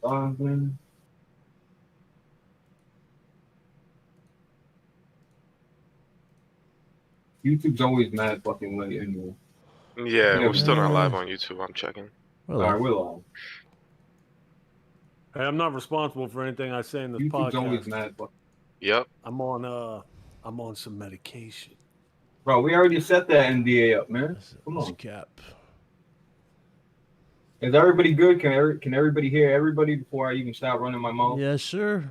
Man. YouTube's always mad fucking late anyway. Yeah, we're Never. still not live on YouTube. I'm checking. All right, we're live. Hey, I'm not responsible for anything I say in this YouTube's always podcast. mad fucking. Yep. I'm on some medication. Bro, we already set that NDA up, man. Come That's on. cap. Is everybody good? Can everybody hear everybody before I even start running my mouth? Yes, sir.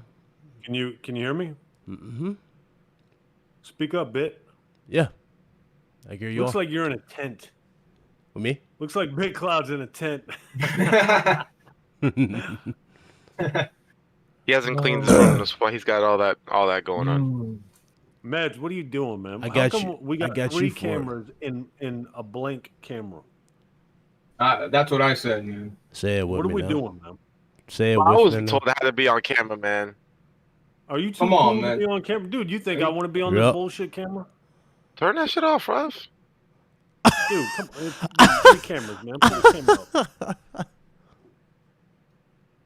Can you hear me? Mm-hmm. Speak up, bit. Yeah. I hear you Looks all. like you're in a tent. With me? Looks like Big Cloud's in a tent. He hasn't cleaned his room. That's why he's got all that going on. Meds, what are you doing, man? I How got come you. we I got got three you for it. cameras in a blank camera? That's what I said, man. Say it with What are me we now. doing, man? Say it I with was me now. told I had to be on camera, man. Are you too Come cool on, to man. be on camera? Dude, you think I want to be on Yep. this bullshit camera? Turn that shit off, Rev. Dude, come on. There's three cameras, man. Put the camera up.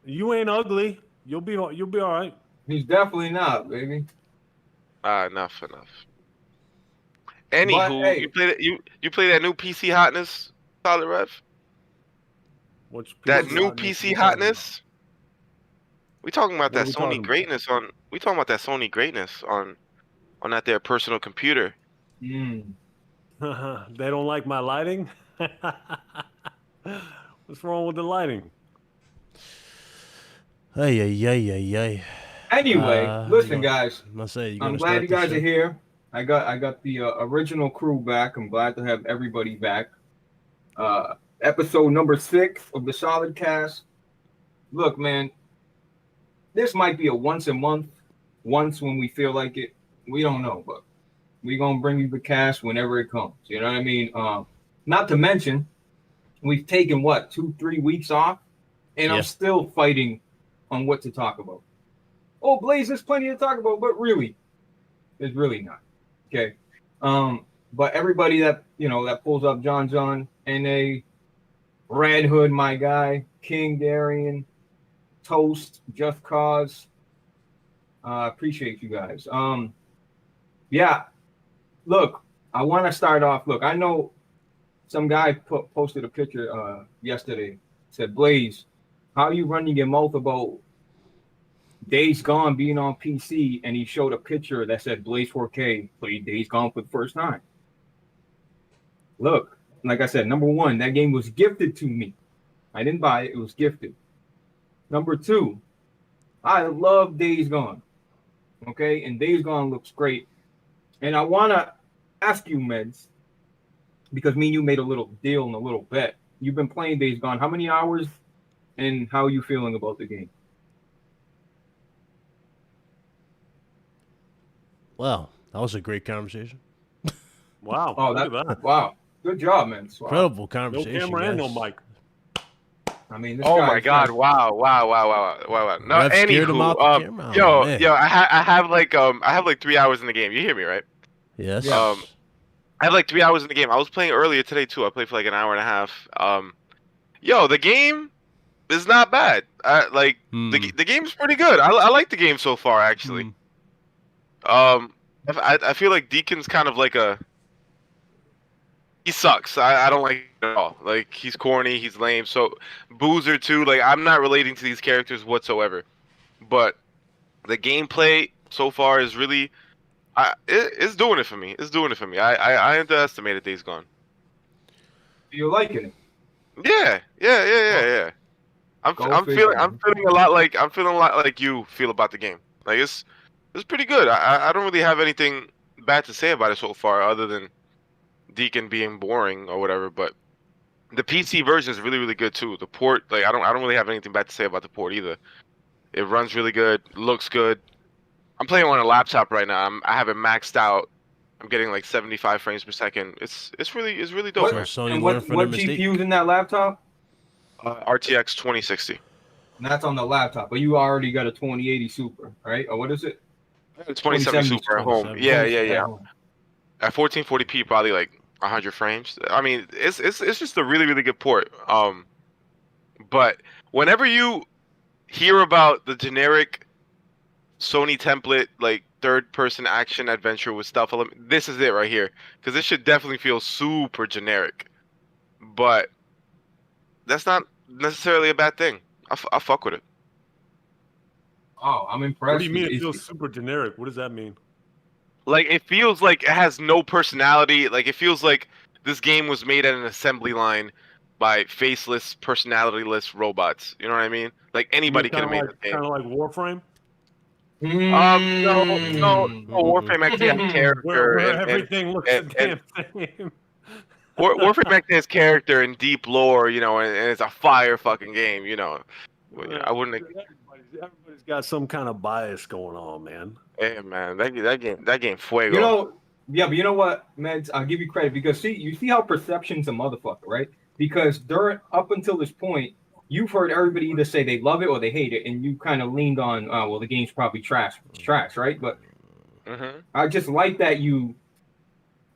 You ain't ugly. You'll be all right. He's definitely not, baby. Enough. Anywho, hey. you play that new PC hotness, Solid Rev? Which That PC new hotness PC you talking hotness? We talking about What are that we Sony talking about? greatness on. We talking about that Sony greatness on that their personal computer. about? They don't like my lighting? What's wrong with the lighting? Ay. Anyway, listen, guys. I'm glad you guys are here. I got the original crew back. I'm glad to have everybody back. Episode number 6 of the Solid Cast. Look, man, this might be a once a month, once when we feel like it. We don't know, but we're gonna bring you the cast whenever it comes. You know what I mean? Not to mention, we've taken 2-3 weeks off, and I'm still fighting on what to talk about. Oh, Blaze, there's plenty to talk about, but really, there's really not. Okay. But everybody that that pulls up John, NA, Red Hood, my guy, King Darian, Toast, Just Cause. Appreciate you guys. Yeah. Look, I want to start off. Look, I know some guy posted a picture yesterday. Said, Blaze, how are you running your mouth about Days Gone being on PC? And he showed a picture that said Blaze 4K played Days Gone for the first time. Look, like I said, number one, that game was gifted to me. I didn't buy it. It was gifted. Number two, I love Days Gone. Okay, and Days Gone looks great. And I want to ask you, Meds, because me and you made a little deal and a little bet. You've been playing Days Gone. How many hours, and how are you feeling about the game? Wow, that was a great conversation. Wow. Oh, look at that. Wow. Good job, man. Wow. Incredible No conversation. camera and no mic. I mean, this Oh guy my is God! nice. Wow! No, Rev scared him out the anywho, camera. yo, Man. I have like 3 hours in the game. You hear me, right? Yes. Yeah. I have like 3 hours in the game. I was playing earlier today too. I played for like an hour and a half. Yo, the game is not bad. The game's pretty good. I like the game so far, actually. I feel like Deacon's kind of like he sucks. I don't like it at all. Like, he's corny, he's lame. So Boozer too. Like, I'm not relating to these characters whatsoever. But the gameplay so far is really, it's doing it for me. It's doing it for me. I underestimated Days Gone. You're liking it? Yeah. I'm feeling a lot like you feel about the game. Like, it's pretty good. I don't really have anything bad to say about it so far, other than Deacon being boring or whatever. But the PC version is really, really good too. The port, like, I don't really have anything bad to say about the port either. It runs really good, looks good. I'm playing on a laptop right now. I have it maxed out. I'm getting like 75 frames per second. It's really dope, man. Sony And learned from what their mistake. GPU's in that laptop? RTX 2060. And that's on the laptop, but you already got a 2080 Super, right? Or what is it? 2070 Super at home. 2070. Yeah. At 1440p, probably like 100 frames. I mean, it's just a really, really good port. But whenever you hear about the generic Sony template, like third-person action adventure with stealth element, this is it right here. Because this should definitely feel super generic. But that's not necessarily a bad thing. I fuck with it. Oh, I'm impressed. What do you mean it feels super generic? What does that mean? Like, it feels like it has no personality. Like, it feels like this game was made at an assembly line by faceless, personality-less robots. You know what I mean? Like, anybody could have made the game. Kind of like Warframe? No, Warframe actually has character. Where everything looks the damn same. Warframe actually has character and deep lore, you know, and it's a fire fucking game, you know. I wouldn't. Everybody's got some kind of bias going on, man. Hey, man, that game, fuego. You know, yeah, but you know what, man? I'll give you credit because you see how perception's a motherfucker, right? Because up until this point, you've heard everybody either say they love it or they hate it, and you kind of leaned on, well, the game's probably trash, right? But I just like that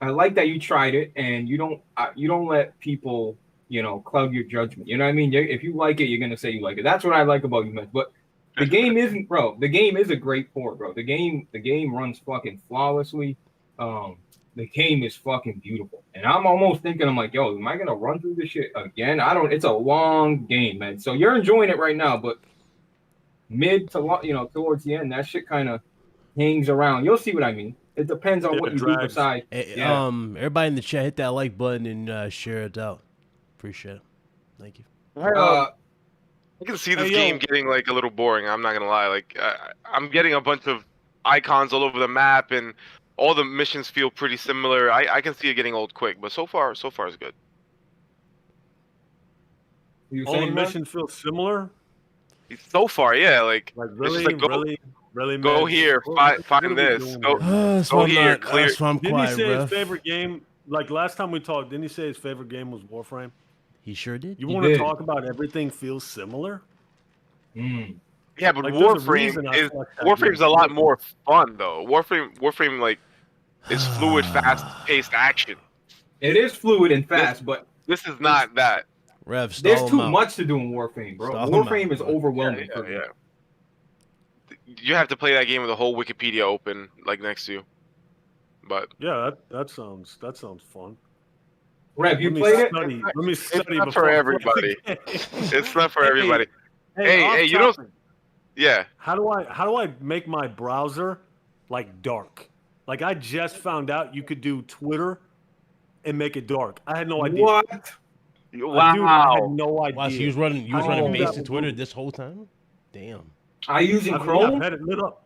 I like that you tried it, and you don't let people, you know, cloud your judgment. You know what I mean? If you like it, you're gonna say you like it. That's what I like about you, man. But the game isn't, bro. The game is a great port, bro. The game runs fucking flawlessly. The game is fucking beautiful, and I'm almost thinking, I'm like, yo, am I gonna run through this shit again? It's a long game, man. So you're enjoying it right now, but mid to towards the end, that shit kind of hangs around. You'll see what I mean. It depends on what you do beside. Hey, everybody in the chat, hit that like button and share it out. Appreciate it. Thank you. I can see this game getting like a little boring. I'm not gonna lie. Like I'm getting a bunch of icons all over the map, and all the missions feel pretty similar. I can see it getting old quick, but so far it's good. All the missions feel similar. So far, yeah. Like really, like, really. Go here, find this. Go here, clear. That's why I'm quiet, didn't he say bro. his favorite game? Like last time we talked, didn't he say his favorite game was Warframe? He sure did. You want to talk about everything feels similar? Yeah, but like, Warframe's a lot more fun though. Warframe like is fluid, fast-paced action. It is fluid and fast, but this is not that. Rev, there's too much to do in Warframe, bro. Warframe is overwhelming. Yeah. You have to play that game with the whole Wikipedia open, like next to you. But yeah, that sounds fun. Rev, you played it? Let me study. It's not for everybody. It's not for everybody. Hey, you know. Yeah. How do I make my browser like dark? Like I just found out you could do Twitter and make it dark. I had no idea. What? Wow. Dude, I had no idea. Wow, so you was running basic Twitter this whole time? Damn. Are you using Chrome? I've had it lit up.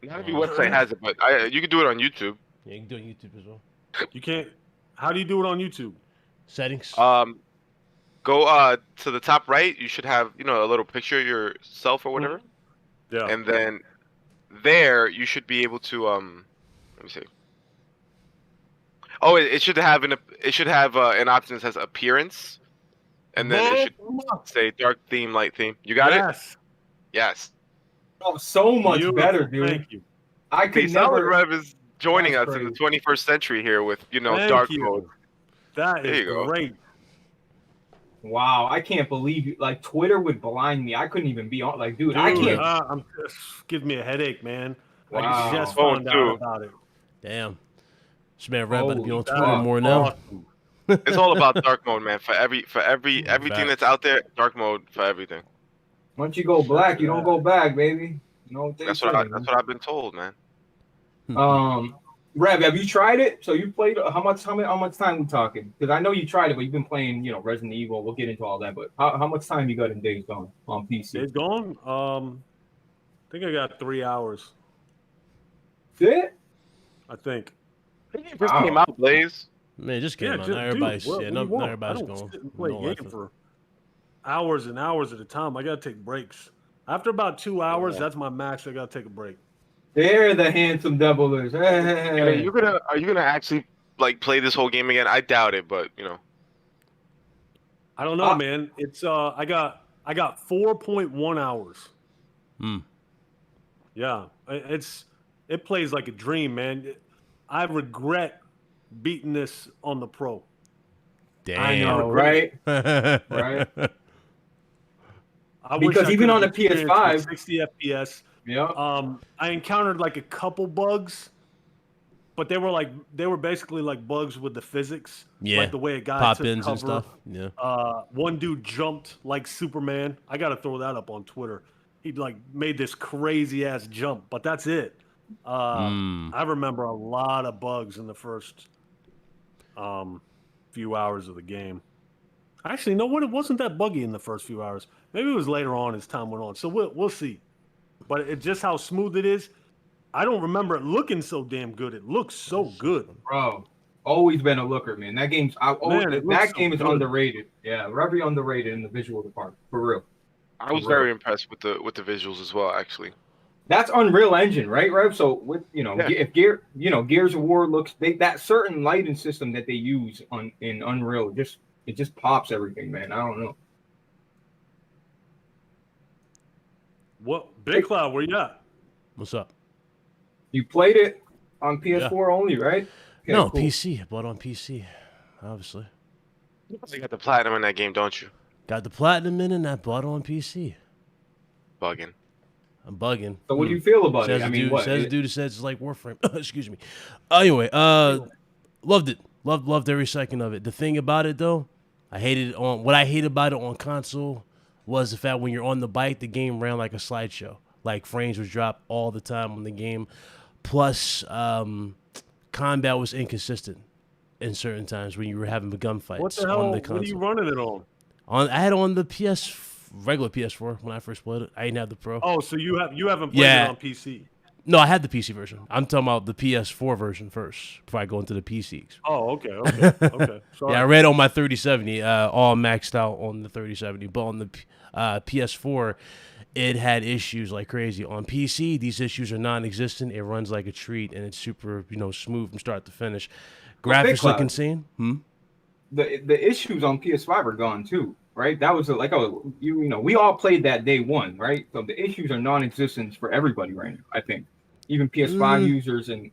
Not every website has it, but you can do it on YouTube. Yeah, you can do it on YouTube as well. You can't. How do you do it on YouTube? Settings. Go to the top right. You should have a little picture of yourself or whatever. Yeah. And then there you should be able to let me see. Oh, it should have an option that says appearance, and then it should say dark theme, light theme. You got it? Yes. Oh, so much better, dude. Thank you. I could never. Rev is joining us in the 21st century here with dark mode. That is great. Wow, I can't believe you. Like Twitter would blind me. I couldn't even be on. Like, dude, I can't. I'm just give me a headache, man. Wow. I just found out about it. Damn. This man Rev better be on Twitter more now. It's all about dark mode, man. For everything that's out there, dark mode for everything. Once you go black, you don't go back, baby. That's what I've been told, man. Rev, have you tried it? So you played how much time we talking? Because I know you tried it, but you've been playing, Resident Evil. We'll get into all that, but how much time you got in Days Gone on PC? Days Gone? I think I got 3 hours. That's it? I think. It just came out, Blaze. Man, just came out. Not everybody's not everybody's going. Sit and play game for hours and hours at a time. I gotta take breaks. After about 2 hours, that's my max. I gotta take a break. They're the handsome doublers. Hey. Are you gonna actually play this whole game again? I doubt it, but I don't know, man. It's I got 4.1 hours. Yeah, it plays like a dream, man. I regret beating this on the Pro. Damn. I know, right? Right. Because even on the PS5, 60 FPS. Yeah. I encountered like a couple bugs, but they were basically like bugs with the physics, like the way a guy pop took ins cover. and stuff. Yeah. One dude jumped like Superman. I gotta throw that up on Twitter. He like made this crazy ass jump, but that's it. I remember a lot of bugs in the first few hours of the game. Actually, no, what? It wasn't that buggy in the first few hours. Maybe it was later on as time went on. So we'll see. But it's just how smooth it is. I don't remember it looking so damn good. It looks so good, bro. Always been a looker, man. That game's that game is underrated. Yeah, very underrated in the visual department, for real. I was very impressed with the visuals as well, actually. That's Unreal Engine, right, Rev? So with if Gears of War looks that certain lighting system that they use in Unreal, it just pops everything, man. I don't know. What Big Cloud? Where you at? What's up? You played it on PS4 only, right? Okay, no, cool. PC. I bought it on PC, obviously. You got the platinum in that game, don't you? Got the platinum in, and I bought it on PC. Bugging. I'm bugging. So what do you feel about it? I mean, says the dude who says it's like Warframe. Excuse me. Anyway, loved it. Loved every second of it. The thing about it though, what I hated about it on console was the fact when you're on the bike, the game ran like a slideshow. Like frames would drop all the time on the game. Plus, combat was inconsistent in certain times when you were having the gunfights. What the hell? On the console. What are you running it on? I had it on the regular PS4 when I first played it. I didn't have the Pro. Oh, so you haven't played it on PC? No, I had the PC version. I'm talking about the PS4 version first before I go into the PCs. Oh, okay. Sorry. Yeah, I read on my 3070, all maxed out on the 3070, but on the PS4, it had issues like crazy. On PC, these issues are non-existent. It runs like a treat, and it's super, smooth from start to finish. Graphics look insane. The issues on PS5 are gone too, right? That was we all played that day one, right? So the issues are non-existent for everybody right now. I think even PS5 users, and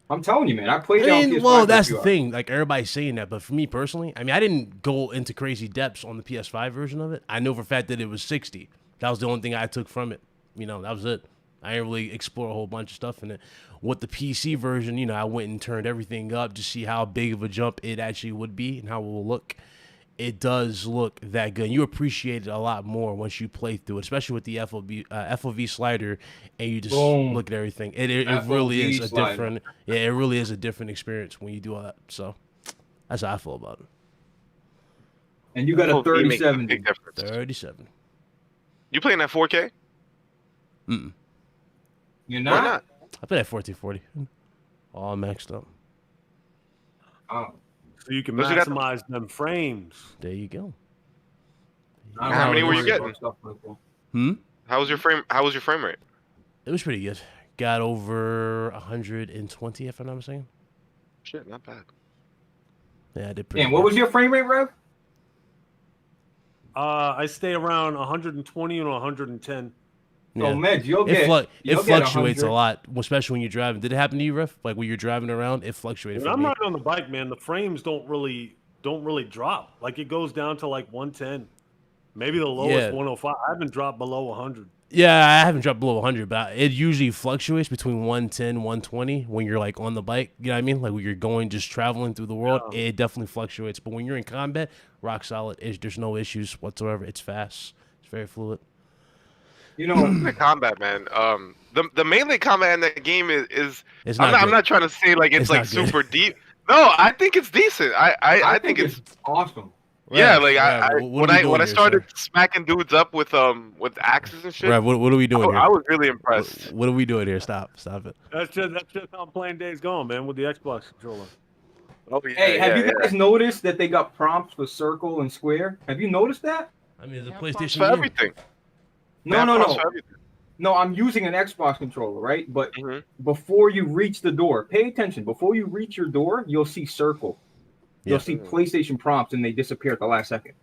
I'm telling you, man, I played it on PS5. Well, that's the thing. Like everybody's saying that, but for me personally, I mean, I didn't go into crazy depths on the PS5 version of it. I know for a fact that it was 60. That was the only thing I took from it. That was it. I didn't really explore a whole bunch of stuff in it. With the PC version, I went and turned everything up to see how big of a jump it actually would be and how it will look. It does look that good. You appreciate it a lot more once you play through it, especially with the FOV slider, and you just look at everything. It really is a different. Yeah, it really is a different experience when you do all that. So that's how I feel about it. And you got a 3070. 37. You playing that 4K? You're not? Why not? I play at 1440. All maxed up. Oh. So you can maximize them frames. There you go. How many were you getting? How was your frame rate? It was pretty good. Got over 120, if I'm not mistaken. Shit, not bad. Yeah, I did pretty good. What was your frame rate, Rev? I stay around 120 and 110. Yeah. Oh, Meds, it fluctuates a lot, especially when you're driving. Did it happen to you, Ref? Like when you're driving around, it fluctuated. When I'm riding on the bike, man, the frames don't really drop. Like it goes down to like 110, maybe the lowest 105. I haven't dropped below 100. Yeah, I haven't dropped below 100, but it usually fluctuates between 110, 120 when you're like on the bike. You know what I mean? Like when you're going, just traveling through the world, it definitely fluctuates. But when you're in combat, rock solid. There's no issues whatsoever. It's fast. It's very fluid. The combat, man. The melee combat in that game is I'm not trying to say like it's like super deep. No, I think it's decent. I think it's awesome. Yeah, when I started smacking dudes up with axes and shit. Right, what are we doing here? I was really impressed. What are we doing here? Stop it. That's just how I'm playing Days Gone, man, with the Xbox controller. Oh, yeah, hey, have you guys noticed that they got prompts for circle and square? Have you noticed that? I mean, the PlayStation for everything. No, I'm using an Xbox controller, right? But before you reach the door, pay attention. Before you reach your door, you'll see circle. You'll see PlayStation prompts, and they disappear at the last second.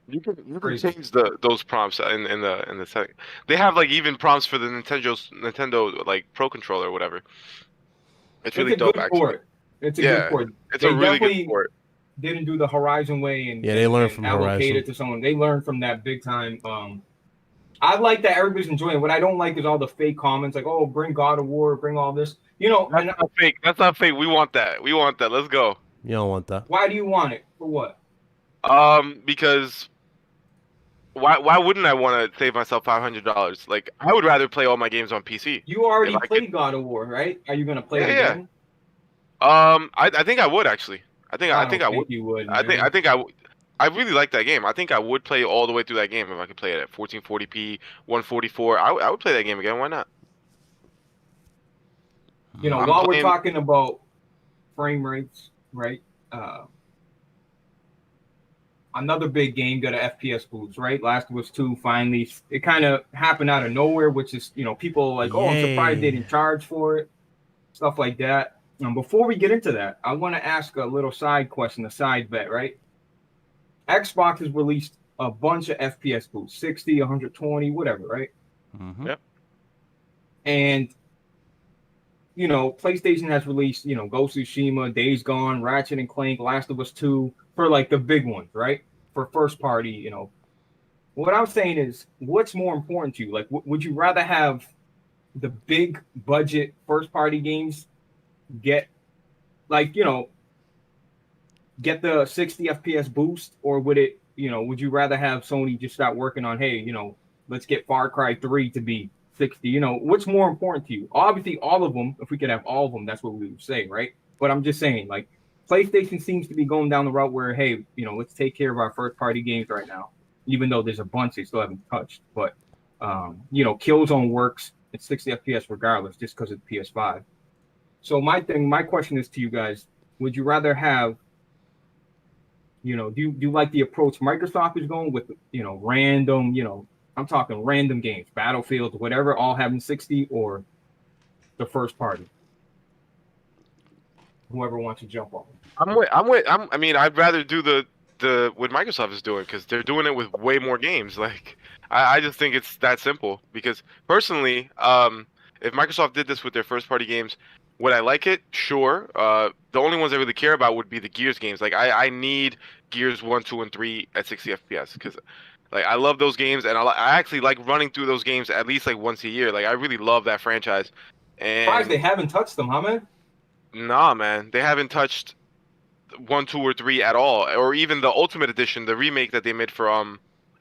You can change those prompts in the setting. They have like even prompts for the Nintendo like Pro controller or whatever. It's really dope, actually. It's a good port. It's a really good port. Didn't do the Horizon way and they learned from allocate Horizon. it to someone. They learned from that big time. I like that everybody's enjoying it. What I don't like is all the fake comments like, "Oh, bring God of War, bring all this." You know, that's not fake. That's not fake. We want that. We want that. Let's go. You don't want that. Why do you want it? For what? Because why wouldn't I want to save myself $500? Like, I would rather play all my games on PC. You already played God of War, right? Are you gonna play it again? I think I would actually. I think I would. You would. I think I would. I really like that game. I think I would play all the way through that game if I could play it at 1440p, 144. I would play that game again. Why not? You know, while we're talking about frame rates, right? Another big game got an FPS boost, right? Last of Us 2 finally, it kind of happened out of nowhere, which is, you know, people like, oh, I'm surprised they didn't charge for it, stuff like that. Before we get into that, I want to ask a little side question, a side bet, right? Xbox has released a bunch of FPS boosts, 60, 120, whatever, right? Mm-hmm. Yep. And, you know, PlayStation has released, you know, Ghost of Tsushima, Days Gone, Ratchet and Clank, Last of Us 2 for like the big ones, right? For first party, you know. What I'm saying is, what's more important to you? Like, would you rather have the big budget first party games get, like, you know, get the 60 FPS boost, or would it, you know, would you rather have Sony just start working on, hey, you know, let's get Far Cry 3 to be 60? You know, what's more important to you? Obviously, all of them. If we could have all of them, that's what we would say, right? But I'm just saying, like, PlayStation seems to be going down the route where, hey, you know, let's take care of our first party games right now, even though there's a bunch they still haven't touched. But, you know, Killzone works at 60 FPS regardless, just because it's PS5. So my question is to you guys: would you rather have, you know, do you like the approach Microsoft is going with, you know, random, you know, I'm talking random games, Battlefield, whatever, all having 60, or the first party? Whoever wants to jump on. I mean, I'd rather do the what Microsoft is doing, because they're doing it with way more games. Like, I just think it's that simple. Because personally, if Microsoft did this with their first party games, would I like it? Sure. The only ones I really care about would be the Gears games. Like, I need Gears 1, 2, and 3 at 60 FPS, because like, I love those games, and I actually like running through those games at least like once a year. Like, I really love that franchise. And surprised they haven't touched them, huh, man? Nah, man, they haven't touched 1, 2, or 3 at all, or even the Ultimate Edition, the remake that they made for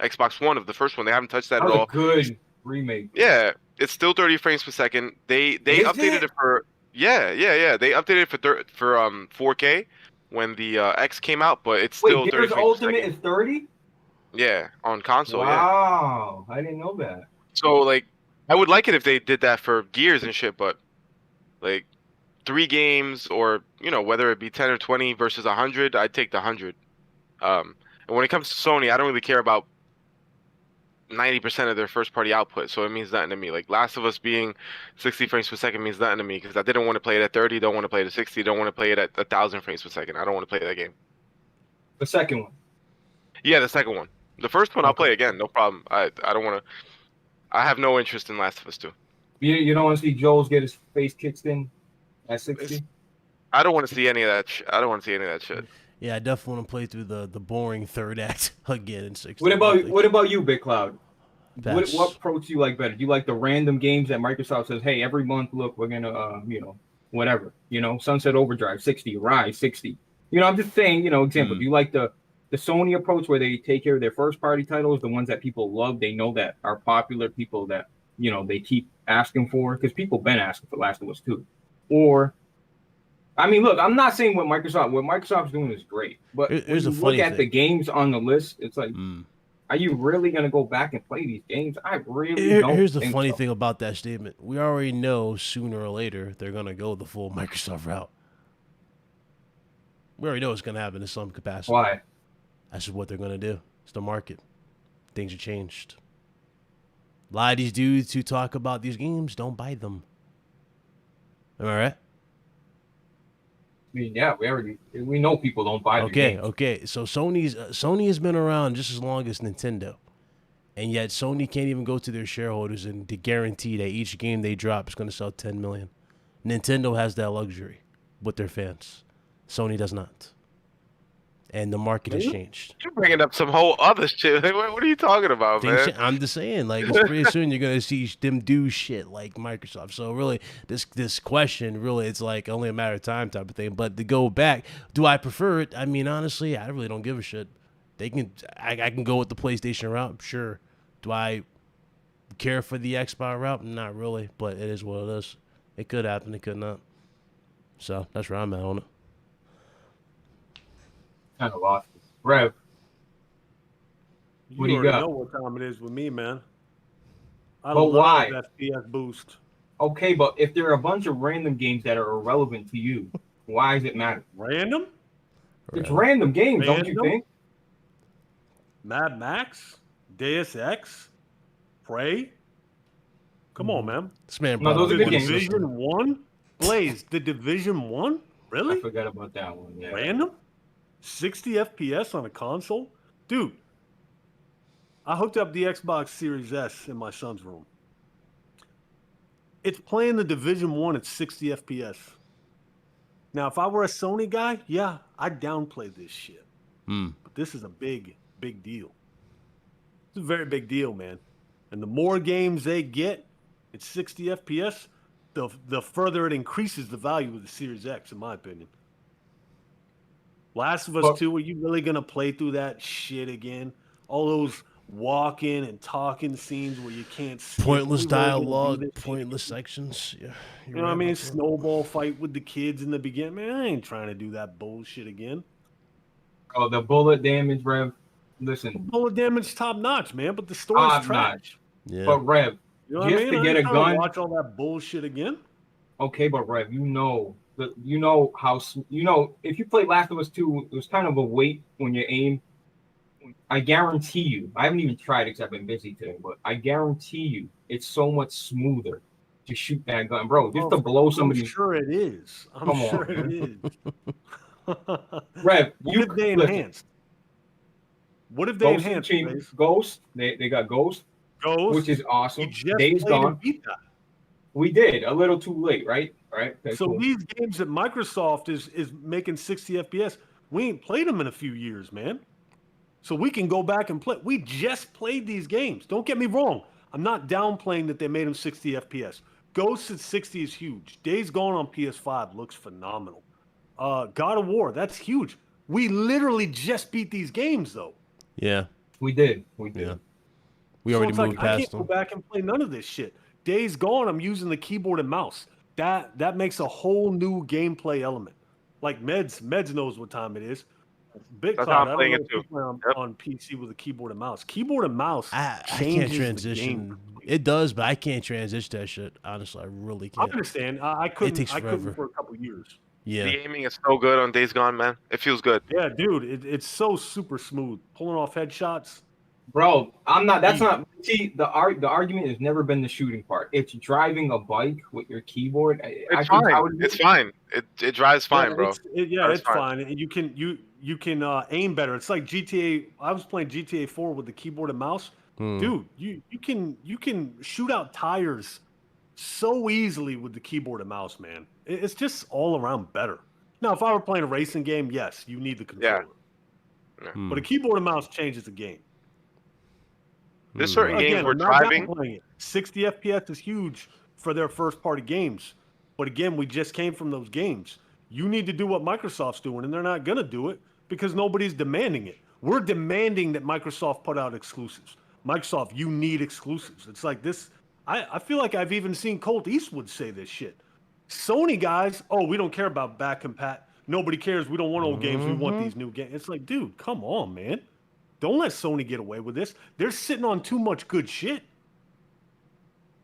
Xbox One of the first one. They haven't touched that at all. A good remake. Yeah, it's still 30 frames per second. They updated it for They updated it for 4K when the X came out, but it's still 30 frames per Ultimate second. is 30? Yeah, on console. Wow, I didn't know that. So, like, I would like it if they did that for Gears and shit, but like 3 games, or, you know, whether it be 10 or 20 versus 100, I'd take the 100. And when it comes to Sony, I don't really care about 90% of their first party output, so it means nothing to me. Like, Last of Us being 60 frames per second means nothing to me, because I didn't want to play it at 30, don't want to play it at 60, don't want to play it at 1,000 frames per second. I don't want to play that game. The second one? Yeah, the second one. The first one I'll play again, no problem. I don't want to. I have no interest in Last of Us 2. You don't want to see Joel's get his face kicked in at 60? I don't want to see any of that. I don't want to see any of that shit. Yeah, I definitely want to play through the boring third act again in 60. What about you, Big Cloud? What approach do you like better? Do you like the random games that Microsoft says, hey, every month, look, we're gonna, you know, whatever, you know, Sunset Overdrive 60, Rise 60. You know, I'm just saying, you know, example. Do you like the Sony approach where they take care of their first party titles, the ones that people love, they know that are popular, people that, you know, they keep asking for, because people been asking for Last of Us 2? Or, I mean, look, I'm not saying what Microsoft's doing is great, but when you look at the games on the list, it's like, are you really going to go back and play these games? I really don't. Here's the funny thing about that statement. We already know sooner or later they're going to go the full Microsoft route. We already know it's going to happen in some capacity. Why? That's just what they're going to do. It's the market. Things are changed. A lot of these dudes who talk about these games don't buy them. Am I right? I mean, yeah, we know people don't buy the games. Okay. So Sony has been around just as long as Nintendo, and yet Sony can't even go to their shareholders and to guarantee that each game they drop is going to sell 10 million. Nintendo has that luxury with their fans. Sony does not. and the market has changed. You're bringing up some whole other shit. Like, what are you talking about, man? I'm just saying, like, it's pretty soon you're gonna see them do shit like Microsoft. So really, this question, really, it's like only a matter of time type of thing. But to go back, do I prefer it? I mean, honestly, I really don't give a shit. I can go with the PlayStation route, sure. Do I care for the Xbox route? Not really, but it is what it is. It could happen, it could not. So that's where I'm at on it. Kind of lost it. Rev, what do you got? Know what time it is with me, man. I but love why? FPS boost. Okay, but if there are a bunch of random games that are irrelevant to you, why does it matter? Random? It's random games, don't you think? Mad Max, Deus Ex, Prey. Come on, man. This man No, those are good games. Division 1? Blaze, the Division 1? Really? I forgot about that one. Yeah. Random? 60 FPS on a console? Dude, I hooked up the Xbox Series S in my son's room. It's playing the Division 1 at 60 FPS. Now, if I were a Sony guy, yeah, I'd downplay this shit. But this is a big deal. It's a very big deal, man. And the more games they get at 60 FPS, the further it increases the value of the Series X, in my opinion. Last of Us 2, are you really going to play through that shit again? All those walking and talking scenes where you can't see. Pointless dialogue, pointless sections. Yeah, you know what I mean? Snowball fight with the kids in the beginning. Man, I ain't trying to do that bullshit again. Oh, the bullet damage, Rev. Listen. Bullet damage top notch, man, but the story's trash. Yeah. But Rev, you know just to get a gun. Watch all that bullshit again. Okay, but Rev, you know how if you play Last of Us 2, it was kind of a wait when you aim. I guarantee you, I haven't even tried because I've been busy today, but I guarantee you it's so much smoother to shoot that gun, bro. Just to blow somebody. I'm sure it is. I'm sure it is. Rev, what if they enhanced? What if they enhanced? Ghost, they got Ghost, which is awesome. Days Gone. We did a little too late, right? Right. Okay, so these games that Microsoft is making 60 FPS, we ain't played them in a few years, man. So we can go back and play. We just played these games. Don't get me wrong. I'm not downplaying that they made them 60 FPS. Ghosts at 60 is huge. Days Gone on PS5 looks phenomenal. God of War, that's huge. We literally just beat these games, though. Yeah. We did. Yeah. We already moved past them. I can't go back and play none of this shit. Days Gone, I'm using the keyboard and mouse. That makes a whole new gameplay element. Like Meds knows what time it is. Big Cloud, I don't know on PC with a keyboard and mouse. Keyboard and mouse I can't transition. It does, but I can't transition that shit. Honestly, I really can't. I understand. I couldn't for a couple years. Yeah. The aiming is so good on Days Gone, man. It feels good. Yeah, dude. It's so super smooth. Pulling off headshots. Bro, I'm not. That's not. See, the argument has never been the shooting part. It's driving a bike with your keyboard. It's fine. It drives fine, bro. It's fine. And you can aim better. It's like GTA. I was playing GTA 4 with the keyboard and mouse. Dude, you can shoot out tires so easily with the keyboard and mouse, man. It's just all around better. Now, if I were playing a racing game, yes, you need the controller. Yeah. But a keyboard and mouse changes the game. There's certain games where driving 60 FPS is huge for their first party games. But again, we just came from those games. You need to do what Microsoft's doing, and they're not going to do it because nobody's demanding it. We're demanding that Microsoft put out exclusives. Microsoft, you need exclusives. It's like this. I feel like I've even seen Colt Eastwood say this shit. Sony guys, we don't care about back compat. Nobody cares. We don't want old games. We want these new games. It's like, dude, come on, man. Don't let Sony get away with this. They're sitting on too much good shit.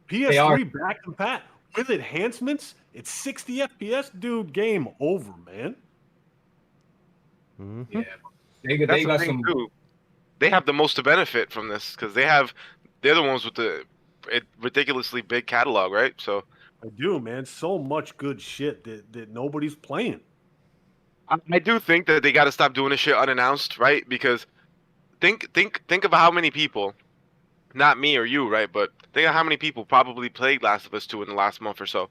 PS3 back compat with enhancements. It's 60 FPS, dude. Game over, man. Yeah, they got some. Too. They have the most to benefit from this because they're the ones with the ridiculously big catalog, right? So I do, man. So much good shit that nobody's playing. I do think that they got to stop doing this shit unannounced, right? Because think of how many people, not me or you, right? But think of how many people probably played Last of Us 2 in the last month or so.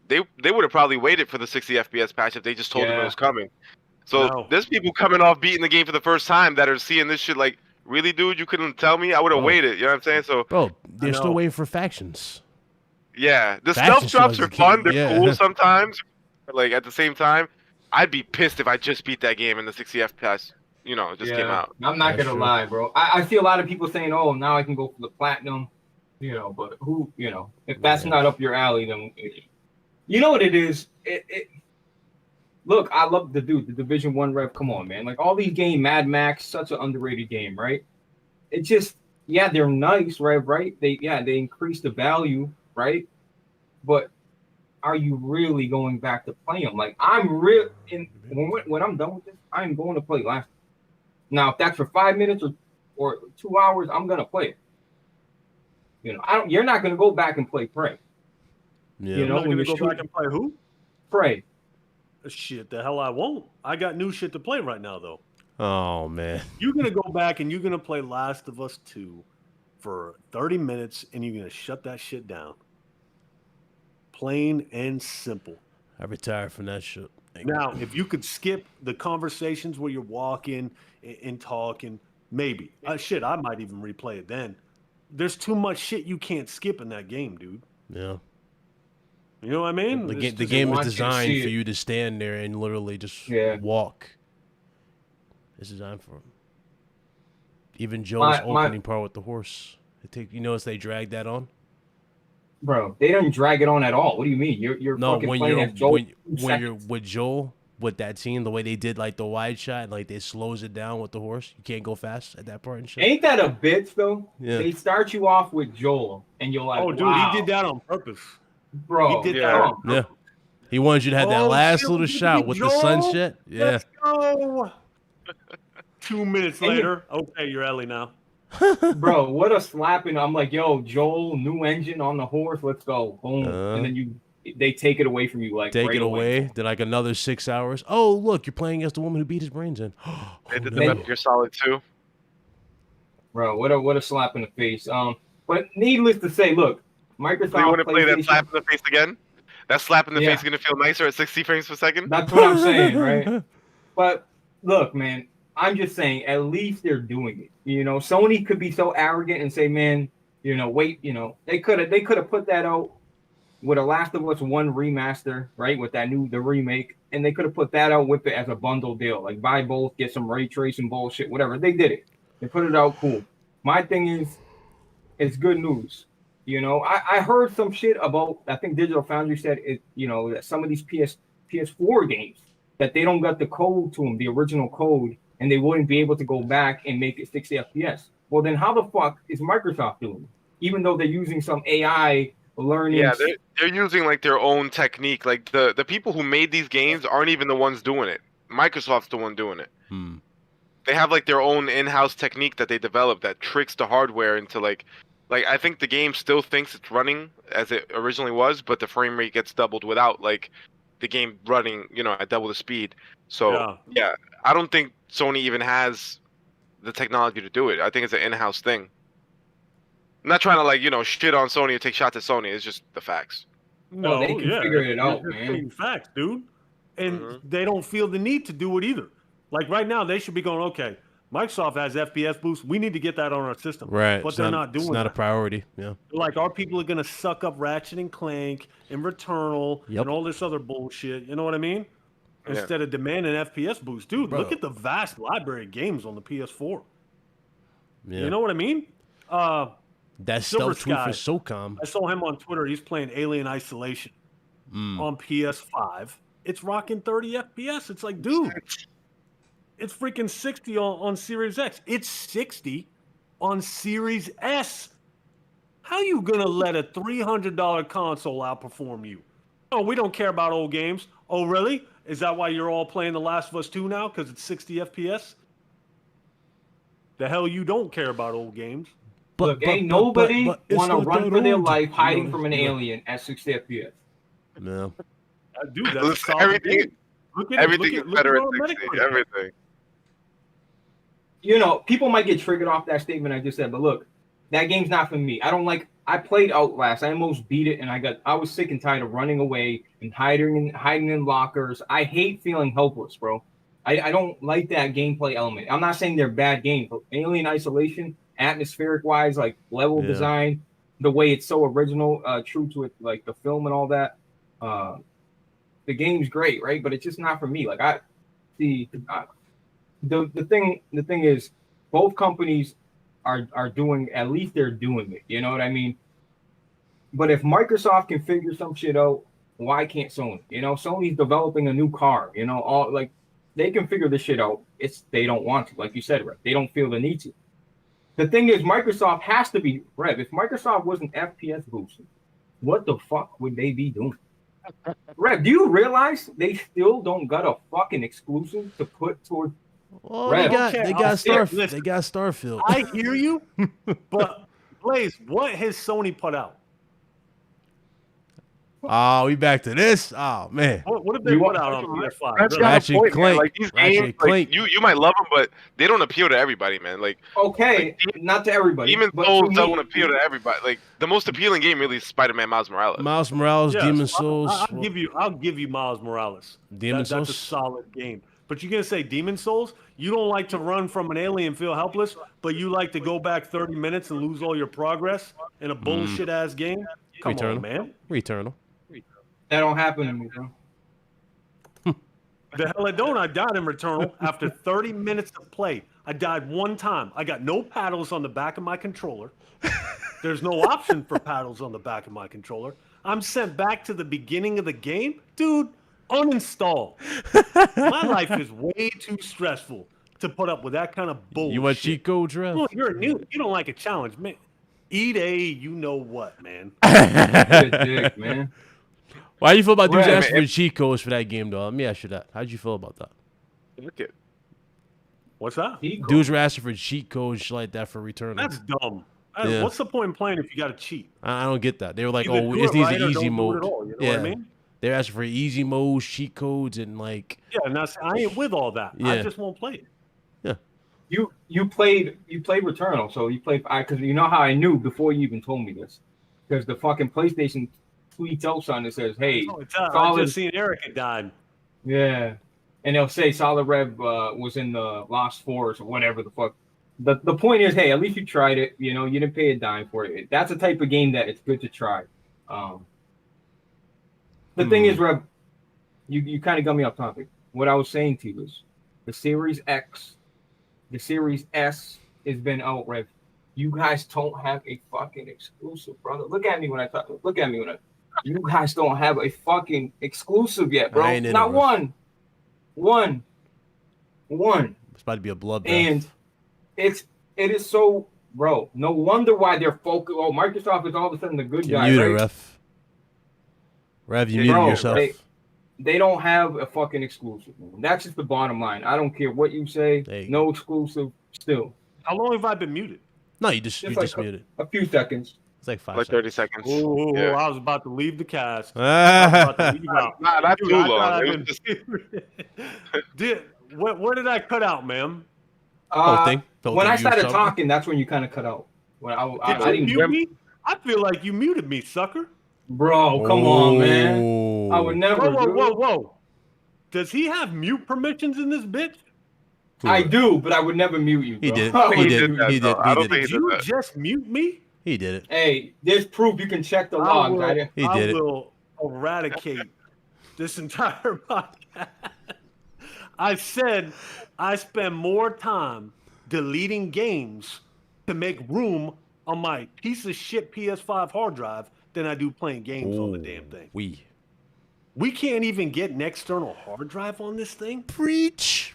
They would have probably waited for the 60 FPS patch if they just told them it was coming. So there's people coming off beating the game for the first time that are seeing this shit like, really, dude? You couldn't tell me? I would have waited. You know what I'm saying? So, bro, they're still waiting for factions. Yeah, the stealth drops are fun. They're cool sometimes. But like at the same time, I'd be pissed if I just beat that game and the 60 FPS, just came out. I'm not gonna lie, bro. I see a lot of people saying, "Oh, now I can go for the platinum," But who, if that's not up your alley, then you know what it is. Look, I love the Division 1 rev. Come on, man. Like all these games, Mad Max, such an underrated game, right? It just, they're nice, right? They increase the value, right? But are you really going back to play them? Like I'm when I'm done with this, I'm going to play last. Now, if that's for 5 minutes or 2 hours, I'm gonna play it. You're not gonna go back and play Prey. Yeah. You're not gonna go back and play who? Prey. Shit, the hell I won't. I got new shit to play right now, though. Oh, man. You're going to go back and you're going to play Last of Us 2 for 30 minutes and you're going to shut that shit down. Plain and simple. I retired from that shit. Now, if you could skip the conversations where you're walking and talking, maybe. I might even replay it then. There's too much shit you can't skip in that game, dude. Yeah. You know what I mean? The game is designed for you to stand there and literally just walk. It's designed for even Joe's opening part with the horse. You notice they drag that on? Bro, they don't drag it on at all. What do you mean? You're when you're with Joel with that scene, the way they did like the wide shot, like they slows it down with the horse. You can't go fast at that part and shit. Ain't that a bitch though? Yeah. They start you off with Joel, and you're like, "Oh, dude, he did that on purpose." Bro, he did that on purpose. Yeah. He wanted you to have that last little shot with the sunset. Yeah. Let's go. 2 minutes later, okay, you're Ellie now. Bro, what a slapping! I'm like, yo, Joel, new engine on the horse, let's go, boom, and then they take it away from you, like take it away. Then like another 6 hours. Oh, look, you're playing against the woman who beat his brains in. They did the Metal Gear Solid 2. Bro, what a slap in the face. But needless to say, look, Microsoft. Do you want to play that slap in the face again? That slap in the face is gonna feel nicer at 60 frames per second. That's what I'm saying, right? But look, man. I'm just saying, at least they're doing it. Sony could be so arrogant and say, man, wait, they could have put that out with a Last of Us 1 remaster, right? With the remake, and they could have put that out with it as a bundle deal, like buy both, get some ray tracing bullshit, whatever. They did it. They put it out cool. My thing is, it's good news. I heard some shit about, I think Digital Foundry said it, that some of these PS4 games that they don't got the code to them, the original code, and they wouldn't be able to go back and make it 60 FPS. Well, then how the fuck is Microsoft doing it? Even though they're using some AI learning. Yeah, they're using like their own technique. Like the people who made these games aren't even the ones doing it. Microsoft's the one doing it. They have like their own in-house technique that they developed that tricks the hardware into like I think the game still thinks it's running as it originally was, but the frame rate gets doubled without like the game running, at double the speed. So yeah, I don't think Sony even has the technology to do it. I think it's an in-house thing. I'm not trying to shit on Sony or take shots at Sony. It's just the facts. No, they can figure it out, man. Facts, dude. And they don't feel the need to do it either. Like right now, they should be going, okay, Microsoft has FPS boost. We need to get that on our system. Right. But they're not doing it. It's not a priority. Yeah. Like our people are going to suck up Ratchet and Clank and Returnal and all this other bullshit. You know what I mean? Instead of demanding FPS boost. Dude, look at the vast library of games on the PS4. Yeah. You know what I mean? That stealth truth is SOCOM. I saw him on Twitter. He's playing Alien Isolation on PS5. It's rocking 30 FPS. It's like, dude, it's freaking 60 on Series X. It's 60 on Series S. How you going to let a $300 console outperform you? Oh, we don't care about old games. Oh, really? Is that why you're all playing The Last of Us 2 now? Because it's 60 FPS? The hell you don't care about old games. Look, ain't nobody want to run for their life hiding from an alien at 60 FPS. No. Dude, that's everything. Everything is better at 60. Everything. People might get triggered off that statement I just said, but look, that game's not for me. I played Outlast. I almost beat it, and I was sick and tired of running away and hiding in lockers. I hate feeling helpless, bro. I don't like that gameplay element. I'm not saying they're bad games, but Alien Isolation, atmospheric wise, like level design, the way it's so original, true to it, like the film and all that. The game's great, right? But it's just not for me. Like the thing is, both companies are doing, at least they're doing it. You know what I mean? But if Microsoft can figure some shit out, why can't Sony? You know, Sony's developing a new car. You know, all like they can figure this shit out. They don't want to, like you said, Rev. They don't feel the need to. The thing is, Microsoft has to be, Rev. If Microsoft wasn't FPS boosting, what the fuck would they be doing? Rev, do you realize they still don't got a fucking exclusive to put toward? Well, Rev, they got Starfield. I hear you, but Blaze, what has Sony put out? Oh, we back to this. Oh man, what have they put out on PS5? That's Ratchet point, Clank. Like these games, like, you might love them, but they don't appeal to everybody, man. Like okay, not to everybody. Demon's Souls don't appeal to everybody. Like the most appealing game really is Spider-Man Miles Morales. Miles Morales, yes, Demon's Souls. I'll give you Miles Morales. Demon's Souls. That's a solid game. But you're gonna say Demon's Souls? You don't like to run from an alien and feel helpless, but you like to go back 30 minutes and lose all your progress in a bullshit ass game? Come on, man. Returnal. That don't happen to me, bro. The hell I don't. I died in Returnal after 30 minutes of play. I died one time. I got no paddles on the back of my controller. There's no option for paddles on the back of my controller. I'm sent back to the beginning of the game. Dude, uninstall. My life is way too stressful to put up with that kind of bullshit. You want cheat codes, Rev? Oh, you're a new. You don't like a challenge, man. Eat you know what, man. Dick, man. Why do you feel about dudes asking for cheat codes for that game, though? Let me ask you that. How did you feel about that? Look at what's that? Dudes were asking for cheat codes like that for Returnal. That's dumb. What's the point in playing if you got to cheat? I don't get that. They were like, "Oh, it needs an easy mode." You know what I mean? They're asking for easy modes, cheat codes, and like. Yeah, and I ain't with all that. Yeah. I just won't play it. Yeah. You played Returnal, so you played because you know how I knew before you even told me this, because the fucking PlayStation tweets out something that says, "Hey, I just seen Erica died." Yeah, and they'll say Solid Rev was in the Lost Forest or whatever the fuck. The point is, hey, at least you tried it. You know, you didn't pay a dime for it. That's a type of game that it's good to try. The thing is, Rev, you kind of got me off topic. What I was saying to you is the Series X, the Series S has been out, Rev. You guys don't have a fucking exclusive, brother. Look at me when I talk. Look at me when I. You guys don't have a fucking exclusive yet, bro. Not one. It's about to be a bloodbath. And it is so, bro. No wonder why they're focused. Oh, Microsoft is all of a sudden the good guy. You muted, right? Rev, you muted yourself. They don't have a fucking exclusive. That's just the bottom line. I don't care what you say. No exclusive still. How long have I been muted? No, you just muted. A few seconds. It's like 5 like 30 seconds. Oh, yeah. I was about to leave the cast. Not too long. Where did I cut out, ma'am? When I started talking, that's when you kind of cut out. When I didn't mute me? I feel like you muted me, sucker. Bro, come on, man. I would never. Whoa. Does he have mute permissions in this bitch? I do, but I would never mute you, bro. He did. He did. Did you just mute me? He did it. Hey, there's proof. You can check the logs. I will eradicate this entire podcast. I said I spend more time deleting games to make room on my piece of shit PS5 hard drive than I do playing games on the damn thing. We can't even get an external hard drive on this thing? Preach.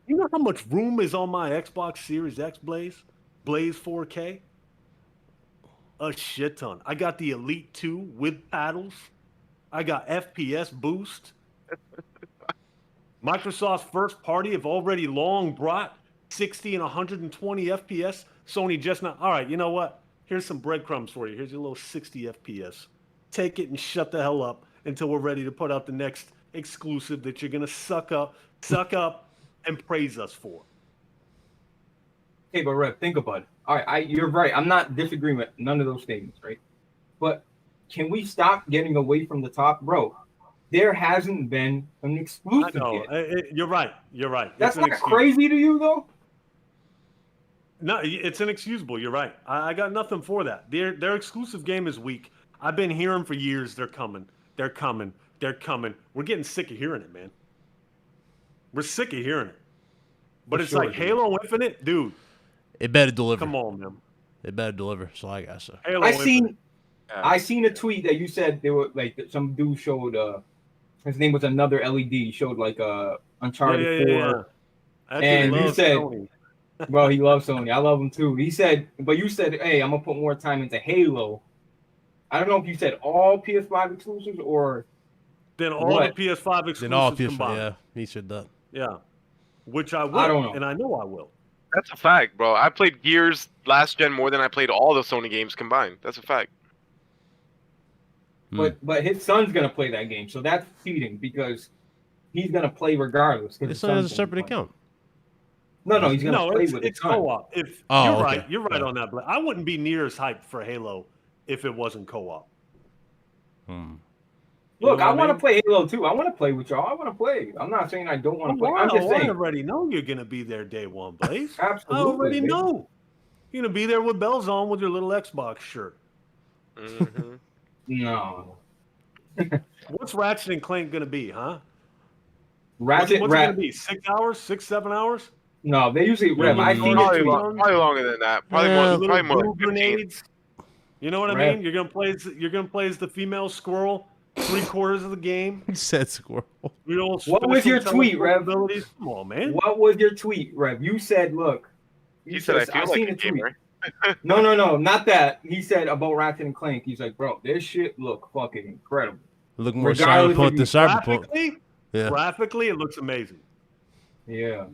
You know how much room is on my Xbox Series X Blaze 4K? A shit ton. I got the Elite 2 with paddles. I got FPS boost. Microsoft's first party have already long brought 60 and 120 FPS. Sony just not. All right, you know what? Here's some breadcrumbs for you. Here's your little 60 FPS. Take it and shut the hell up until we're ready to put out the next exclusive that you're going to suck up, and praise us for. Hey, but Rev, think about it. All right, you're right. I'm not disagreeing with none of those statements, right? But can we stop getting away from the top, bro? there hasn't been an exclusive yet. You're right. You're right. That's not crazy to you, though? No, it's inexcusable. You're right. I got nothing for that. Their exclusive game is weak. I've been hearing for years they're coming. They're coming. They're coming. We're getting sick of hearing it, man. We're sick of hearing it. But it's like Halo Infinite, dude. It better deliver. Come on, man. It better deliver. So I got so. I seen a tweet that you said they were like some dude showed his name was another LED, showed like Uncharted 4. And you said Sony. Well, he loves Sony. I love him too. He said, but you said, hey, I'm gonna put more time into Halo. I don't know if you said all PS5 exclusives or then all the PS5 exclusives then all PS5, combined. Yeah, he said that. Yeah, which I will. I don't know, and I know I will. That's a fact, bro. I played Gears last gen more than I played all the Sony games combined. That's a fact. But his son's gonna play that game, so that's cheating because he's gonna play regardless. His son has a separate account. No, he's gonna play with it's co-op. If you're right on that. But I wouldn't be near as hyped for Halo if it wasn't co-op. Look, I want to play Halo too. I want to play with y'all. I want to play. I'm not saying I don't want to play. I'm just saying. I already know you're gonna be there day one, Blaze. Absolutely. I already know. You're gonna be there with bells on with your little Xbox shirt. Mm-hmm. No. What's Ratchet and Clank gonna be, huh? What's it gonna be? 6 hours? 7 hours? No, they usually Rev. I think probably longer than that. Probably more. Grenades. You know what I mean? You're gonna play as the female squirrel 3/4 of the game. He said squirrel. What was your tweet, Rev? Come on, man. What was your tweet, Rev? You said, look. He said I feel like a gamer. No, not that. He said about Ratchet and Clank. He's like, bro, this shit look fucking incredible. Look more cyberpunk than cyberpunk. Graphically, it looks amazing. Yeah.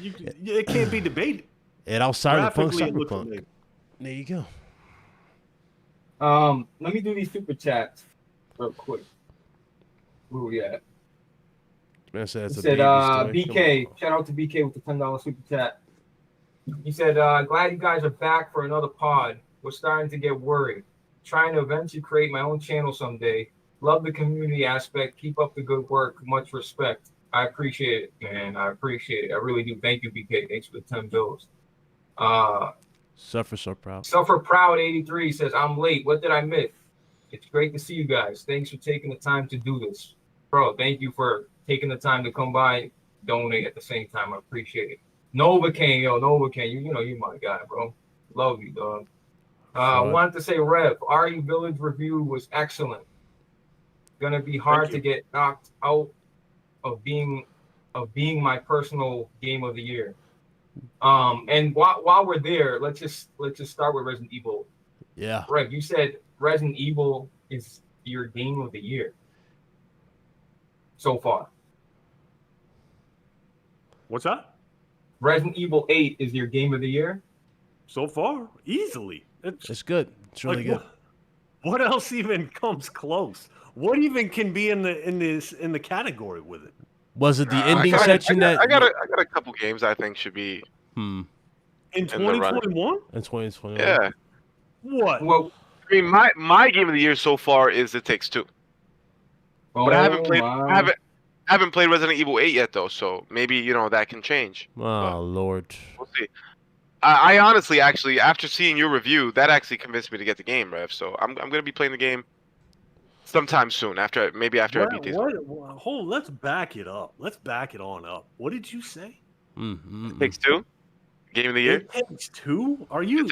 It can't be debated. And outside cyberpunk. There you go. Let me do these super chats real quick. Where we at? Man said, BK. Shout out to BK with the $10 super chat. He said, glad you guys are back for another pod. We're starting to get worried. Trying to eventually create my own channel someday. Love the community aspect. Keep up the good work. Much respect. I appreciate it, man. I appreciate it. I really do. Thank you, BK. Thanks for the 10 bills. Suffer so proud. Suffer Proud 83 says, I'm late. What did I miss? It's great to see you guys. Thanks for taking the time to do this. Bro, thank you for taking the time to come by, donate at the same time. I appreciate it. Novocaine, you know you my guy, bro. Love you, dog. Wanted to say, Rev, RE Village review was excellent. Gonna be hard to get knocked out of being my personal game of the year. And while we're there, let's just start with Resident Evil. Yeah. Rev, you said Resident Evil is your game of the year so far. What's that? Resident Evil 8 is your game of the year? So far, easily. It's good. It's really good. What else even comes close? What even can be in the cacategory with it? Was it the ending section I got a couple games I think should be in 2021? In 2021. Yeah. What? Well, I mean, my game of the year so far is It Takes Two. But I haven't played Resident Evil 8 yet though, so maybe that can change. Oh Lord. We'll see. I honestly, actually, after seeing your review, that actually convinced me to get the game, Rev. So I'm gonna be playing the game sometime soon. After I beat these. Let's back it up. Let's back it on up. What did you say? It Takes Two. Game of the year. It Takes Two? Are you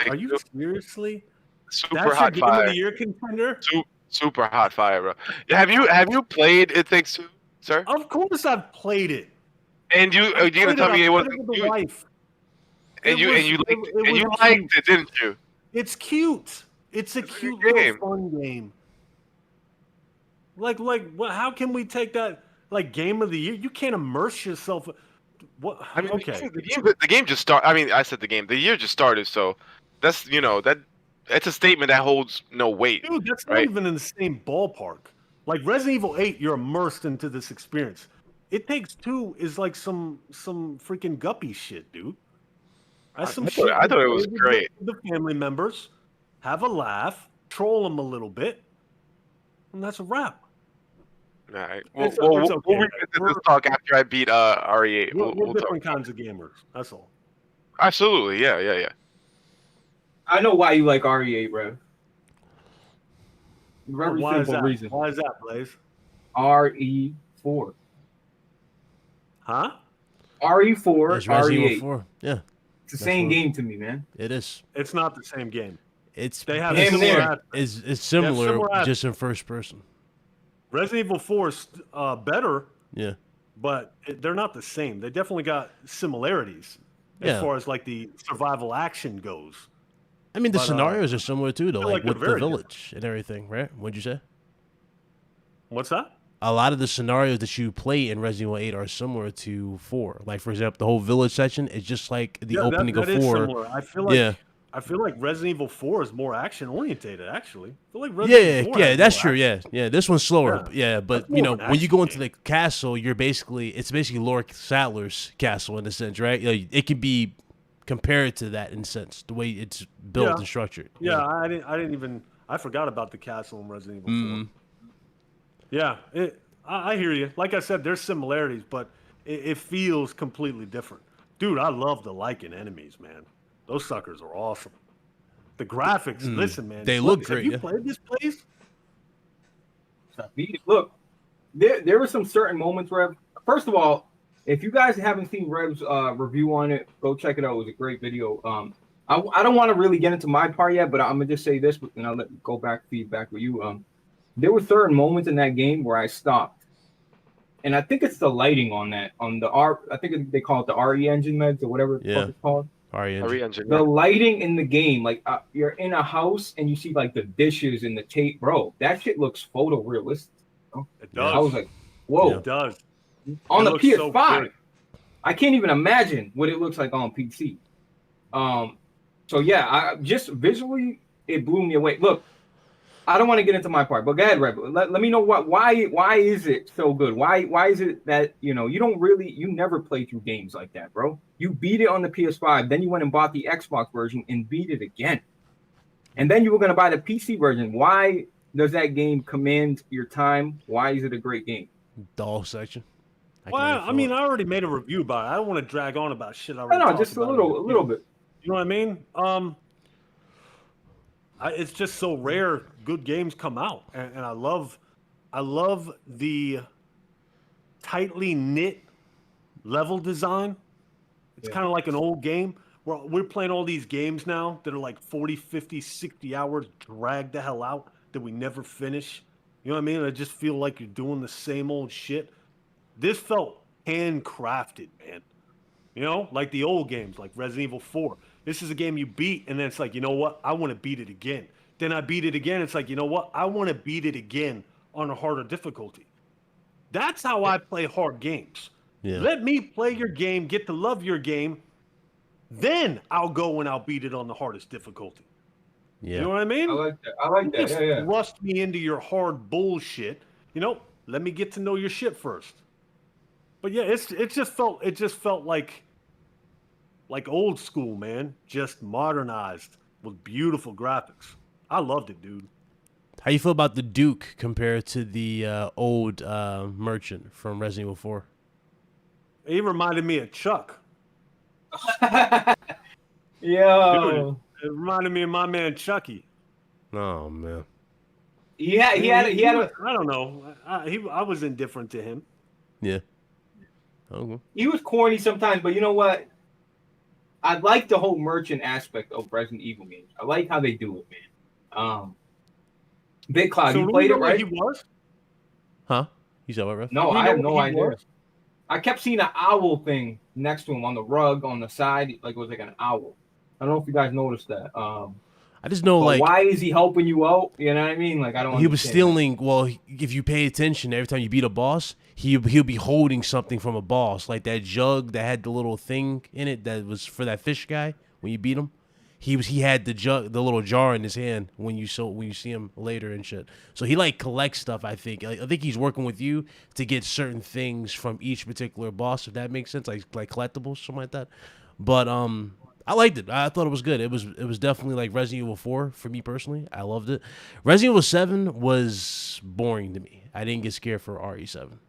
seriously? Super hot game fire. Of the year contender? Super hot fire, bro. Have you played It Takes Two, sir? Of course I've played it. And you gonna tell me it was the wife. And you liked it, didn't you? It's cute. It's a cute little fun game. Like, how can we take that game of the year? You can't immerse yourself. What? I mean, okay. The game just started. I mean, I said the game. The year just started, so that's it's a statement that holds no weight. Dude, that's not even in the same ballpark. Like Resident Evil 8, you're immersed into this experience. It Takes Two is like some freaking guppy shit, dude. That's some shit. I thought it was great. The family members have a laugh, troll them a little bit, and that's a wrap. All right. It's We'll okay. revisit this talk after I beat RE8. We're We'll different talk. kinds of gamers. That's all. Absolutely. Yeah. I know why you like RE8, bro. Very Why is simple that? reason. Why is that, Blaze? RE4. Huh? RE4, It's Resident Evil RE8. 4. Yeah, It's the same game to me, man. it is. It's not the same game. It's They have Damn similar near. aspects. it's similar, similar just in first person. Resident Evil 4 is better, Yeah. but they're not the same. They definitely got similarities as Yeah. far as like the survival action goes. I mean, the But, scenarios are similar too, though, feel like like with they're the very village and everything, right? What'd you say? What's that? A lot of the scenarios that you play in Resident Evil 8 are similar to 4. Like, for example, the whole village section is just like the opening that of 4. is similar. I feel like Resident Evil 4 is more action orientated. Actually, I feel like Resident Evil 4 has that's more true. action. Yeah. This one's slower. Yeah, but That's more of an when you go into action the castle, it's basically Lord Sattler's castle in a sense, right? Like, it could be compared to that in a sense, the way it's built and structured. Yeah, I forgot about the castle in Resident Evil 4. Yeah, I hear you. Like I said, there's similarities, but it feels completely different. Dude, I love the Lycan enemies, man. Those suckers are awesome. The graphics, listen, man. They look great, Have you yeah. played this place? Look, there were some certain moments where, first of all, if you guys haven't seen Rev's review on it, go check it out. It was a great video. I don't want to really get into my part yet, but I'm gonna just say this, and I'll go back feedback with you. There were certain moments in that game where I stopped, and I think it's the lighting on the R. I think they call it the RE engine meds or whatever it's called. RE engine. The lighting in the game, like you're in a house and you see like the dishes and the tape, bro. That shit looks photorealistic. It does. I was like, whoa. It does. On It the looks PS5, so good. I can't even imagine what it looks like on PC. So yeah, I just visually it blew me away. Look, I don't want to get into my part, but go ahead, Rev. Let me know why is it so good? Why is it that you never play through games like that, bro? You beat it on the PS5, then you went and bought the Xbox version and beat it again, and then you were gonna buy the PC version. Why does that game command your time? Why is it a great game? Doll section. Well, I mean, I already made a review about it. I don't want to drag on about shit I I already know, talked just a about little bit. You know what I mean? It's just so rare good games come out, and I love the tightly knit level design. It's kind of like an old game. We're playing all these games now that are like 40, 50, 60 hours dragged the hell out that we never finish. You know what I mean? I just feel like you're doing the same old shit. This felt handcrafted, man. You know, like the old games, like Resident Evil 4. This is a game you beat, and then it's like, you know what? I want to beat it again. Then I beat it again. It's like, you know what? I want to beat it again on a harder difficulty. That's how I play hard games. Yeah. Let me play your game, get to love your game. Then I'll go and I'll beat it on the hardest difficulty. Yeah. You know what I mean? I like that. Just Yeah. thrust me into your hard bullshit. You know, let me get to know your shit first. But yeah, it just felt like old school, man. Just modernized with beautiful graphics. I loved it, dude. How you feel about the Duke compared to the old merchant from Resident Evil 4? He reminded me of Chuck. Yo. Dude, it reminded me of my man Chucky. Oh man. He had a I don't know. I was indifferent to him. Yeah. Okay. he was corny sometimes, but you know what? I like the whole merchant aspect of Resident Evil games. I like how they do it, man. Big Cloud, So you do played we it, know what right? he was? Huh? You said what, Ref? No, Do we I know have no what he idea. was? I kept seeing an owl thing next to him on the rug on the side, like it was like an owl. I don't know if you guys noticed that. I just know, But like, why is he helping you out? You know what I mean? Like I don't. he was understand stealing. Well, if you pay attention, every time you beat a boss, he'll be holding something from a boss, like that jug that had the little thing in it that was for that fish guy. When you beat him, he had the little jar in his hand when you see him later and shit. So he like collects stuff. I think he's working with you to get certain things from each particular boss, if that makes sense, like collectibles, something like that. But I liked it. I thought it was good. It was definitely like Resident Evil 4 for me personally. I loved it. Resident Evil 7 was boring to me. I didn't get scared for RE7.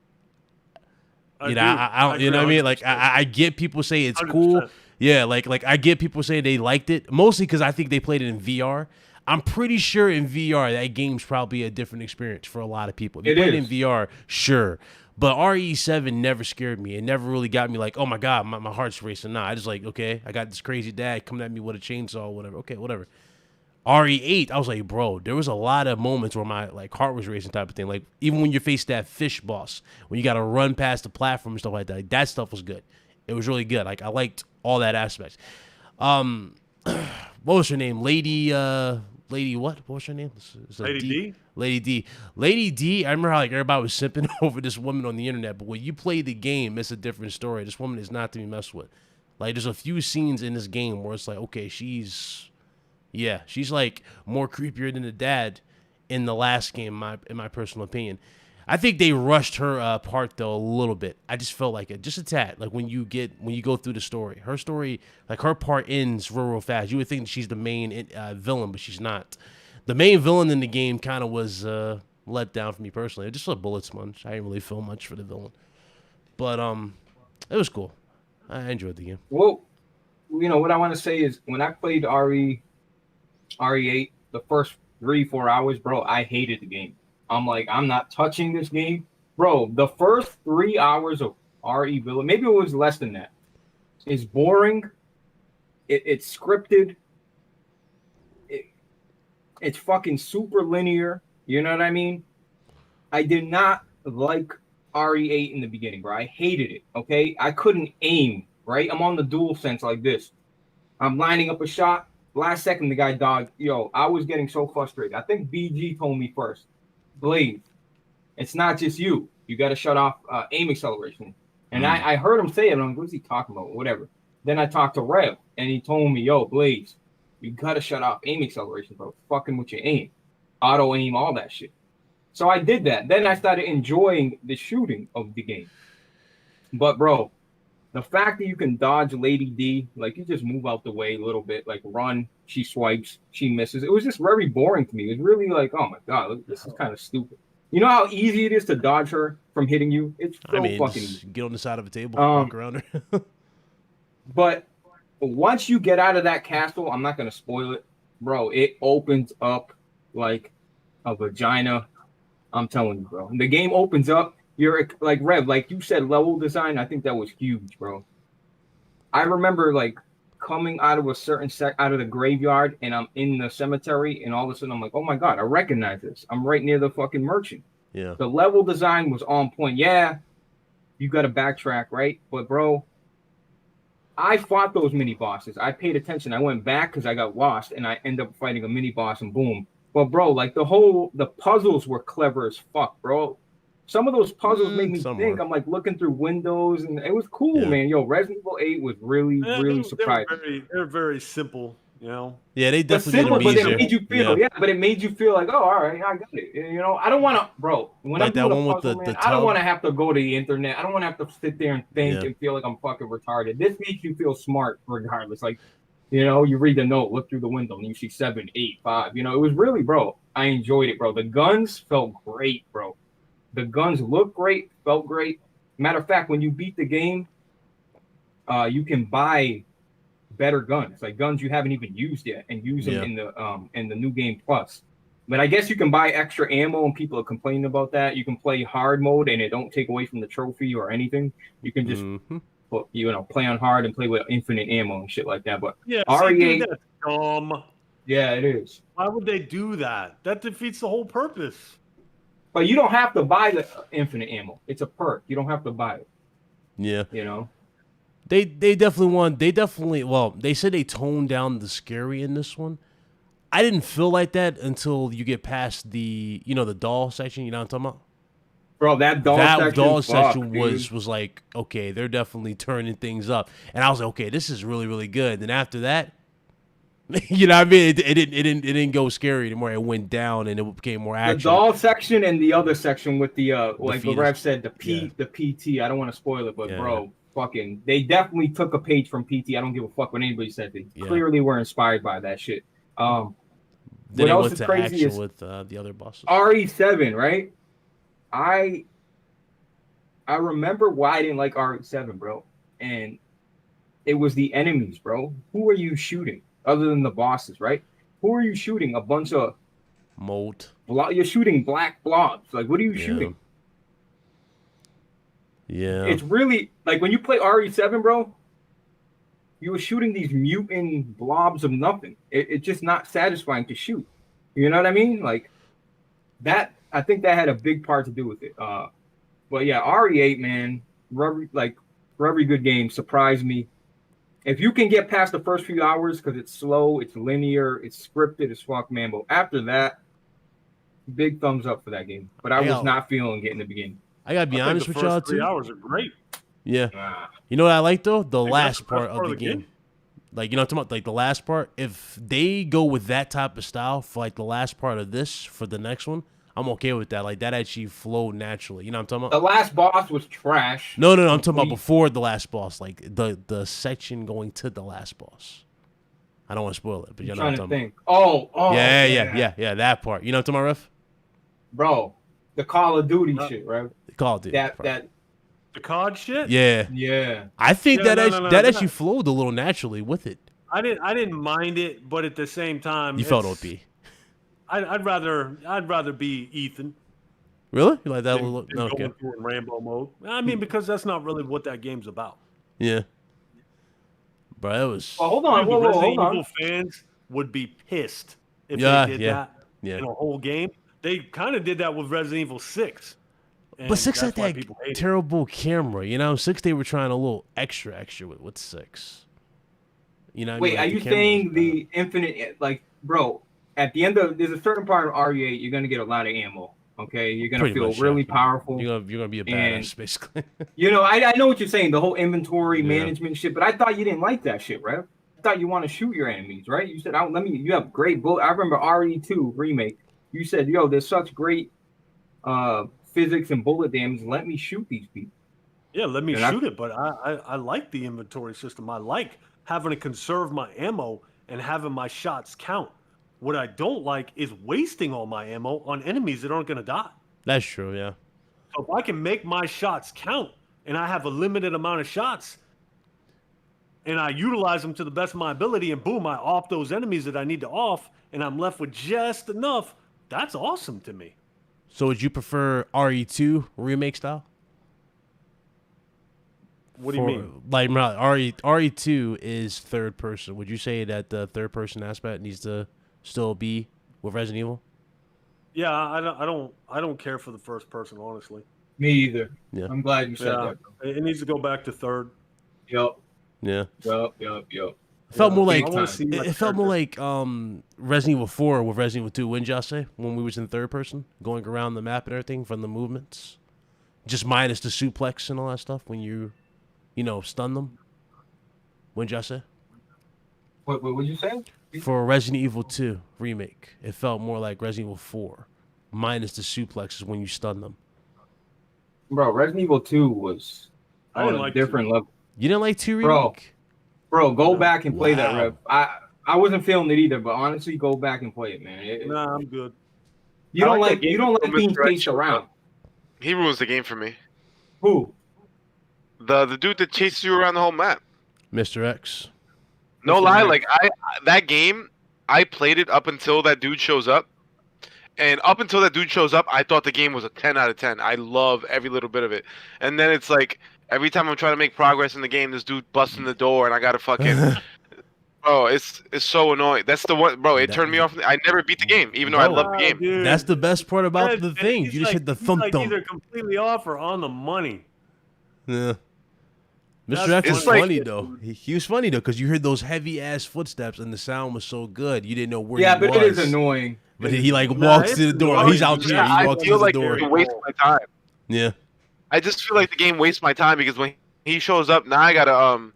I you know, I don't, you know what I mean? Like, I get people say it's 100%. Cool. Yeah, like I get people saying they liked it, mostly because I think they played it in VR. I'm pretty sure in VR, that game's probably a different experience for a lot of people. If you played it in VR, sure. But RE7 never scared me. It never really got me like, oh, my God, my heart's racing. Nah, I just like, okay, I got this crazy dad coming at me with a chainsaw or whatever. Okay, whatever. RE8, I was like, bro, there was a lot of moments where my like heart was racing type of thing. Like, even when you face that fish boss, when you got to run past the platform and stuff like that stuff was good. It was really good. Like, I liked all that aspects. What was her name? Lady what? What was her name? Lady D? Lady D. Lady D, I remember how like everybody was simping over this woman on the internet, but when you play the game, it's a different story. This woman is not to be messed with. Like, there's a few scenes in this game where it's like, okay, she's like more creepier than the dad in the last game, in my personal opinion. I think they rushed her part though a little bit. I just felt like it, just a tad. Like when you go through the story, her story, like her part ends real fast. You would think she's the main villain, but she's not. The main villain in the game kind of was let down for me personally. It just a bullet sponge. I didn't really feel much for the villain, but it was cool. I enjoyed the game. Well, you know what I want to say is when I played RE8, the first 3-4 hours, bro, I hated the game. I'm like, I'm not touching this game. Bro, the first 3 hours of RE Village, maybe it was less than that, is boring. It's scripted. It's fucking super linear. You know what I mean? I did not like RE8 in the beginning, bro. I hated it, okay? I couldn't aim, right? I'm on the DualSense like this. I'm lining up a shot. Last second, the guy dodged. Yo, I was getting so frustrated. I think BG told me first. Blaze, it's not just you. You got to shut off aim acceleration. And I heard him say it. And I'm like, what's he talking about? Whatever. Then I talked to Rev, and he told me, yo, Blaze, you got to shut off aim acceleration, bro. Fucking with your aim. Auto aim, all that shit. So I did that. Then I started enjoying the shooting of the game. But, bro, the fact that you can dodge Lady D, like you just move out the way a little bit, like run, she swipes, she misses. It was just very boring to me. It was really like, oh my God, this is kind of stupid. You know how easy it is to dodge her from hitting you? It's so fucking easy. Get on the side of a table, walk around her. But once you get out of that castle, I'm not going to spoil it, bro. It opens up like a vagina. I'm telling you, bro. And the game opens up. You're like Rev, like you said, level design. I think that was huge, bro. I remember like coming out of a certain out of the graveyard, and I'm in the cemetery, and all of a sudden I'm like, oh my God, I recognize this. I'm right near the fucking merchant. Yeah. The level design was on point. Yeah, you got to backtrack, right? But bro, I fought those mini bosses. I paid attention. I went back because I got lost, and I ended up fighting a mini boss, and boom. But bro, like the puzzles were clever as fuck, bro. Some of those puzzles made me think. I'm like looking through windows, and it was cool, man. Yo, Resident Evil 8 was really surprising. They're very simple, you know. Yeah, they definitely but it made you feel, but it made you feel like, oh, all right, I got it. You know, I don't want to, bro. When like I'm that doing one a puzzle, with the I don't want to have to go to the internet. I don't want to have to sit there and think and feel like I'm fucking retarded. This makes you feel smart, regardless. Like, you know, you read the note, look through the window, and you see 7, 8, 5. You know, it was really, bro. I enjoyed it, bro. The guns felt great, bro. The guns looked great, felt great. Matter of fact, when you beat the game, you can buy better guns, like guns you haven't even used yet, and use them in the new game plus. But I guess you can buy extra ammo, and people are complaining about that. You can play hard mode, and it don't take away from the trophy or anything. You can just play on hard and play with infinite ammo and shit like that. But RE8, that's dumb. Yeah, it is. Why would they do that? That defeats the whole purpose. But you don't have to buy the infinite ammo. It's a perk. You don't have to buy it. Yeah. You know? They said they toned down the scary in this one. I didn't feel like that until you get past the doll section, you know what I'm talking about? Bro, that doll section was like, okay, they're definitely turning things up. And I was like, okay, this is really, really good. Then after that, you know what I mean? It didn't go scary anymore. It went down and it became more action. The doll section and the other section with the like the Rev said, the PT. I don't want to spoil it, but bro, fucking, they definitely took a page from PT. I don't give a fuck what anybody said. They clearly were inspired by that shit. Then what else is crazy is with the other bosses. RE7, right? I remember why I didn't like RE7, bro, and it was the enemies, bro. Who are you shooting other than the bosses, right? Who are you shooting? A bunch of mold. You're shooting black blobs. Like, what are you shooting? Yeah. It's really like when you play RE7, bro. You were shooting these mutant blobs of nothing. It's just not satisfying to shoot. You know what I mean? Like that. I think that had a big part to do with it. But yeah, RE8, man, for every good game, surprised me. If you can get past the first few hours, because it's slow, it's linear, it's scripted as fuck, man. But after that, big thumbs up for that game. But I was not feeling it in the beginning. I gotta be honest with y'all too. 3 hours are great. Yeah. You know what I like though? The last part of the game. Like, you know what I'm talking about? Like the last part. If they go with that type of style for like the last part of this for the next one, I'm okay with that. Like that actually flowed naturally. You know what I'm talking about? The last boss was trash. No. I'm talking about before the last boss. Like the section going to the last boss. I don't want to spoil it, but you know what I'm talking about. Oh. Yeah. That part. You know what I'm talking about, Ref? Bro, the Call of Duty shit, right? The Call of Duty. The COD shit? Yeah. I think that actually flowed a little naturally with it. I didn't mind it, but at the same time, you felt OP. I'd rather be Ethan. Really? You like that little? No, going through in Rambo mode. I mean, because that's not really what that game's about. Yeah. Bro, it was. Oh, hold on. Hold on. Evil fans would be pissed if they did that in a whole game. They kind of did that with Resident Evil 6. But 6 had that terrible camera, you know. 6 they were trying a little extra with 6. You know. Wait, are you saying the infinite? Like, bro, at the end of there's a certain part of RE8 you're gonna get a lot of ammo. Okay, you're gonna feel really powerful. You're gonna be a badass, basically. You know, I know what you're saying, the whole inventory management shit. But I thought you didn't like that shit, right? I thought you want to shoot your enemies, right? You said, you have great bullet. I remember RE2 remake. You said, yo, there's such great physics and bullet damage. Let me shoot these people. Yeah, let me shoot it. But I like the inventory system. I like having to conserve my ammo and having my shots count. What I don't like is wasting all my ammo on enemies that aren't going to die. That's true, yeah. So if I can make my shots count and I have a limited amount of shots and I utilize them to the best of my ability and boom, I off those enemies that I need to off and I'm left with just enough, that's awesome to me. So would you prefer RE2 remake style? What do you mean? Like RE2 is third person. Would you say that the third person aspect needs to still be with Resident Evil? Yeah, I don't care for the first person, honestly. Me either. Yeah. I'm glad you said that. It needs to go back to third. Yup. Yeah. Yup. It felt more like it felt more like Resident Evil 4 with Resident Evil 2. Wouldn't y'all say when we was in third person, going around the map and everything from the movements, just minus the suplex and all that stuff when you stun them? Wouldn't y'all say? What would you say? For Resident Evil 2 remake, it felt more like Resident Evil 4, minus the suplexes when you stun them. Bro, Resident Evil 2 was on a different level. You didn't like 2 remake? Bro, go back and play that, Rev. I wasn't feeling it either, but honestly, go back and play it, man. Nah, I'm good. You don't like being chased around. He ruins the game for me. Who? The dude that chases you around the whole map. Mr. X. No lie, like that game, I played it up until that dude shows up. And up until that dude shows up, I thought the game was a 10 out of 10. I love every little bit of it. And then it's like every time I'm trying to make progress in the game, this dude busts in the door and I gotta fucking bro, it's so annoying. That's the one, bro. It turned me off. I never beat the game, even though I love the game. Dude. That's the best part about the thing. You just hit the thump thump. Either completely off or on the money. Yeah. Mr. X was funny though. He was funny though because you heard those heavy ass footsteps and the sound was so good. You didn't know where he was. Yeah, but it is annoying. But he walks to the door. He's out here. He walks to the door. I feel like it wastes my time. Yeah. I just feel like the game wastes my time because when he shows up, now I gotta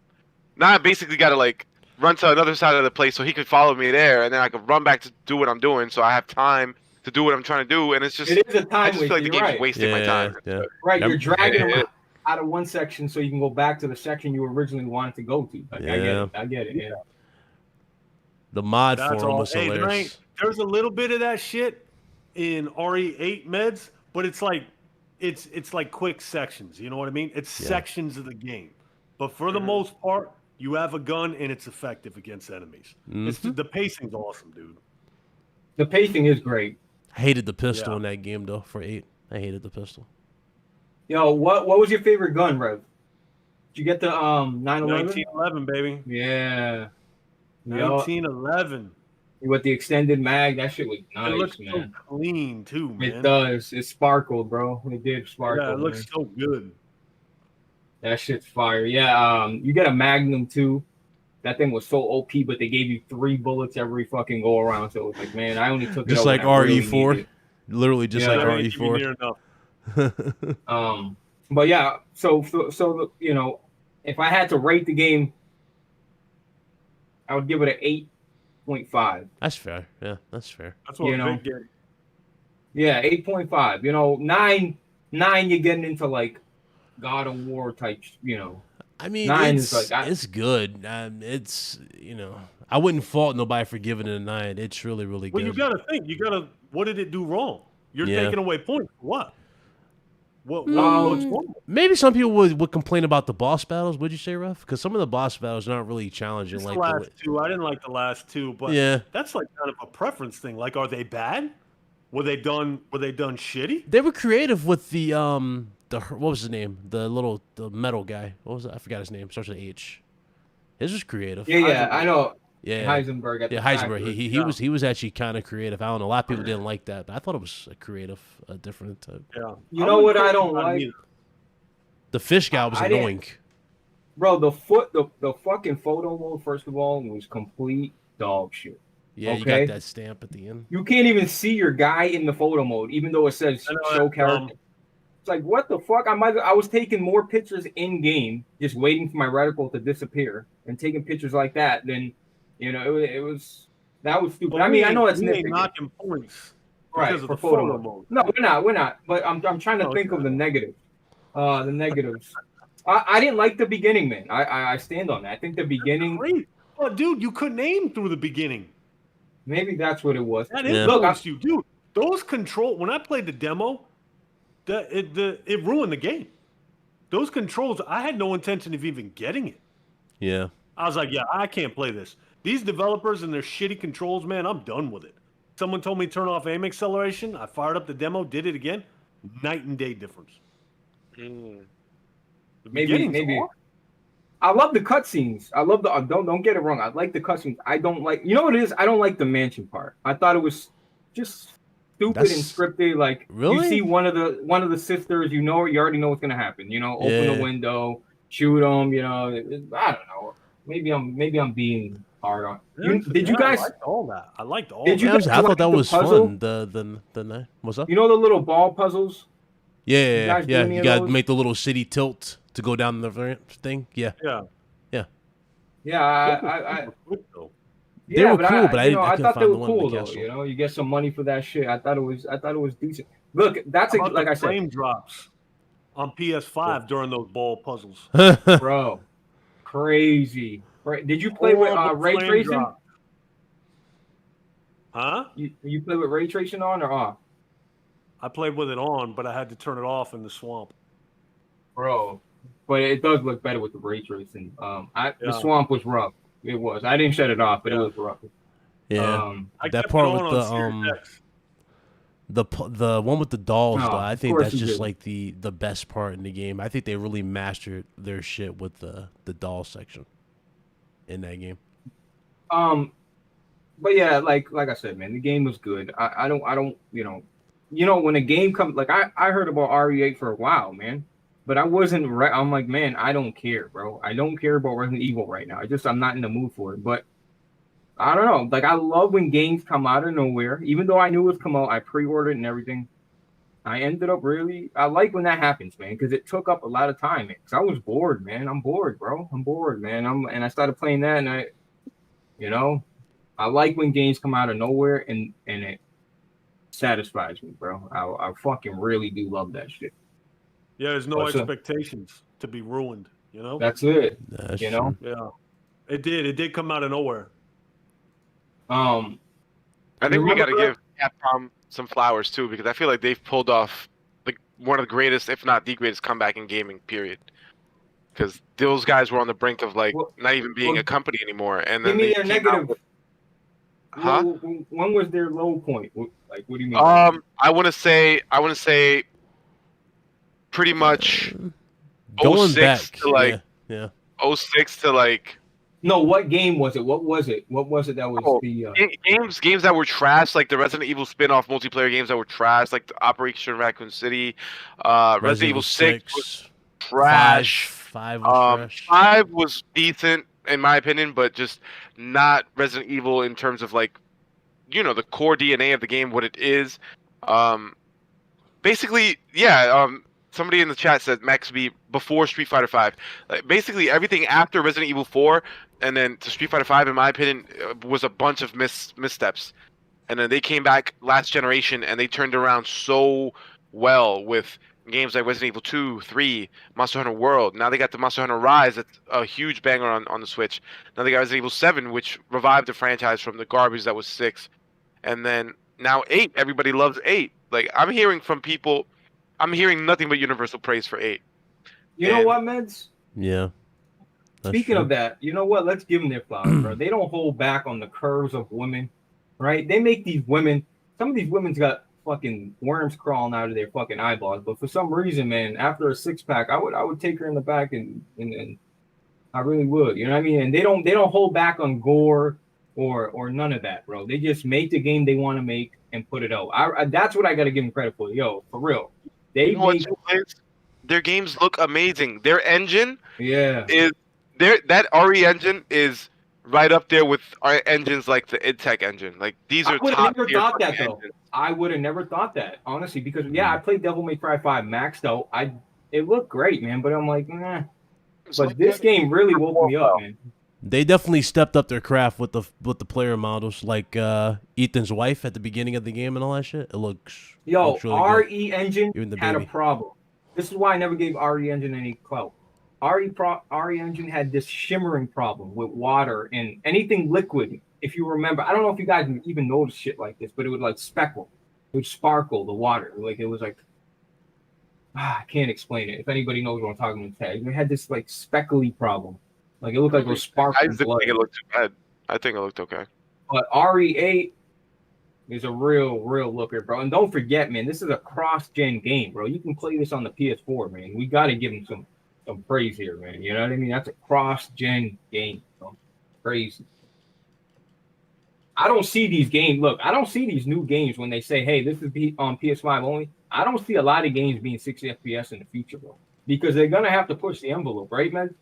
now I basically gotta like run to another side of the place so he could follow me there, and then I could run back to do what I'm doing, so I have time to do what I'm trying to do, and it's just it is a time I just feel like the game's wasting my time. Yeah. Right, you're dragging him out of one section so you can go back to the section you originally wanted to go to. Like, I get it. Yeah. The mod forum was hilarious. There's a little bit of that shit in RE8 meds, but it's like it's like quick sections. You know what I mean? It's Yeah. sections of the game, but for the most part, you have a gun and it's effective against enemies. It's the pacing's awesome, dude. The pacing is great. I hated the pistol in that game though. For 8, I hated the pistol. Yo, what was your favorite gun, Rev? Did you get the 911? 1911, baby. Yeah. 1911. With the extended mag, that shit was nice, It looks man. so clean too, man. It does. It sparkled, bro. It did sparkle. Yeah, it looks so good. That shit's fire. Yeah. You get a Magnum too. That thing was so OP, but they gave you 3 bullets every fucking go around. So it was like, man, I only took it Just out like when I really RE4, needed it. literally just like That ain't keep me near RE4. enough. But yeah, so you know, if I had to rate the game, I would give it an 8.5. That's fair. Yeah, that's fair. That's what Vic did. Yeah, 8.5. You know, 9 you're getting into like God of War type, you know. I mean, 9 it's is like it's good. It's, you know, I wouldn't fault nobody for giving it a 9. It's really, really good. Well, you gotta think. What did it do wrong? You're taking away points for what? What's wrong? Maybe some people would complain about the boss battles. Would you say, Ruff? Because some of the boss battles aren't really challenging. It's like the last two. I didn't like the last two, but that's like kind of a preference thing. Like, are they bad? Were they done shitty? They were creative with the what was his name? The metal guy. What was it? I forgot his name. Starts with H. His was creative. Yeah, I know. Yeah, Heisenberg. Heisenberg. He was actually kind of creative. I don't know. A lot of people didn't like that, but I thought it was a creative, different type. Yeah. You know what I don't like? The fish guy was annoying. Bro, the fucking photo mode, first of all, was complete dog shit. Yeah, you got that stamp at the end. You can't even see your guy in the photo mode, even though it says show character. It's like, what the fuck? I was taking more pictures in game, just waiting for my reticle to disappear, and taking pictures like that. Then, you know, that was stupid. Well, I mean, I know it's nitpicking. Knocking points right of for the photo mode. No, we're not. But I'm trying to think of the negatives. The negatives. I didn't like the beginning, man. I stand on that. I think the beginning. Great. Oh, dude, you couldn't aim through the beginning. Maybe that's what it was. That influenced you, dude. Those control. When I played the demo, it ruined the game. Those controls, I had no intention of even getting it. Yeah. I was like, yeah, I can't play this. These developers and their shitty controls, man, I'm done with it. Someone told me to turn off aim acceleration. I fired up the demo, did it again. Night and day difference. Maybe. I love the cutscenes. I love the don't get it wrong. I like the cutscenes. I don't like, you know what it is? I don't like the mansion part. I thought it was just stupid and scripted. Like, really? You see one of the sisters, you already know what's gonna happen. You know, open the window, shoot them. You know, I don't know. Maybe I'm being hard on. Did you guys? I liked all that. I liked all. Did you that. guys I thought that was puzzle? fun. The what's up? You know the little ball puzzles? Yeah. You gotta make the little city tilt to go down the thing. Yeah. Yeah. They were cool, but I thought they were cool though. You know, you get some money for that shit. I thought it was decent. Look, that's like I said. Flame drops on PS5 during those ball puzzles, bro. Crazy. Right? Did you play with ray tracing? Drop. Huh? You play with ray tracing on or off? I played with it on, but I had to turn it off in the swamp. Bro, but it does look better with the ray tracing. The swamp was rough. It was. I didn't shut it off, but it was rough. Yeah, that part with the one with the dolls, though, I think that's just like the best part in the game. I think they really mastered their shit with the doll section in that game. But yeah, like I said, man, the game was good. I don't, you know, when a game comes, like I heard about RE8 for a while, man. But I wasn't. I'm like, man, I don't care, bro. I don't care about Resident Evil right now. I'm not in the mood for it. But I don't know. Like, I love when games come out of nowhere. Even though I knew it was come out, I pre-ordered and everything. I ended up I like when that happens, man, because it took up a lot of time. Because I was bored, man. I'm bored, bro. I'm bored, man. And I started playing that, and I like when games come out of nowhere and it satisfies me, bro. I fucking really do love that shit. Yeah, there's no expectations to be ruined, you know? That's it. You know? Yeah. It did come out of nowhere. I think we got to give Capcom some flowers too, because I feel like they've pulled off one of the greatest, if not the greatest, comeback in gaming. Period. Because those guys were on the brink of like not even being a company anymore, and then give me a negative. Huh? When was their low point? Like, what do you mean? I want to say, pretty much going 06 back to like yeah. 06 to like. No, what game was it? What was it? What was it that was the games that were trash, like the Resident Evil spin-off multiplayer games that were trash, like the Operation Raccoon City, Resident Evil 6 was trash. 5 was trash. 5 was decent in my opinion, but just not Resident Evil in terms of like, the core DNA of the game, what it is. Basically, yeah. Somebody in the chat said Max B before Street Fighter 5. Basically, everything after Resident Evil 4 and then to Street Fighter 5, in my opinion, was a bunch of missteps. And then they came back last generation and they turned around so well with games like Resident Evil 2, 3, Monster Hunter World. Now they got the Monster Hunter Rise, that's a huge banger on the Switch. Now they got Resident Evil 7, which revived the franchise from the garbage that was 6. And then now 8, everybody loves 8. Like, I'm hearing nothing but universal praise for 8. You know what, Meds? Yeah. Speaking of that, you know what? Let's give them their flowers, bro. They don't hold back on the curves of women, right? They make these women. Some of these women's got fucking worms crawling out of their fucking eyeballs, but for some reason, man, after a 6-pack, I would take her in the back and I really would. You know what I mean? And they don't hold back on gore or none of that, bro. They just make the game they want to make and put it out. That's what I got to give them credit for. Yo, for real. Their games look amazing. Their engine, is that RE engine is right up there with our engines like the IdTech engine. Like these are top tier. I would have never thought that, honestly, because I played Devil May Cry 5 maxed out. It looked great, man, but I'm like, nah. But this game really woke me up, man. They definitely stepped up their craft with the player models, like Ethan's wife at the beginning of the game and all that shit. It looks really RE good. Engine had a problem. This is why I never gave RE Engine any clout. RE Engine had this shimmering problem with water and anything liquid. If you remember, I don't know if you guys even noticed shit like this, but it would like speckle, it would sparkle the water. Like it was like, I can't explain it. If anybody knows what I'm talking about, it had this like speckly problem. Like it looked like it was sparkling. I didn't think it looked too bad. I think it looked okay. But RE8 is a real looker, bro. And don't forget, man, this is a cross-gen game, bro. You can play this on the PS4, man. We got to give them some praise here, man. You know what I mean? That's a cross-gen game, bro. Crazy. I don't see these games. Look, I don't see these new games when they say, hey, this is on PS5 only. I don't see a lot of games being 60 FPS in the future, bro. Because they're going to have to push the envelope, right, man?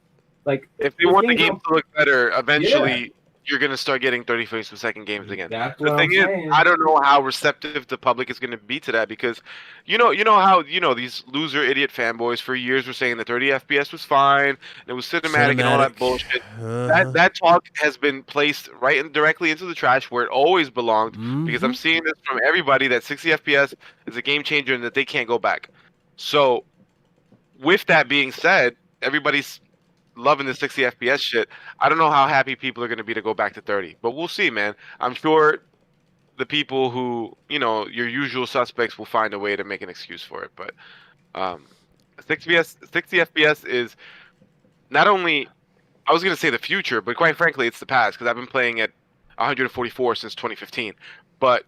Like, if they want the game to look better, eventually you're going to start getting 30 frames per second games again. The thing is, I don't know how receptive the public is going to be to that because, you know how these loser idiot fanboys for years were saying that 30 FPS was fine, and it was cinematic and all that bullshit. That talk has been placed directly into the trash where it always belonged because I'm seeing this from everybody that 60 FPS is a game changer and that they can't go back. So, with that being said, everybody's loving the 60 FPS shit. I don't know how happy people are going to be to go back to 30, but we'll see, man. I'm sure the people who, your usual suspects will find a way to make an excuse for it. But 60 FPS is not only, I was going to say the future, but quite frankly, it's the past because I've been playing at 144 since 2015. But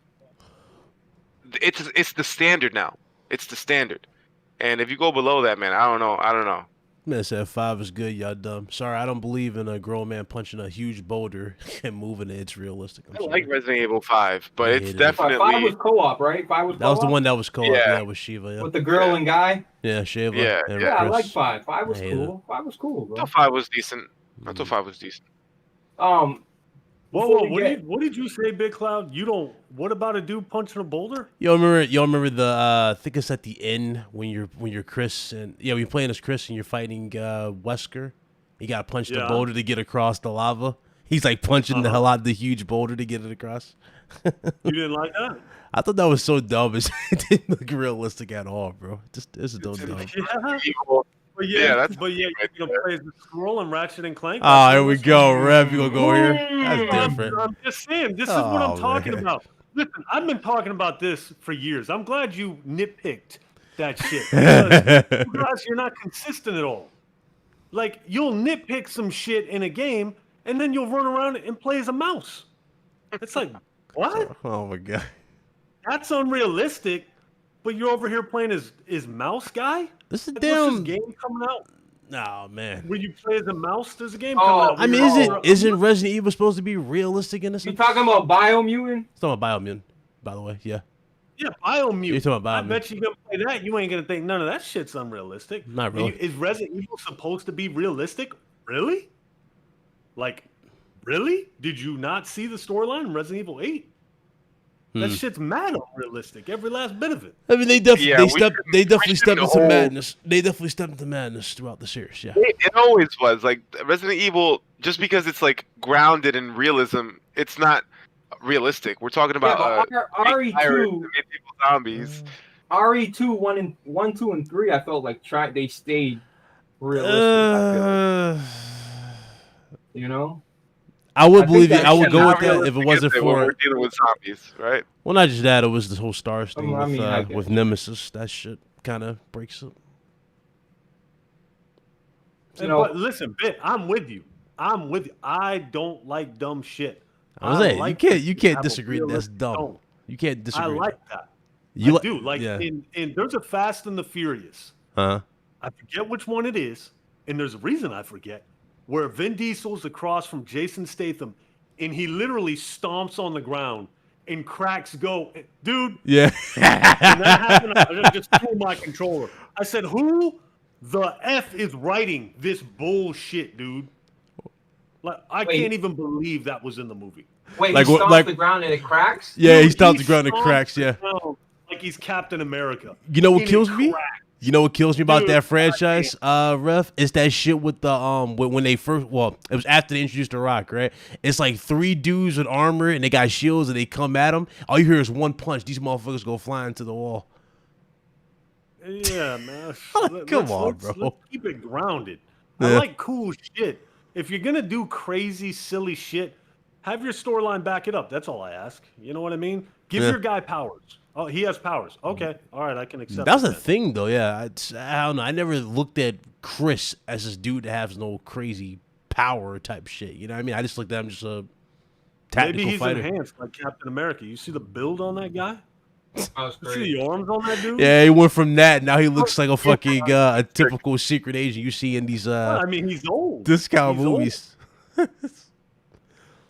it's the standard now. It's the standard. And if you go below that, man, I don't know. Man said 5 is good, y'all dumb. Sorry, I don't believe in a grown man punching a huge boulder and moving it. It's realistic. I like Resident Evil 5, but it's definitely 5 was co-op, right? 5 was that was the one that was co-op. Yeah, with Shiva. Yeah. With the girl and guy. Yeah, Shiva. Yeah, I like 5. 5 was cool. 5 was cool, bro. I thought 5 was decent. Whoa! What did you say, Big Cloud? What about a dude punching a boulder? Y'all remember the I think it's at the end when you're Chris and when you're playing as Chris and you're fighting Wesker. You gotta punch the boulder to get across the lava. He's like punching the hell out of the huge boulder to get it across. You didn't like that? I thought that was so dumb. It didn't look realistic at all, bro. It's so dumb. But you're gonna play as the Squirrel and Ratchet and Clank. Oh, here we go, Rev. You gonna go here? That's different. I'm just saying, this is what I'm talking about. Listen, I've been talking about this for years. I'm glad you nitpicked that shit. Because you're not consistent at all. Like, you'll nitpick some shit in a game, and then you'll run around and play as a mouse. It's like, what? Oh my god. That's unrealistic. But you're over here playing as mouse guy? This is What's this game coming out? Oh man. When you play as a mouse, there's a game coming out. I mean, isn't Resident Evil supposed to be realistic in a sense? You talking about Biomutant? It's talking about Biomutant, by the way. Yeah. Yeah, Biomutant. You're talking about I bet you gonna play that. You ain't gonna think none of that shit's unrealistic. Not really. Is Resident Evil supposed to be realistic? Really? Like, really? Did you not see the storyline in Resident Evil 8? That shit's mad unrealistic. Every last bit of it. I mean, they definitely stepped into madness. They definitely stepped into madness throughout the series. Yeah, it always was like Resident Evil. Just because it's like grounded in realism, it's not realistic. We're talking about RE2 zombies. RE2 1, 2, and 3. I felt like they stayed realistic. I feel like. You know. I would believe it. I would go with that if it wasn't for. We're dealing with zombies, right? Well, not just that. It was the whole Stars thing with Nemesis. That shit kind of breaks it. But listen, Bit, I'm with you. I don't like dumb shit. I was saying you can't disagree. That's dumb. Tone. You can't disagree. I like that. I do. Like in there's a Fast and the Furious. I forget which one it is, and there's a reason I forget. Where Vin Diesel's across from Jason Statham, and he literally stomps on the ground and cracks go. Dude. Yeah. When that happened, I just threw my controller. I said, who the F is writing this bullshit, dude? Like, I can't even believe that was in the movie. Wait, he stomps the ground and it cracks? Yeah, he stomps the ground and it cracks, yeah. Like he's Captain America. You know what kills me? You know what kills me about that franchise, Ref? It's that shit with the when they first it was after they introduced The Rock, right? It's like 3 dudes with armor and they got shields and they come at them. All you hear is one punch. These motherfuckers go flying to the wall. Yeah, man. Come on, bro. Let's keep it grounded. Yeah. I like cool shit. If you're gonna do crazy, silly shit, have your storyline back it up. That's all I ask. You know what I mean? Give your guy powers. Oh, he has powers. Okay, all right, I can accept. That's a thing, though. Yeah, I don't know. I never looked at Chris as this dude that has no crazy power type shit. You know what I mean? I just looked at him just a tactical Maybe he's fighter. Enhanced like Captain America. You see the build on that guy? That was you see the arms on that dude? Yeah, he went from that. Now he looks like a fucking a typical secret agent you see in these I mean, he's old. Discount movies.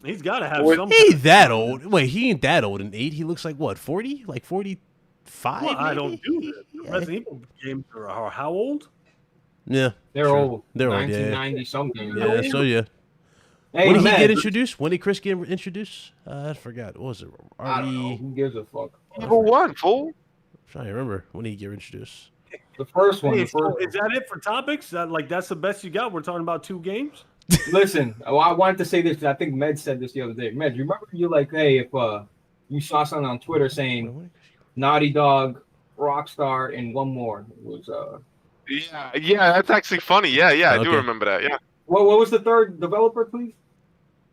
He's got to have some. He ain't that old. Wait, he ain't that old in 8. He looks like what, 40? Like 45? Well, I don't do that. Yeah. Resident Evil games are how old? Yeah. They're old. They're 1990 old, something. Yeah, so yeah. Hey, when did he get introduced? When did Chris get introduced? I forgot. What was it? I don't know. Who gives a fuck? Evil 1, fool. I'm trying to remember when he get introduced. The first one. Hey, so is that it for topics? That's the best you got? We're talking about 2 games? Listen, I wanted to say this. I think Med said this the other day. Med, you remember you're like, hey, if you saw something on Twitter saying Naughty Dog, Rockstar, and one more it was Yeah, that's actually funny. Yeah, okay. I do remember that. Yeah. What was the third developer, please?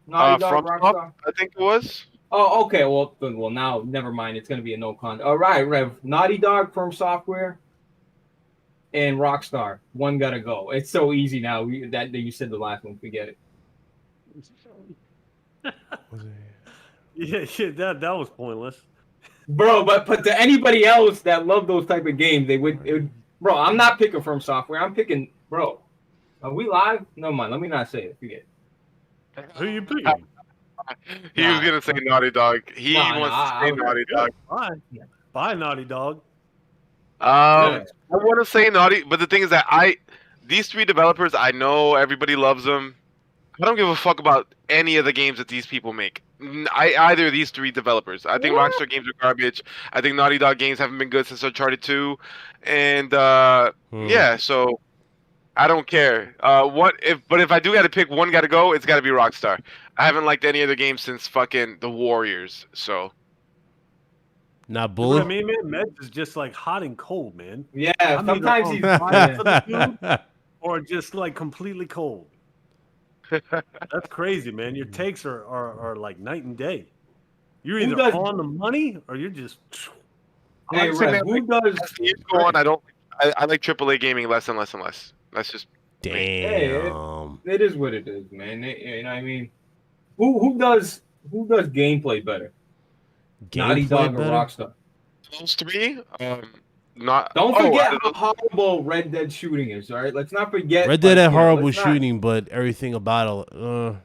Naughty Dog, Rockstar. I think it was. Oh, okay. Well, now never mind. It's gonna be a no con. All right, Rev. Naughty Dog, From Software, and Rockstar. One gotta go. It's so easy now. That you said the last one. Forget it. Yeah, that was pointless, bro. But to anybody else that love those type of games, it would. Bro, I'm not picking From Software. I'm picking. Bro, are we live? No mind. Let me not say it. Forget it. Who are you picking? He was gonna say Naughty Dog. He wants to say Naughty Dog. Bye, Naughty Dog. I want to say Naughty, but the thing is that these 3 developers, I know everybody loves them. I don't give a fuck about any of the games that these people make. Either of these 3 developers. I think Rockstar games are garbage. I think Naughty Dog games haven't been good since Uncharted 2, and yeah, so I don't care. But if I do got to pick one, got to go. It's got to be Rockstar. I haven't liked any other game since fucking The Warriors. So. Not bullet. I mean, man, Meds is just like hot and cold, man. Yeah, sometimes he's or just like completely cold. That's crazy, man. Your takes are like night and day. You're either on the money or you're just. Hey, Rev, who does? As the years go on, I like AAA gaming less and less and less. That's just Damn. Hey, it is what it is, man. You know what I mean? Who does gameplay better? Naughty Dog or Rockstar? Those three, not. Don't forget how horrible Red Dead shooting is. All right, let's not forget. Red Dead had horrible shooting, but everything about it.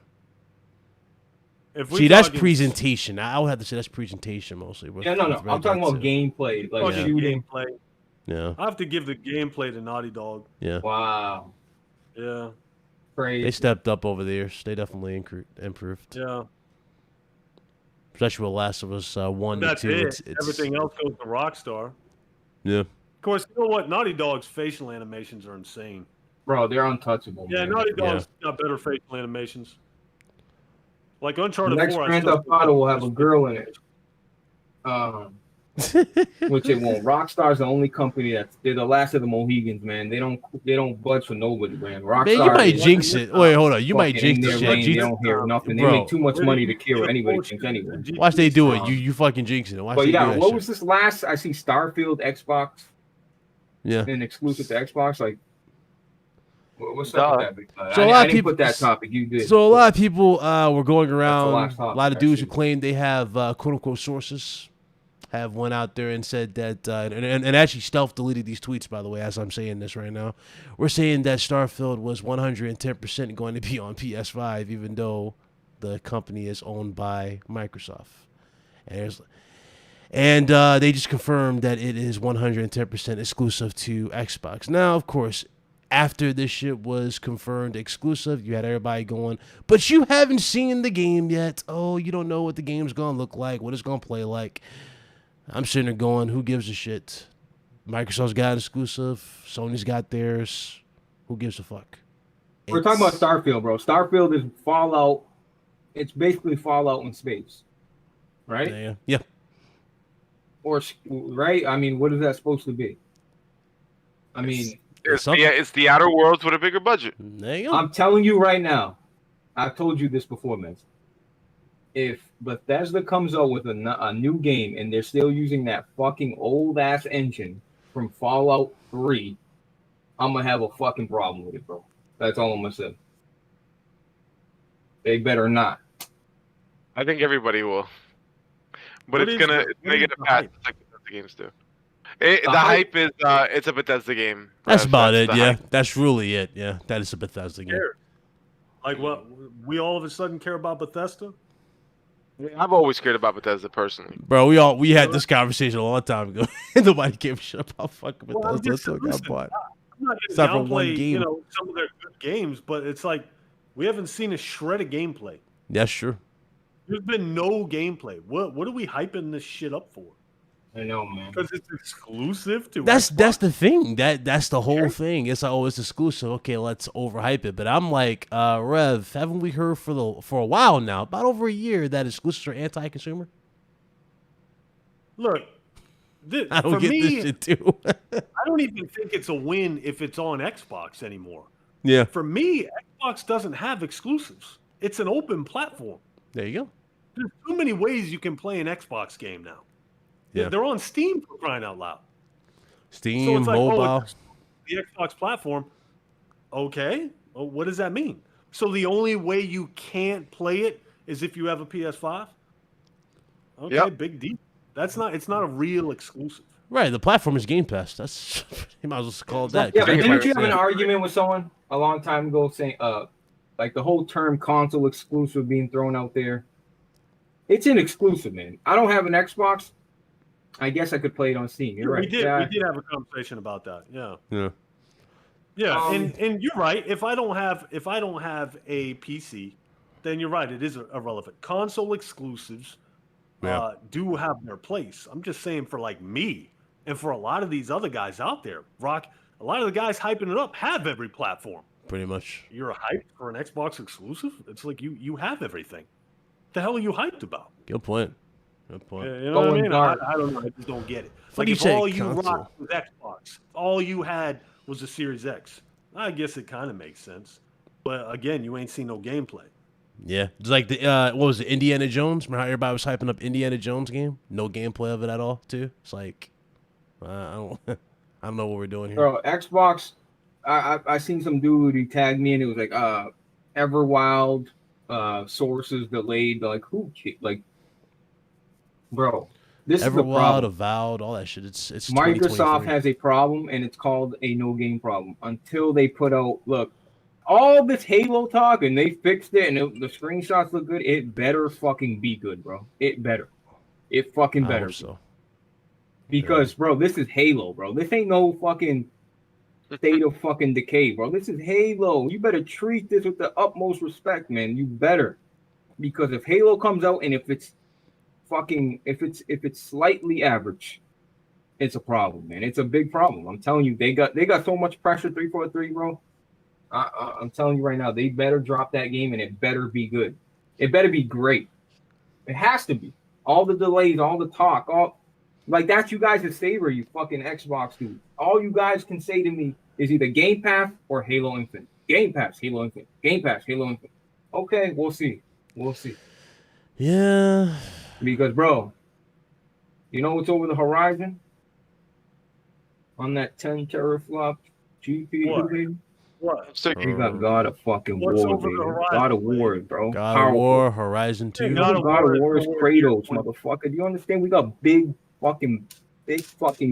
See, that's presentation. I would have to say that's presentation mostly. Yeah, no. I'm talking about gameplay, like shooting. Gameplay. Yeah. I have to give the gameplay to Naughty Dog. Yeah. Wow. Yeah. Crazy. They stepped up over there. They definitely improved. Yeah. Especially with Last of Us 1 and 2. It's everything else goes to Rockstar. Yeah. Of course, you know what? Naughty Dog's facial animations are insane. Bro, they're untouchable. Yeah, man. Naughty Dog's got better facial animations. Like Uncharted 4. Next Grand Theft Auto will have a girl in it. Which it won't. Rockstar's the only company they're the last of the Mohegans, man. They don't budge for nobody, man. Rockstar. Man, you might jinx it. Wait, hold on. You might jinx it. They don't hear nothing. They make too much money to care what anybody thinks anyway. Watch they do it. You fucking jinxing it. Watch but they yeah, do that what shit. was this last? I see Starfield, Xbox. Yeah. And exclusive to Xbox. Like, what's up with that big guy? So I a lot of didn't people put that topic. You did. So a lot of people were going around. Topic, a lot of dudes who claim they have quote unquote sources have went out there and said that and actually stealth deleted these tweets, by the way, as I'm saying this right now. We're saying that Starfield was 110% going to be on PS5, even though the company is owned by Microsoft. And they just confirmed that it is 110% exclusive to Xbox. Now, of course, after this shit was confirmed exclusive, you had everybody going, but you haven't seen the game yet. Oh, you don't know what the game's going to look like, what it's going to play like. I'm sitting there going, who gives a shit? Microsoft's got an exclusive. Sony's got theirs. Who gives a fuck? We're talking about Starfield, bro. Starfield is Fallout. It's basically Fallout in space. Right? Yeah. Or, right? I mean, what is that supposed to be? I mean... It's the Outer Worlds with a bigger budget. There you go. I'm telling you right now. I've told you this before, man. If Bethesda comes out with a new game and they're still using that fucking old ass engine from Fallout 3, I'm gonna have a fucking problem with it, bro. That's all I'm gonna say. They better not. I think everybody will, but it's gonna get a pass like Bethesda games do. The hype is it's a Bethesda game. That's about it. Yeah, hype. That's really it. Yeah, that is a Bethesda game. Like what? We all of a sudden care about Bethesda? I've always cared about Bethesda personally, bro. We had this conversation a long time ago. Nobody gave a shit about fucking Bethesda. I'm not going to downplay, you know, some of their good games, but it's like we haven't seen a shred of gameplay. That's true. There's been no gameplay. What are we hyping this shit up for? I know, man. Because it's exclusive to That's the thing. That's the whole thing. It's like, oh, it's exclusive. Okay, let's overhype it. But I'm like, Rev, haven't we heard for a while now, about over a year, that exclusives are anti-consumer? Look, I don't get this shit too. I don't even think it's a win if it's on Xbox anymore. Yeah. For me, Xbox doesn't have exclusives. It's an open platform. There you go. There's too many ways you can play an Xbox game now. Yeah. They're on Steam for crying out loud. Steam, so it's like, mobile. The Xbox platform. Okay. Well, what does that mean? So the only way you can't play it is if you have a PS5? Okay, big deal. It's not a real exclusive. Right, the platform is Game Pass. That's you might as well call it that. Yeah, but didn't you have an argument with someone a long time ago saying like the whole term console exclusive being thrown out there? It's an exclusive, man. I don't have an Xbox. I guess I could play it on Steam. You're right. We did have a conversation about that. Yeah. And you're right. If I don't have a PC, then you're right. It is irrelevant. Console exclusives do have their place. I'm just saying for like me and for a lot of these other guys out there, a lot of the guys hyping it up have every platform. Pretty much. You're hyped for an Xbox exclusive? It's like you have everything. What the hell are you hyped about? Good point. Good point. You know what I mean? I don't know. I just don't get it. Like if all you rocked was Xbox, all you had was a Series X, I guess it kind of makes sense. But again, you ain't seen no gameplay. Yeah, it's like the what was it, Indiana Jones? Remember how everybody was hyping up Indiana Jones game? No gameplay of it at all, too. It's like I don't know what we're doing here. Bro, Xbox. I seen some dude, he tagged me and it was like Everwild sources delayed. Like who? Like, bro, this is the Everwild, problem. Avowed, all that shit. It's Microsoft 2023. has a problem, and it's called a no game problem. Until they put out, look, all this Halo talk, and they fixed it, and the screenshots look good. It better fucking be good, bro. It better. It fucking I better. hope so. Because, bro, this is Halo, bro. This ain't no fucking State of fucking Decay, bro. This is Halo. You better treat this with the utmost respect, man. You better. Because if Halo comes out and if it's slightly average, it's a problem, man. It's a big problem. I'm telling you, they got so much pressure. 343, bro. I'm telling you right now, they better drop that game and it better be good. It better be great. It has to be. All the delays, all the talk, all like that's you guys' favor, you fucking Xbox dude. All you guys can say to me is either Game Pass or Halo Infinite. Game Pass, Halo Infinite. Game Pass, Halo Infinite. Okay, we'll see. We'll see. Yeah. Because, bro, you know what's over the horizon? On that 10 teraflop GPU, What? you got God of fucking What's War, over baby. the horizon, God of War, bro. God Powerful. of War, Horizon 2. God of War is Kratos, War. motherfucker. Do you understand? We got big fucking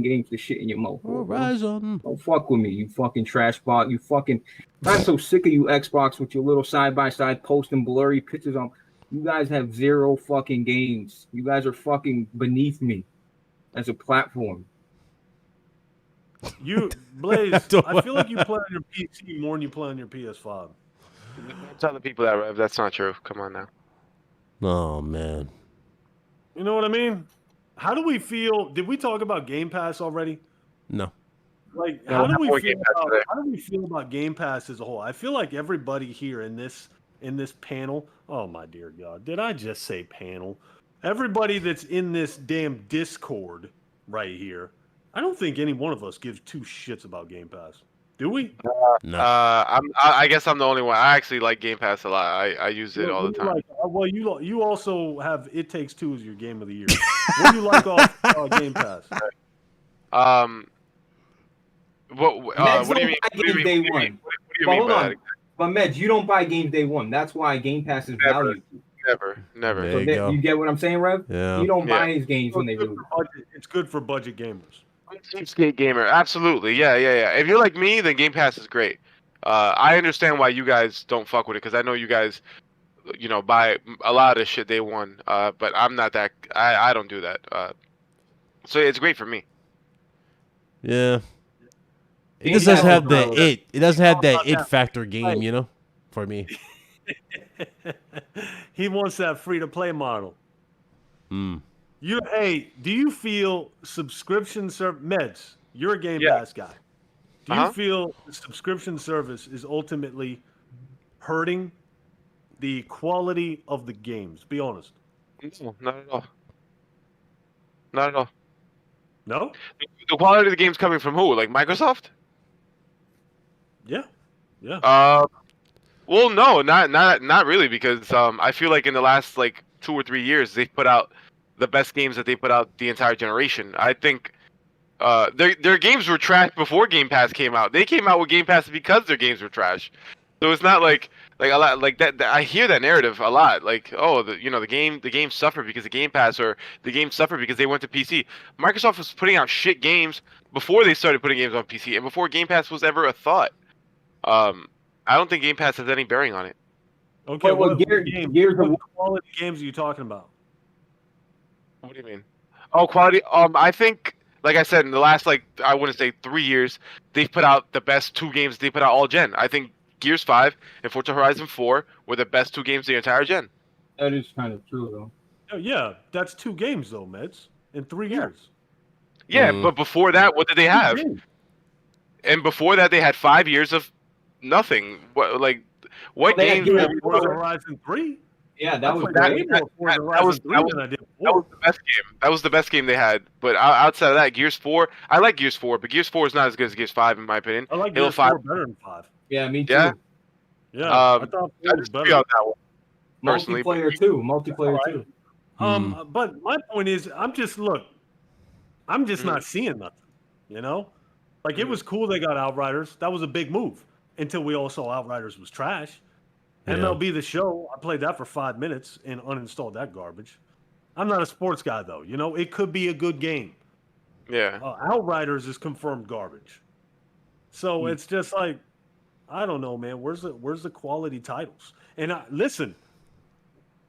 games to shit in your mouth. Horizon. Don't fuck with me, you fucking trash bot. You fucking. I'm so sick of you Xbox with your little side by side posting blurry pictures on. You guys have 0 fucking games. You guys are fucking beneath me as a platform. You, Blaze, I feel like you play on your PC more than you play on your PS5. Tell the people that, Rev. That's not true. Come on now. Oh, man. You know what I mean? How do we feel? Did we talk about Game Pass already? No. Like, No, how do we Game feel Pass about today. how do we feel about Game Pass as a whole? I feel like everybody here in this panel. Oh my dear God, did I just say panel? Everybody that's in this damn Discord right here. I don't think any one of us gives 2 shits about Game Pass. Do we? No. I guess I'm the only one. I actually like Game Pass a lot. I use it all the time. Like, well, you also have It Takes Two as your game of the year. What do you like off Game Pass? What do you mean? What do you mean by that? But Meds, you don't buy games day one. That's why Game Pass is valued. Never. There So you go. you get what I'm saying, Rev? Yeah. You don't buy his games when they release. It's good for budget gamers. Cheapskate gamer, absolutely. Yeah. If you're like me, then Game Pass is great. I understand why you guys don't fuck with it because I know you guys, buy a lot of shit day one. But I'm not that. I don't do that. So it's great for me. Yeah. It just doesn't have it doesn't have that it factor game, for me. He wants that free to play model. Hmm. Do you feel subscription Meds? You're a Game Pass guy. Do you feel the subscription service is ultimately hurting the quality of the games? Be honest. No, not at all. Not at all. No? The quality of the game's coming from who? Like Microsoft? Yeah. Well, no, not really, because I feel like in the last 2 or 3 years they've put out the best games that they put out the entire generation. I think their games were trash before Game Pass came out. They came out with Game Pass because their games were trash. So it's not like a lot like that. I hear that narrative a lot. Like, oh, the game suffered because of Game Pass, or the game suffered because they went to PC. Microsoft was putting out shit games before they started putting games on PC, and before Game Pass was ever a thought. I don't think Game Pass has any bearing on it. Okay, what quality games are you talking about? What do you mean? Oh, quality. I think, like I said, in the last I wouldn't say 3 years, they've put out the best 2 games they put out all gen. I think Gears 5 and Forza Horizon 4 were the best 2 games the entire gen. That is kind of true, though. Oh, yeah, that's 2 games though, Meds, in 3 years. Yeah, but before that, what did they have? And before that, they had 5 years of nothing. What games? Forza Horizon 3. Yeah, that was the best game. That was the best game they had. But outside of that, Gears 4. I like Gears 4, but Gears 4 is not as good as Gears 5 in my opinion. I like Halo Gears 5 4 better than 5. Yeah, me too. Yeah. I thought 4 was better. On that one, personally, multiplayer too. But my point is, I'm just not seeing nothing. You know, like it was cool they got Outriders. That was a big move until we all saw Outriders was trash. Yeah. MLB The Show, I played that for 5 minutes and uninstalled that garbage. I'm not a sports guy though. You know, it could be a good game. Yeah. Outriders is confirmed garbage. So it's just like, I don't know, man. Where's the quality titles? And listen,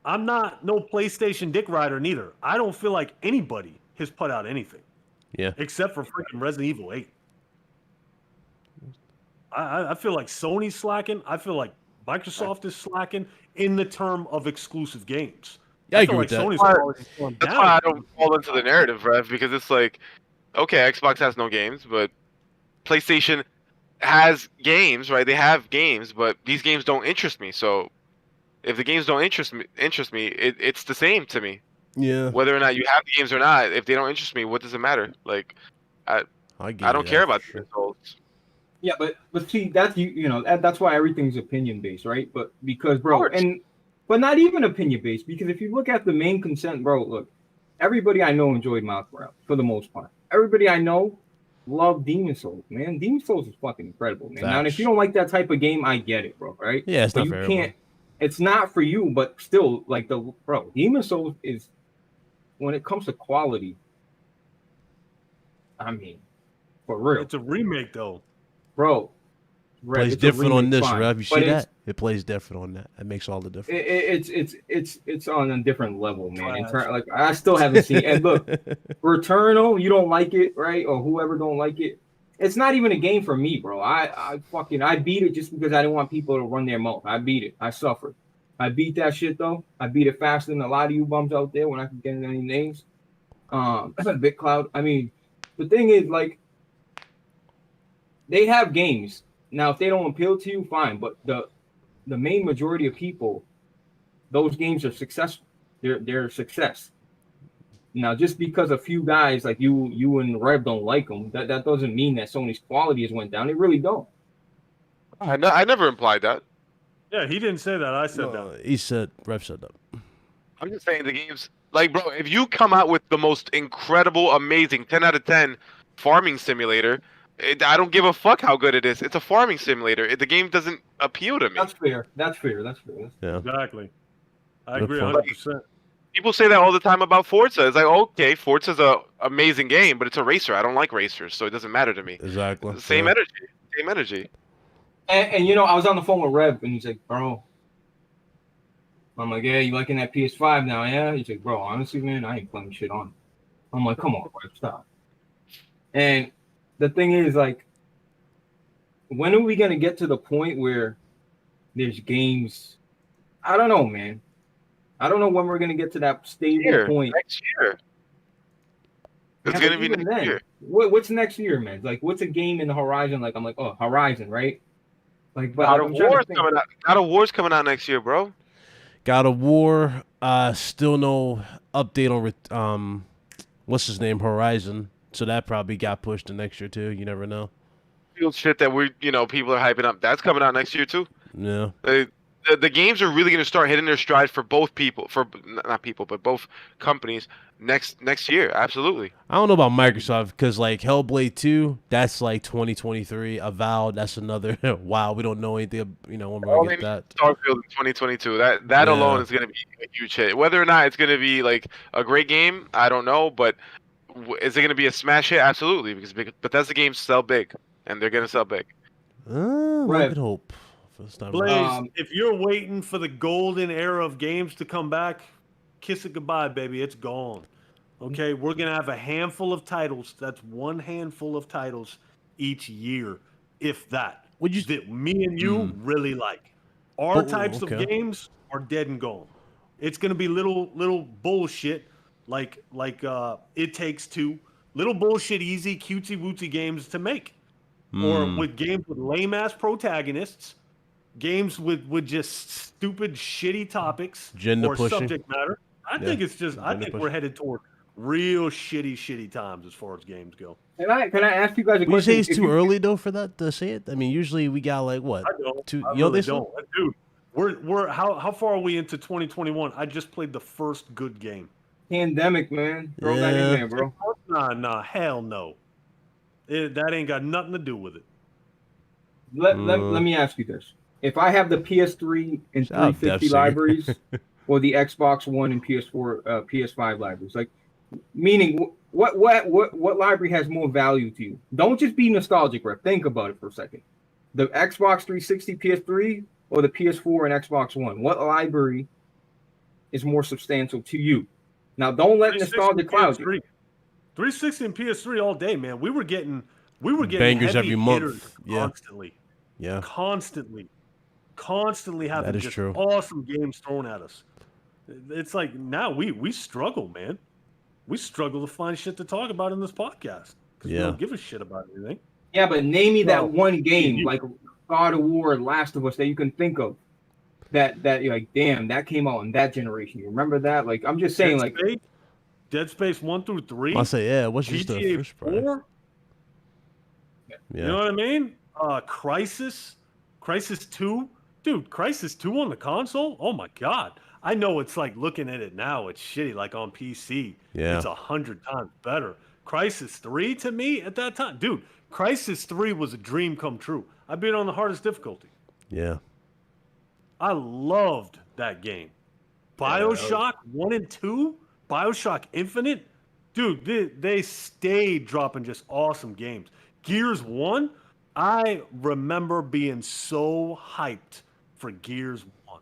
I'm not no PlayStation dick rider neither. I don't feel like anybody has put out anything. Yeah. Except for freaking Resident Evil 8. I feel like Sony's slacking. I feel like Microsoft is slacking in the term of exclusive games. Yeah, I agree with that. That's why I don't fall into the narrative, Rev, because it's like, okay, Xbox has no games, but PlayStation has games, right? They have games, but these games don't interest me. So if the games don't interest me, it's the same to me. Yeah. Whether or not you have the games or not, if they don't interest me, what does it matter? Like, I don't care about the results. Yeah, but see, that's that's why everything's opinion based, right? But because, bro, but not even opinion based, because if you look at the main consent, bro, look, everybody I know enjoyed Miles Morales for the most part. Everybody I know loved Demon Souls, man. Demon Souls is fucking incredible, man. Now, if you don't like that type of game, I get it, bro, right? Yeah, it's but not you fair, can't. It's not for you, but still, like Demon Souls is, when it comes to quality, I mean, for real. It's a remake though. Bro, plays different on this, Rev. You see that? It plays different on that. It makes all the difference. It's on a different level, man. Like I still haven't seen. And look, Returnal, you don't like it, right? Or whoever don't like it. It's not even a game for me, bro. I beat it just because I didn't want people to run their mouth. I beat it. I suffered. I beat that shit though. I beat it faster than a lot of you bums out there when I can get any names. BitCloud. I mean, the thing is, like, they have games. Now, if they don't appeal to you, fine. But the main majority of people, those games are successful. They're a success. Now, just because a few guys like you and Rev don't like them, that doesn't mean that Sony's quality has went down. It really don't. I never implied that. Yeah, he didn't say that. I said that. Rev said that. I'm just saying the games, like, bro, if you come out with the most incredible, amazing 10 out of 10 farming simulator, I don't give a fuck how good it is. It's a farming simulator. The game doesn't appeal to me. That's fair. Yeah. Exactly. I agree 100%. People say that all the time about Forza. It's like, okay, Forza's an amazing game, but it's a racer. I don't like racers, so it doesn't matter to me. Exactly. Same energy. And I was on the phone with Rev, and he's like, bro. I'm like, yeah, you liking that PS5 now, yeah? He's like, bro, honestly, man, I ain't playing shit on it. I'm like, come on, Rev, stop. And the thing is, like, when are we going to get to the point where there's games? I don't know, man. I don't know when we're going to get to that stable point. Next year. It's going to be next year. What's next year, man? Like, what's a game in the horizon? Like, I'm like, oh, Horizon, right? Like, but God of War's coming out next year, bro. God of War, still no update on what's his name, Horizon. So that probably got pushed to next year too. You never know. Shit that people are hyping up. That's coming out next year too. Yeah. The games are really going to start hitting their stride for both people, but both companies next year. Absolutely. I don't know about Microsoft because like Hellblade 2, that's like 2023. Avowed, that's another. Wow, we don't know anything. When we're gonna get that. Starfield in 2022. That alone is going to be a huge hit. Whether or not it's going to be like a great game, I don't know. But is it going to be a smash hit? Absolutely, because Bethesda games sell big, and they're going to sell big. I could hope. Blaze, if you're waiting for the golden era of games to come back, kiss it goodbye, baby. It's gone. Okay, we're going to have a handful of titles. That's one handful of titles each year, if that. That me and you really like. Our types of games are dead and gone. It's going to be little bullshit like It Takes Two. Little bullshit, easy, cutesy-wootsy games to make. Or with games with lame-ass protagonists. Games with just stupid, shitty topics or subject matter. I think we're headed toward real shitty times as far as games go. Can I ask you guys a question? Would you say it's too early though for that to say it? I mean, usually we got like what? I don't. I don't. Dude, we're how far are we into 2021? I just played the first good game. Pandemic, man. Throw that in there, bro. Nah, hell no. That ain't got nothing to do with it. Let me ask you this: if I have the PS3 and 360 libraries, or the Xbox One and PS4, PS5 libraries, like, meaning what library has more value to you? Don't just be nostalgic, Rep. Think about it for a second. The Xbox 360, PS3, or the PS4 and Xbox One? What library is more substantial to you? Now, don't let nostalgia cloud you. 360 and PS3 all day, man. We were getting bangers every month, constantly. Yeah, constantly having that is just true. Awesome games thrown at us. It's like now we struggle, man. We struggle to find shit to talk about in this podcast because we don't give a shit about anything. Yeah, but name me that one game like God of War, Last of Us that you can think of that you're like, damn, that came out in that generation. You remember that? Like, I'm just saying, Dead Space 1 through 3. I'll say, yeah. What's just the first part? 4? Yeah. You know what I mean? Crisis 2. Dude, Crisis 2 on the console? Oh my God. I know it's like looking at it now, it's shitty. Like on PC, it's 100 times better. Crisis 3 to me at that time, dude, Crisis 3 was a dream come true. I beat it on the hardest difficulty. Yeah. I loved that game. BioShock 1 and 2, BioShock Infinite, dude, they stayed dropping just awesome games. Gears 1, I remember being so hyped for Gears 1.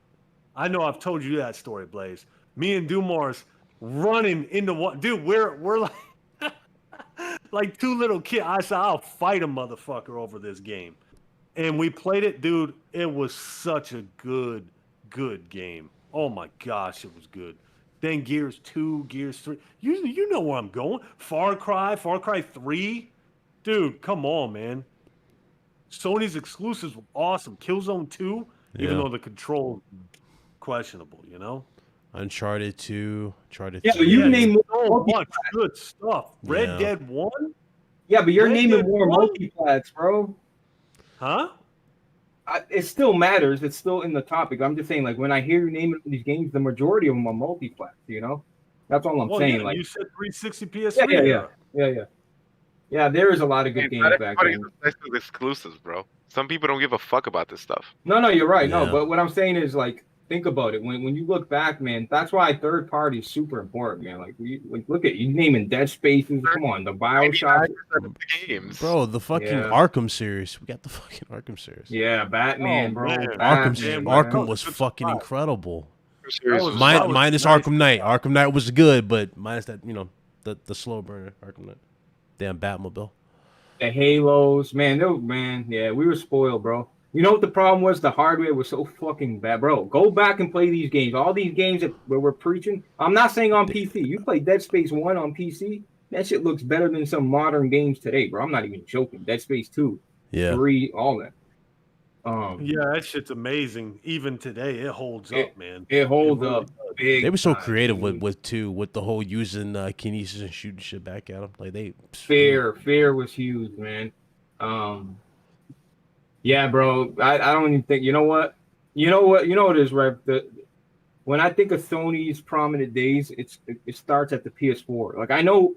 I know I've told you that story, Blaze. Me and Dumars running into one. Dude, we're like like two little kids. I said, I'll fight a motherfucker over this game. And we played it, dude. It was such a good game. Oh my gosh, it was good. Then Gears 2, Gears 3. You know where I'm going. Far Cry 3. Dude, come on, man. Sony's exclusives were awesome. Killzone 2, even though the control questionable, you know? Uncharted 2, Uncharted 3. Yeah, but you name so much good stuff. Red Dead 1? Yeah, but you're naming more multiplats, bro. Huh? It still matters. It's still in the topic. I'm just saying, like, when I hear you naming these games, the majority of them are multiplats, you know? That's all I'm saying. Yeah, like, you said 360 PS3. Yeah, there is a lot of good games back then. Exclusives, bro. Some people don't give a fuck about this stuff. No, you're right. No, but what I'm saying is, like, think about it. When you look back, man, that's why third party is super important, man. Like, look at you naming Dead Spaces. Come on, the BioShock games, bro. The fucking Arkham series. We got the fucking Arkham series. Yeah, Batman, bro. Arkham was fucking incredible. Minus Arkham Knight. Arkham Knight was good, but minus that, you know, the slow burner Arkham Knight. Damn Batmobile. The Halos, man, we were spoiled, bro. You know what the problem was? The hardware was so fucking bad, bro. Go back and play these games. All these games where we're preaching. I'm not saying on PC. You play Dead Space 1 on PC, that shit looks better than some modern games today, bro. I'm not even joking. Dead Space 2, 3, all that. That shit's amazing. Even today, it holds up, man. It holds up. They were so creative with the whole using kinesis and shooting shit back at them. Like fear was huge, man. Yeah, bro. I don't even think. You know what it is, right? When I think of Sony's prominent days, it starts at the PS4. Like, I know.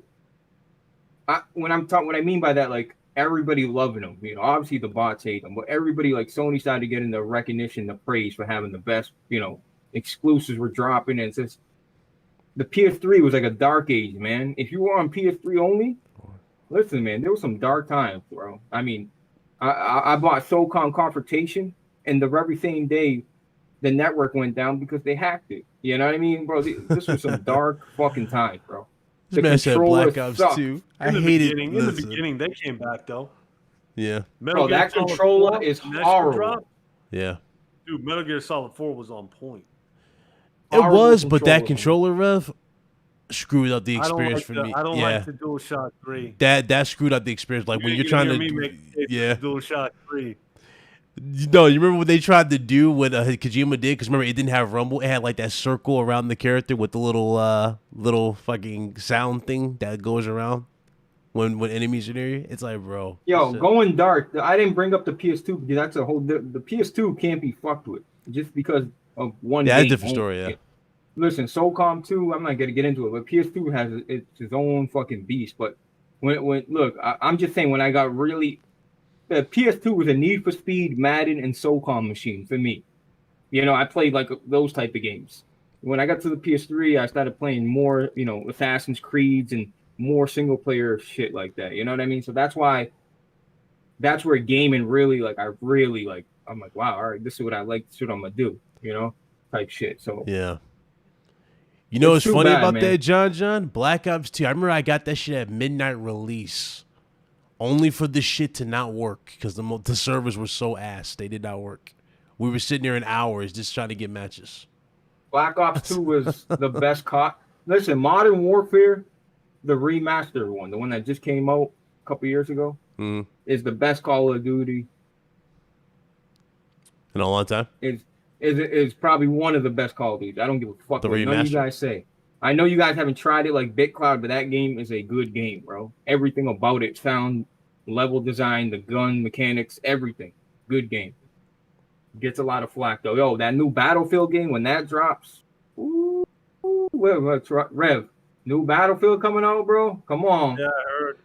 What I mean by that, like, everybody loving them. You know, obviously the bots hate them, but everybody, like, Sony started to get in the recognition, the praise for having the best, you know, exclusives were dropping. And since the PS3 was like a dark age, man. If you were on PS3 only, listen, man, there was some dark times, bro. I mean, I bought SOCOM Confrontation, and the very same day, the network went down because they hacked it. You know what I mean, bro? This was some dark fucking times, bro. This man said Black Ops 2. I hated it. In the beginning, they came back, though. Yeah. Bro, that controller is horrible. Yeah. Dude, Metal Gear Solid 4 was on point. It was, but that controller, Rev, screwed up the experience for me. I don't like the DualShock 3. That screwed up the experience. Like, when you're trying to... DualShock 3. No, you remember what they tried to do, what Kojima did? Because remember, it didn't have rumble. It had like that circle around the character with the little fucking sound thing that goes around when enemies are near you. It's like, bro. Yo, going dark. I didn't bring up the PS2 because that's a whole... The PS2 can't be fucked with just because of one game. That's a different story, yeah. Listen, SOCOM 2, I'm not going to get into it, but PS2 has its own fucking beast. But Look, I'm just saying when I got really, the PS2 was a Need for Speed, Madden, and SOCOM machine for me. You know, I played like those type of games. When I got to the PS3, I started playing more, you know, Assassin's Creeds and more single player shit like that. You know what I mean? So that's why, that's where gaming really, like, I'm like, wow, all right, this is what I like, this is what I'm gonna do, you know, type shit. So yeah. You know what's too funny bad, about man. that, John? Black Ops 2. I remember I got that shit at midnight release, only for the shit to not work because the servers were so ass. They did not work. We were sitting there in hours just trying to get matches. Black Ops 2 was the best Listen, Modern Warfare, the remastered one, the one that just came out a couple years ago, is the best Call of Duty. In a long time? Is probably one of the best Call of Duty. I don't give a fuck The what none of you remaster? guys say. I know you guys haven't tried it like BitCloud, but that game is a good game, bro. Everything about it, sound, level design, the gun mechanics, everything. Good game. Gets a lot of flack though. Yo, that new Battlefield game, when that drops, Rev, new Battlefield coming out, bro. Come on. Yeah, I heard.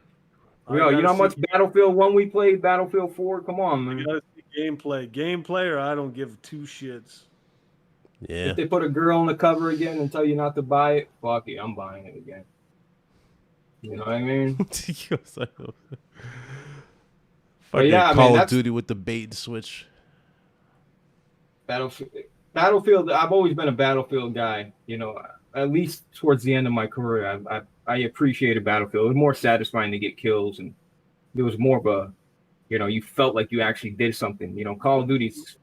Yo, you know how much Battlefield 1 we played? Battlefield 4? Come on, man. You gotta see gameplay, or I don't give two shits. Yeah. If they put a girl on the cover again and tell you not to buy it, fuck it, I'm buying it again. You know what I mean? Fucking yeah, Call man, of Duty with the bait and switch. Battlefield. I've always been a Battlefield guy. You know, at least towards the end of my career, I appreciated Battlefield. It was more satisfying to get kills, and there was more of a, you know, you felt like you actually did something. You know, Call of Duty's,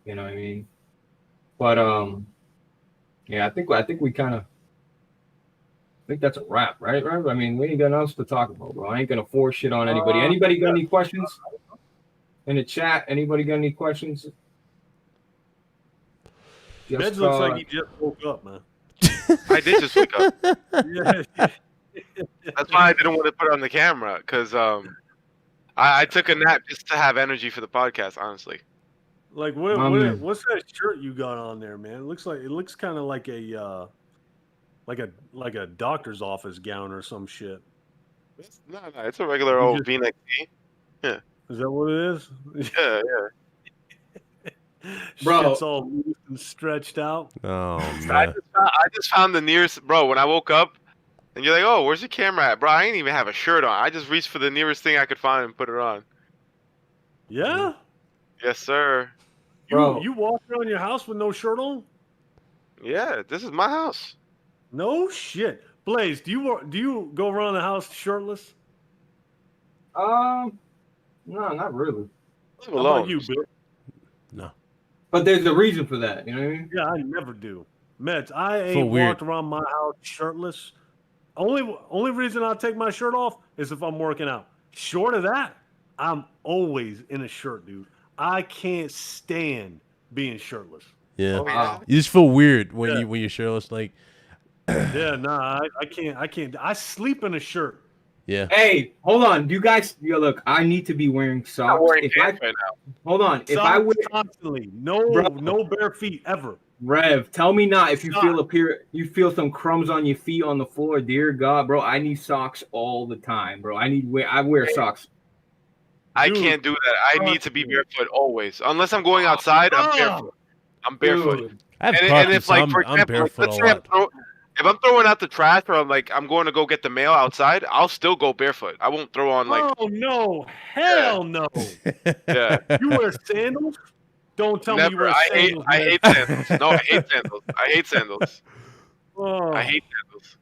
you know what I mean? But yeah, I think we kind of. I think that's a wrap, right? I mean, we ain't got nothing else to talk about, bro. I ain't gonna force shit on anybody. Anybody got any questions in the chat? Anybody got any questions? Meds looks like he just woke up, man. I did just wake up. Yeah. That's why I didn't want to put it on the camera, because I took a nap just to have energy for the podcast, honestly. Like what's that shirt you got on there, man? It looks kind of like a doctor's office gown or some shit. No, it's a regular old V-neck tee. Yeah. Is that what it is? Yeah. Bro. Shit's all loose and stretched out. Oh, man. I just found the nearest, bro. When I woke up, and you're like, "Oh, where's your camera at, bro?" I ain't even have a shirt on. I just reached for the nearest thing I could find and put it on. Yeah. Yes, sir. You walk around your house with no shirt on? Yeah, this is my house. No shit, Blaze. Do you go around the house shirtless? No, not really. Leave How alone. about you, Bill? No. But there's a reason for that. You know what I mean? Yeah, I never do. Meds, I ain't walked around my house shirtless. Only reason I take my shirt off is if I'm working out. Short of that, I'm always in a shirt, dude. I can't stand being shirtless. Yeah. Wow. You just feel weird when you're shirtless. Like, yeah, nah, I can't. I sleep in a shirt. Yeah. Hey, hold on. Do you guys? Look, I need to be wearing socks. I'm wearing pants right now. Hold on. Socks if I wear constantly, no bare feet ever. Rev, tell me not if you feel some crumbs on your feet on the floor. Dear God, bro, I need socks all the time, bro. I wear socks. I can't do that. I need to be barefoot always, unless I'm going outside. I'm barefoot. I'm barefoot. Dude. I have And if, like, for I'm example, barefoot let's a say lot. if I'm throwing out the trash, or I'm going to go get the mail outside, I'll still go barefoot. I won't throw on like. Oh no! Hell no! Yeah. You wear sandals? Don't tell me you wear sandals. I hate sandals. No, I hate sandals. I hate sandals. Oh, I hate sandals.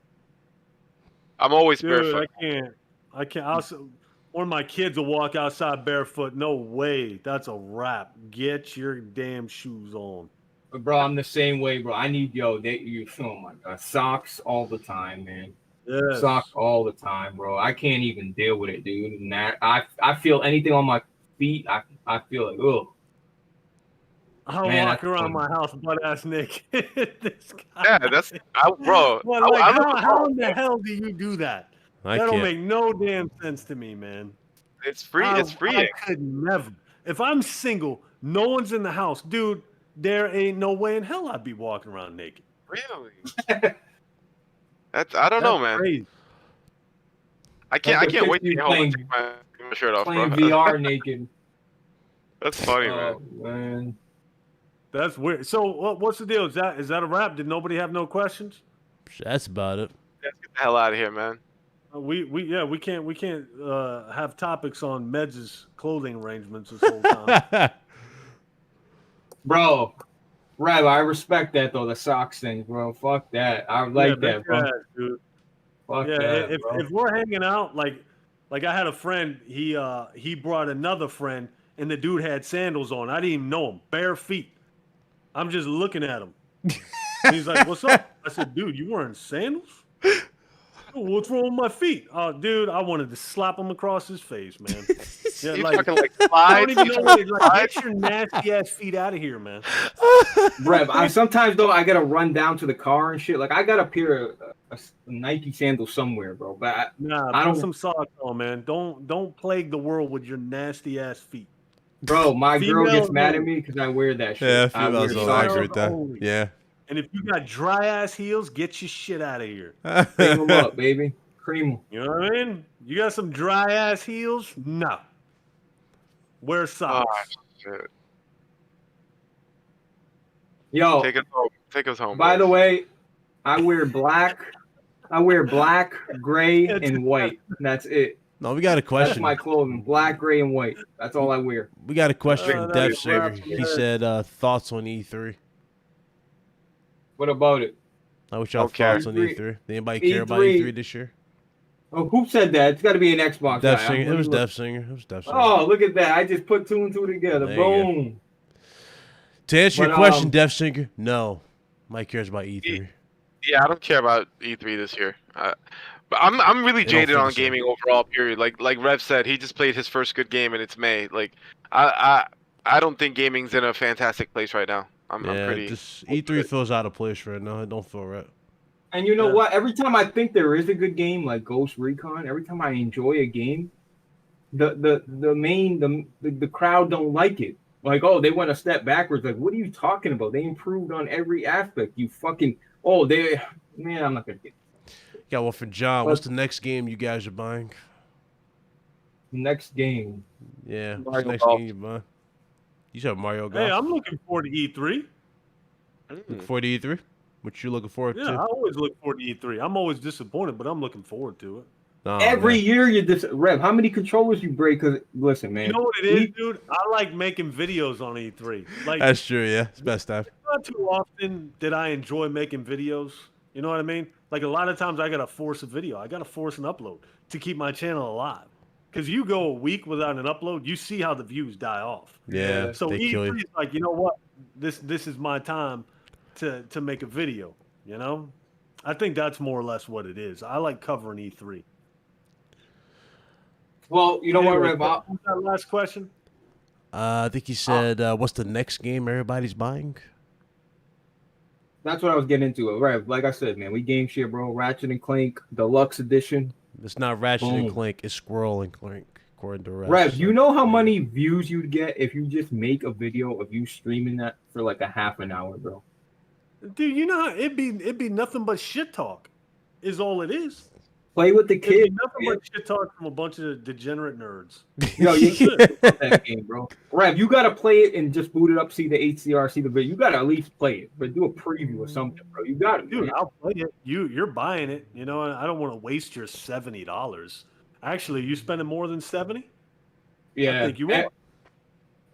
I'm always dude, barefoot. I can't. One of my kids will walk outside barefoot. No way. That's a wrap. Get your damn shoes on. But bro, I'm the same way, bro. I need oh my God, socks all the time, man. Yes. Socks all the time, bro. I can't even deal with it, dude. And that I feel anything on my feet, I feel like ugh. I walk around my house butt ass naked. This guy. Yeah, bro. Well, like, how in the hell do you do that? I That don't can't. make no damn sense to me, man. It's free. It's freeing. I could never. If I'm single, no one's in the house, dude. There ain't no way in hell I'd be walking around naked. Really? I don't know, man. Crazy. I can't wait to get home and take my shirt off, playing bro. VR naked. That's funny, man. Man. That's weird. So what's the deal? Is that a wrap? Did nobody have no questions? That's about it. Let's get the hell out of here, man. We can't have topics on Meds' clothing arrangements this whole time. Bro, Rev, I respect that though, the socks thing, bro. Fuck that. I like that, bro. Dude. Fuck Yeah, that, bro. if we're hanging out, like I had a friend, he brought another friend, and the dude had sandals on. I didn't even know him, bare feet. I'm just looking at him. He's like, "What's up?" I said, "Dude, you wearing sandals? What's wrong with my feet?" Oh, dude, I wanted to slap him across his face, man. Yeah, You like, talking like I don't slides? even know what it, like, get your nasty ass feet out of here, man. Rev, sometimes though I gotta run down to the car and shit. Like I got a pair of Nike sandals somewhere, bro. But I Put don't. some socks on, man. Don't plague the world with your nasty ass feet. Bro, my girl gets mad at only. me because I wear that shit. Yeah, I wear females don't socks. agree with that. only. Yeah. And if you got dry ass heels, get your shit out of here. Cream them up, baby. Cream them. You know what I mean? You got some dry ass heels? No. Wear socks. Oh, shit. Yo, Take us home. Take us home. by boys. the way, I wear black, gray, and white. That's it. No, we got a That's question. my clothing. Black, gray, and white. That's all I wear. We got a question from that Dev is Singer. rough, He man. said thoughts on E3. What about it? What's y'all Okay. thoughts on E3? Did anybody care about E3 E3 this year? Oh, who said that? It's got to be an Xbox Dev guy. Singer. It was Look. Dev Singer. It was Dev Singer. Oh, look at that. I just put two and two together. There you go. Boom. To answer your But, question, Dev Singer, no. Mike cares about E3. Yeah, I don't care about E3 this year. But I'm really They don't jaded feel on the same. gaming overall. Period. Like Rev said, he just played his first good game and it's May. Like I don't think gaming's in a fantastic place right now. I'm pretty. Just E3 feels out of place right now. It don't feel right. And you know what? Every time I think there is a good game like Ghost Recon, every time I enjoy a game, the crowd don't like it. Like, oh, they went a step backwards. Like, what are you talking about? They improved on every aspect. You fucking I'm not gonna get Yeah, well, for John, what's the next game you guys are buying? next game. Yeah, what's Mario the next Golf. game you buying? You said Mario Golf. Hey, I'm looking forward to E3. Looking forward to E3? What you looking forward Yeah, I to? always look forward to E3. I'm always disappointed, but I'm looking forward to it. Oh, Every man. year you Rev, how many controllers you break? Cause listen, man. You know what it is, dude? I like making videos on E3. Like, That's true, yeah. It's best time. not too often did I enjoy making videos. You know what I mean? Like, a lot of times I got to force a video. I got to force an upload to keep my channel alive. Because you go a week without an upload, you see how the views die off. Yeah, So they kill E3 you. is like, you know what? This is my time to make a video, you know? I think that's more or less what it is. I like covering E3. Well, you know what, Anyway, Rev? what was that last question? I think he said, what's the next game everybody's buying? That's what I was getting into. Rev, like I said, man, we game shit, bro. Ratchet and Clank Deluxe Edition. It's not Ratchet and Boom. Clank. It's Squirrel and Clank, according to Rev. Rev, so- you know how many views you'd get if you just make a video of you streaming that for like a half an hour, bro? Dude, you know how it'd be nothing but shit talk. Is all it is. Play with the It'd be kid. nothing but shit talk from a bunch of degenerate nerds. Yo, you can't play that game, bro. Rev, you gotta play it and just boot it up, see the HCR, see the video. You gotta at least play it, but do a preview or something, bro. You gotta, Dude, man. I'll play it. You're buying it. You know, I don't want to waste your $70. Actually, you spending more than 70? Yeah. I think you are.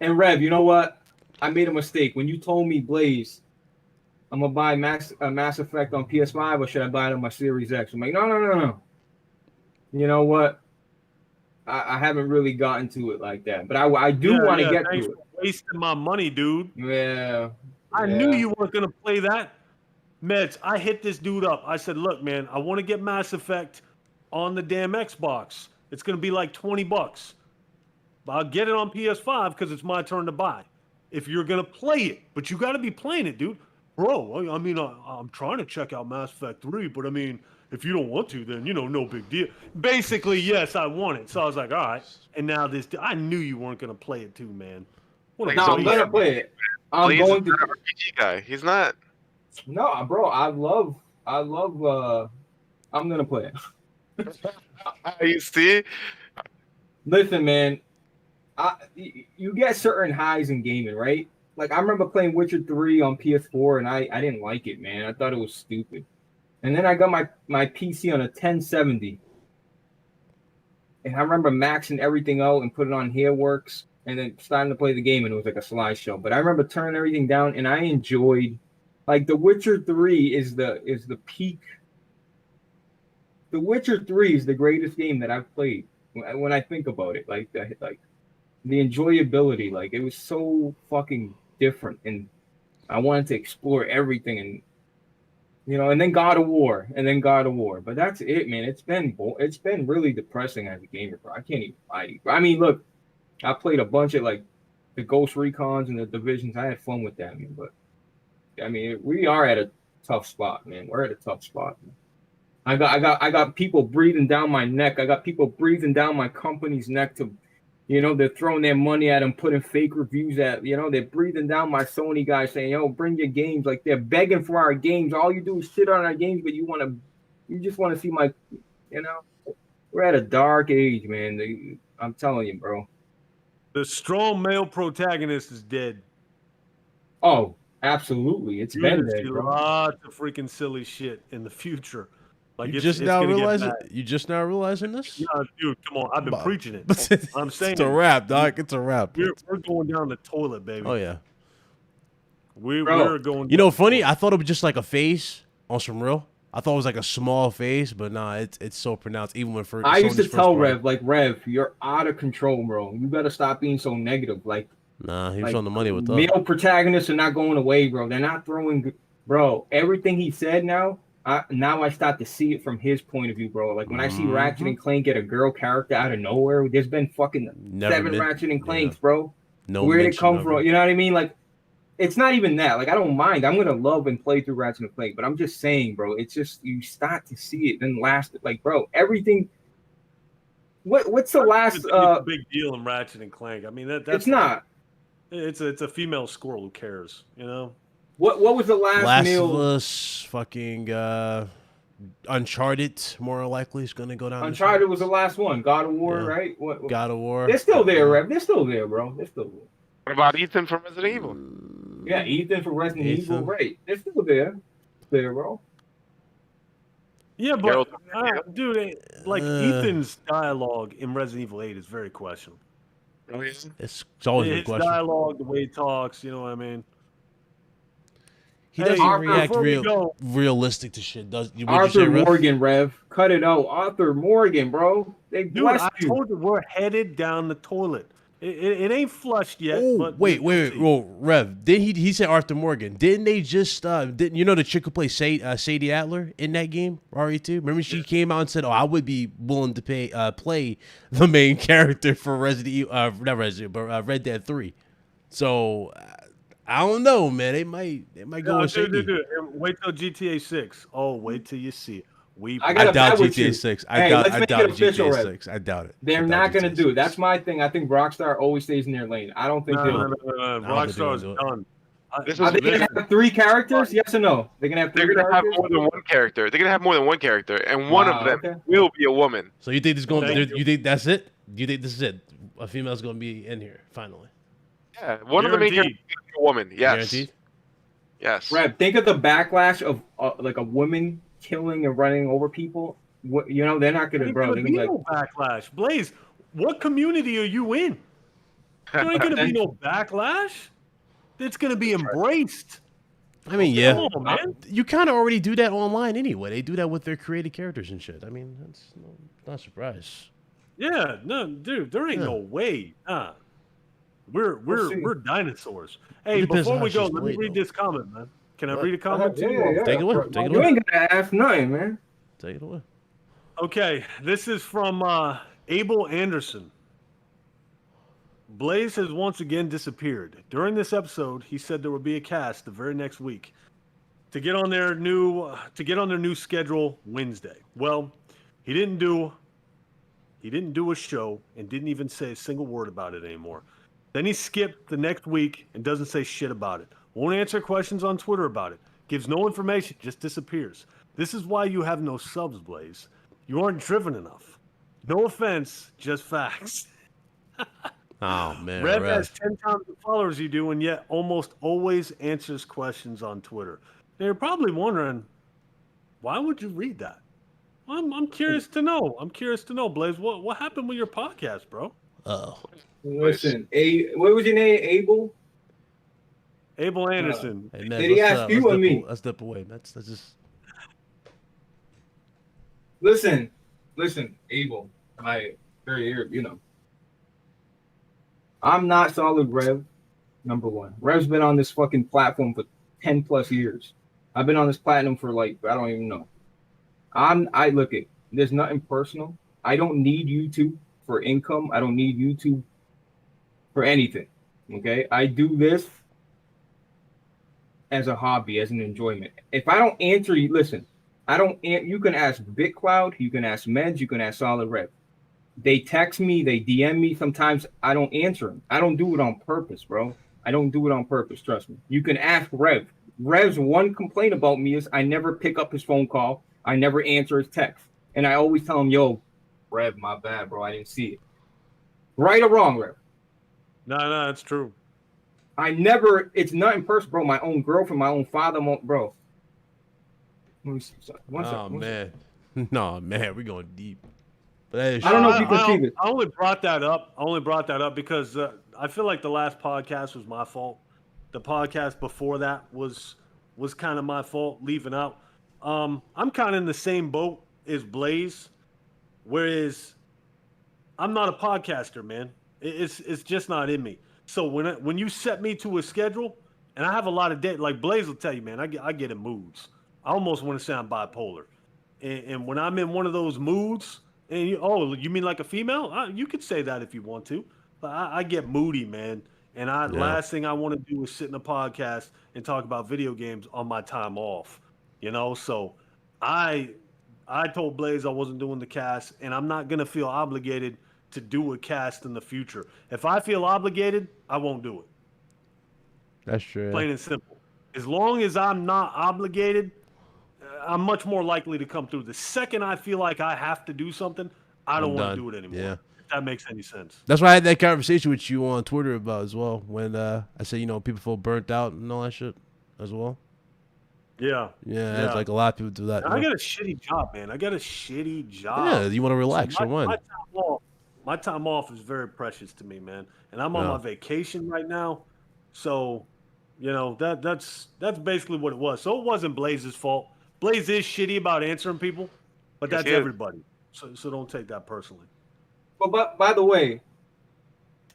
And Rev, you know what? I made a mistake. When you told me, Blaze, I'm gonna buy Mass Effect on PS5 or should I buy it on my Series X? I'm like, no. You know what? I haven't really gotten to it like that, but I do want to get to thanks it. for wasting my money, dude. Yeah. I knew you weren't gonna play that. Meds, I hit this dude up. I said, look, man, I want to get Mass Effect on the damn Xbox. It's gonna be like $20. But I'll get it on PS5 because it's my turn to buy. If you're gonna play it, but you gotta be playing it, dude. Bro, I mean, I'm trying to check out Mass Effect 3, but I mean, if you don't want to, then, you know, no big deal. Basically, yes, I want it. So I was like, all right. And now I knew you weren't going to play it too, man. What a Like, No, I'm beast. gonna play it. I'm Blaze going is to. an RPG guy. He's not. No, bro, I love. I'm gonna play it. You see? Listen, man, you get certain highs in gaming, right? Like I remember playing Witcher 3 on PS4, and I didn't like it, man. I thought it was stupid. And then I got my PC on a 1070, and I remember maxing everything out and put it on Hairworks, and then starting to play the game, and it was like a slideshow. But I remember turning everything down, and I enjoyed. Like The Witcher 3 is the peak. The Witcher 3 is the greatest game that I've played. When I think about it, like the enjoyability, like it was so fucking different, and I wanted to explore everything, and and then God of War, But that's it, man. It's been really depressing as a gamer, bro. I can't even lie to you. I mean, look, I played a bunch of like the Ghost Recons and the Divisions. I had fun with that, man. But I mean, we are at a tough spot, man. We're at a tough spot, man. I got people breathing down my neck. I got people breathing down my company's neck to, they're throwing their money at them, putting fake reviews at, they're breathing down my Sony guys saying, yo, bring your games. Like they're begging for our games. All you do is shit on our games, but you just want to see my, we're at a dark age, man. I'm telling you, bro. The strong male protagonist is dead. Oh, absolutely. It's been dead, bro. Lots of freaking silly shit in the future. Like you just now realizing? You just now realizing this? Yeah, dude, come on. I've been preaching it. I'm saying it's a wrap, dog. It's a wrap. We're going down the toilet, baby. Oh yeah. We're going. You know, funny. I thought it was just like a phase on some real. I thought it was like a small phase, but nah, it's so pronounced. Even when first. I used to tell Rev, you're out of control, bro. You better stop being so negative. Like, nah, he was on the money with that. Male protagonists are not going away, bro. They're not throwing, bro. Everything he said now. Now I start to see it from his point of view, bro. Like when I see Ratchet and Clank get a girl character out of nowhere, there's been fucking seven Ratchet and Clanks, bro. No, where'd it come from? You know what I mean? Like, it's not even that. Like, I don't mind. I'm gonna love and play through Ratchet and Clank, but I'm just saying, bro. It's just you start to see it, then last. Like, bro, everything. What's the last? Big deal in Ratchet and Clank. I mean, that's it's not. It's a female squirrel. Who cares? You know. What was the last meal? Last of Us, fucking Uncharted, more likely is gonna go down. Uncharted was the last one. God of War, right? What? God of War. They're still there, Rev. They're still there, bro. They're still there. What about Ethan from Resident Evil? Yeah, Ethan from Resident Evil, right? They're still there, bro. Yeah, but dude, like Ethan's dialogue in Resident Evil 8 is very questionable. Oh, yeah? It's always a question. Dialogue, the way he talks, you know what I mean. He doesn't react realistic to shit. Arthur Morgan, Rev. Cut it out. Arthur Morgan, bro. They blessed you. I told you we're headed down the toilet. It ain't flushed yet. Oh, but wait. Well, Rev, he said Arthur Morgan. Didn't they just, didn't you know the chick who plays Sadie Adler in that game, RE2? Remember she came out and said, oh, I would be willing to play the main character for Red Dead 3. So... I don't know, man. They might go with Sadie. Dude. Wait till GTA 6. Oh, wait till you see it. I doubt GTA 6. I doubt GTA 6. I doubt it. They're not going to do it. That's my thing. I think Rockstar always stays in their lane. I don't think they'll. Rockstar's done. Are they going to have 3 characters? Yes or no? They're going to have 3 characters? Have more than one character. They're going to have more than one character, and one of them will be a woman. So you think this going? You think that's it? You think this is it? A female's going to be in here finally? Yeah, one of the main characters is a woman. Yes. Guaranteed? Yes. Rev, think of the backlash of like a woman killing and running over people. They're not gonna, bro. They're gonna no backlash. Blaze, what community are you in? There ain't gonna be no backlash. It's gonna be embraced. I mean, yeah, on, man. You kind of already do that online anyway. They do that with their created characters and shit. I mean, that's not a surprise. Yeah, no, dude, there ain't no way. We're dinosaurs. Hey, before we go, let me read this comment, man. Can I read a comment too? Yeah. Take it away. You ain't gonna ask nothing, man. Take it away. Okay, this is from Abel Anderson. Blaze has once again disappeared. During this episode, he said there would be a cast the very next week to get on their new schedule Wednesday. Well, he didn't do a show and didn't even say a single word about it anymore. Then he skipped the next week and doesn't say shit about it. Won't answer questions on Twitter about it. Gives no information, just disappears. This is why you have no subs, Blaze. You aren't driven enough. No offense, just facts. Oh man, Rev has 10 times the followers you do, and yet almost always answers questions on Twitter. Now you're probably wondering, why would you read that? I'm curious to know. I'm curious to know, Blaze. What happened with your podcast, bro? Listen, what was your name? Abel Anderson. Hey, man, did he ask you or me? Let's step away. That's just. Listen, Abel. I'm not solid Rev. Number one, Rev's been on this fucking platform for 10 plus years. I've been on this platinum for I don't even know. I look at, there's nothing personal. I don't need YouTube for income. I don't need YouTube for anything. Okay, I do this as a hobby, as an enjoyment. If I don't answer you, listen, you can ask BitCloud, you can ask Meds, you can ask Solid Rev. They text me, they DM me. Sometimes I don't answer them. I don't do it on purpose, bro. I don't do it on purpose. Trust me. You can ask Rev. Rev's one complaint about me is I never pick up his phone call. I never answer his text. And I always tell him, yo, Rev, my bad, bro. I didn't see it. Right or wrong, Rev? No, it's true. It's nothing personal, bro. My own girlfriend, my own father, bro. Let me see. Man. No, man, we're going deep. But I don't know if you can see this. I only brought that up because I feel like the last podcast was my fault. The podcast before that was kind of my fault, leaving out. I'm kind of in the same boat as Blaze, whereas I'm not a podcaster, man. It's just not in me. So when you set me to a schedule, and I have a lot of days, like Blaze will tell you, man, I get in moods. I almost want to say I'm bipolar. And when I'm in one of those moods, and you mean like a female? You could say that if you want to. But I get moody, man. And last thing I want to do is sit in a podcast and talk about video games on my time off. So I told Blaze I wasn't doing the cast, and I'm not gonna feel obligated to do a cast in the future. If I feel obligated, I won't do it. That's true. Plain and simple. As long as I'm not obligated, I'm much more likely to come through. The second I feel like I have to do something, I don't want to do it anymore. Yeah. If that makes any sense. That's why I had that conversation with you on Twitter about as well. When I said, people feel burnt out and all that shit as well. Yeah. Yeah, it's like a lot of people do that. I got a shitty job, man. Yeah, you want to relax for one. My time off is very precious to me, man. And I'm on my vacation right now. So, that's basically what it was. So it wasn't Blaze's fault. Blaze is shitty about answering people, but that's everybody. So don't take that personally. But by the way,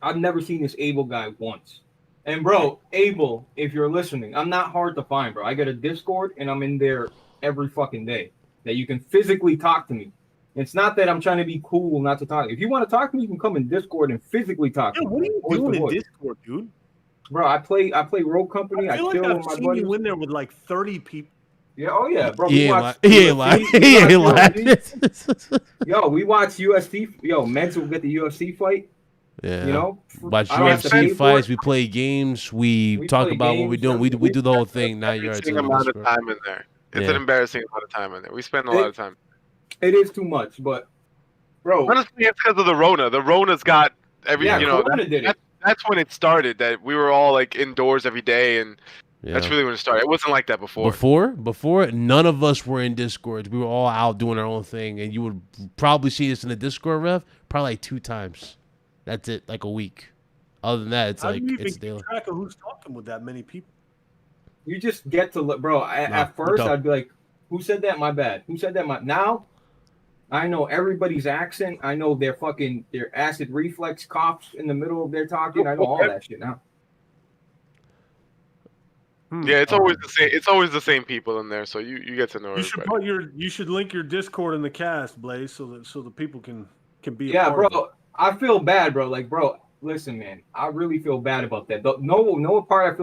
I've never seen this Abel guy once. And bro, Abel, if you're listening, I'm not hard to find, bro. I got a Discord and I'm in there every fucking day that you can physically talk to me. It's not that I'm trying to be cool not to talk. If you want to talk to me, you can come in Discord and physically talk to me. What are you doing in Discord, dude? Bro, I play Rogue Company. I feel like I've seen you in there with like 30 people. Yeah, oh yeah, bro. He ain't lying. Yo, we watch UFC. Yo, Meds will get the UFC fight. Yeah. Watch UFC fights. We play games. We talk about what we're doing. We do the whole thing. Now you're an amount of time in there. It's an embarrassing amount of time in there. We spend a lot of time. It is too much, but bro, honestly, it's because of the Rona. The Rona's got every. That's when it started. That we were all like indoors every day, and that's really when it started. It wasn't like that before. Before, none of us were in Discord. We were all out doing our own thing, and you would probably see us in the Discord, Rev, probably like 2 times. That's it, like a week. Other than that, it's How like do you even it's daily. keep track of who's talking with that many people? You just get to look, bro. At first, I'd be like, "Who said that? My bad. Who said that? Now, I know everybody's accent. I know their acid reflex coughs in the middle of their talking. I know all that shit now." Yeah, it's always the same. It's always the same people in there, so you get to know everybody. You should link your Discord in the cast, Blaze, so the people can be. Yeah, bro. I feel bad, bro. Like, bro, listen, man. I really feel bad about that. No part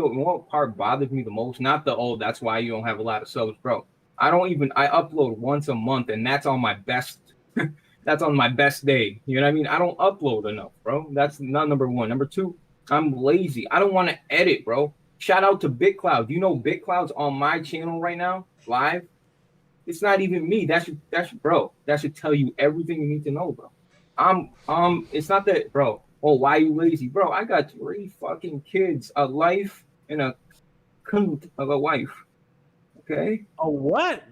bothers me the most. Not that's why you don't have a lot of subs, bro. I upload once a month, and that's on my best. That's on my best day. You know what I mean? I don't upload enough, bro. That's not number one. Number two, I'm lazy. I don't want to edit, bro. Shout out to BitCloud. You know BitCloud's on my channel right now, live. It's not even me. That should bro. That should tell you everything you need to know, bro. It's not that, bro. Oh, why you lazy, bro? I got 3 fucking kids, a life, and a cunt of a wife. Okay. A what?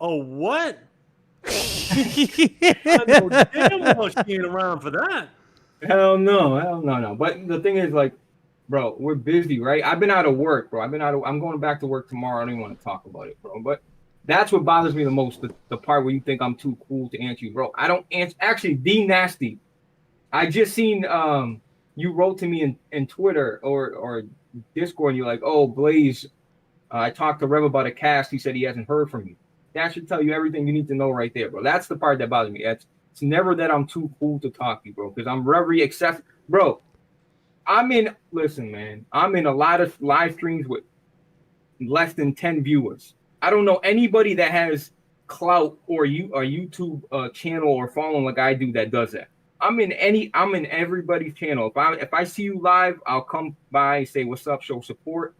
A what? I know damn well she ain't around for that. Hell no. But the thing is, like, bro, we're busy, right? I've been out of work, bro. I'm going back to work tomorrow. I don't even want to talk about it, bro. But that's what bothers me the most. The part where you think I'm too cool to answer you, bro. I don't answer. Actually, D Nasty. I just seen you wrote to me in Twitter or Discord, and you're like, oh, Blaze, I talked to Rev about a cast. He said he hasn't heard from you. That should tell you everything you need to know right there, bro. That's the part that bothers me. It's never that I'm too cool to talk to you, bro, because I'm very accessible. Bro, listen, man, I'm in a lot of live streams with less than 10 viewers. I don't know anybody that has clout or a YouTube channel or following like I do that does that. I'm in everybody's channel. If I see you live, I'll come by, say what's up, show support.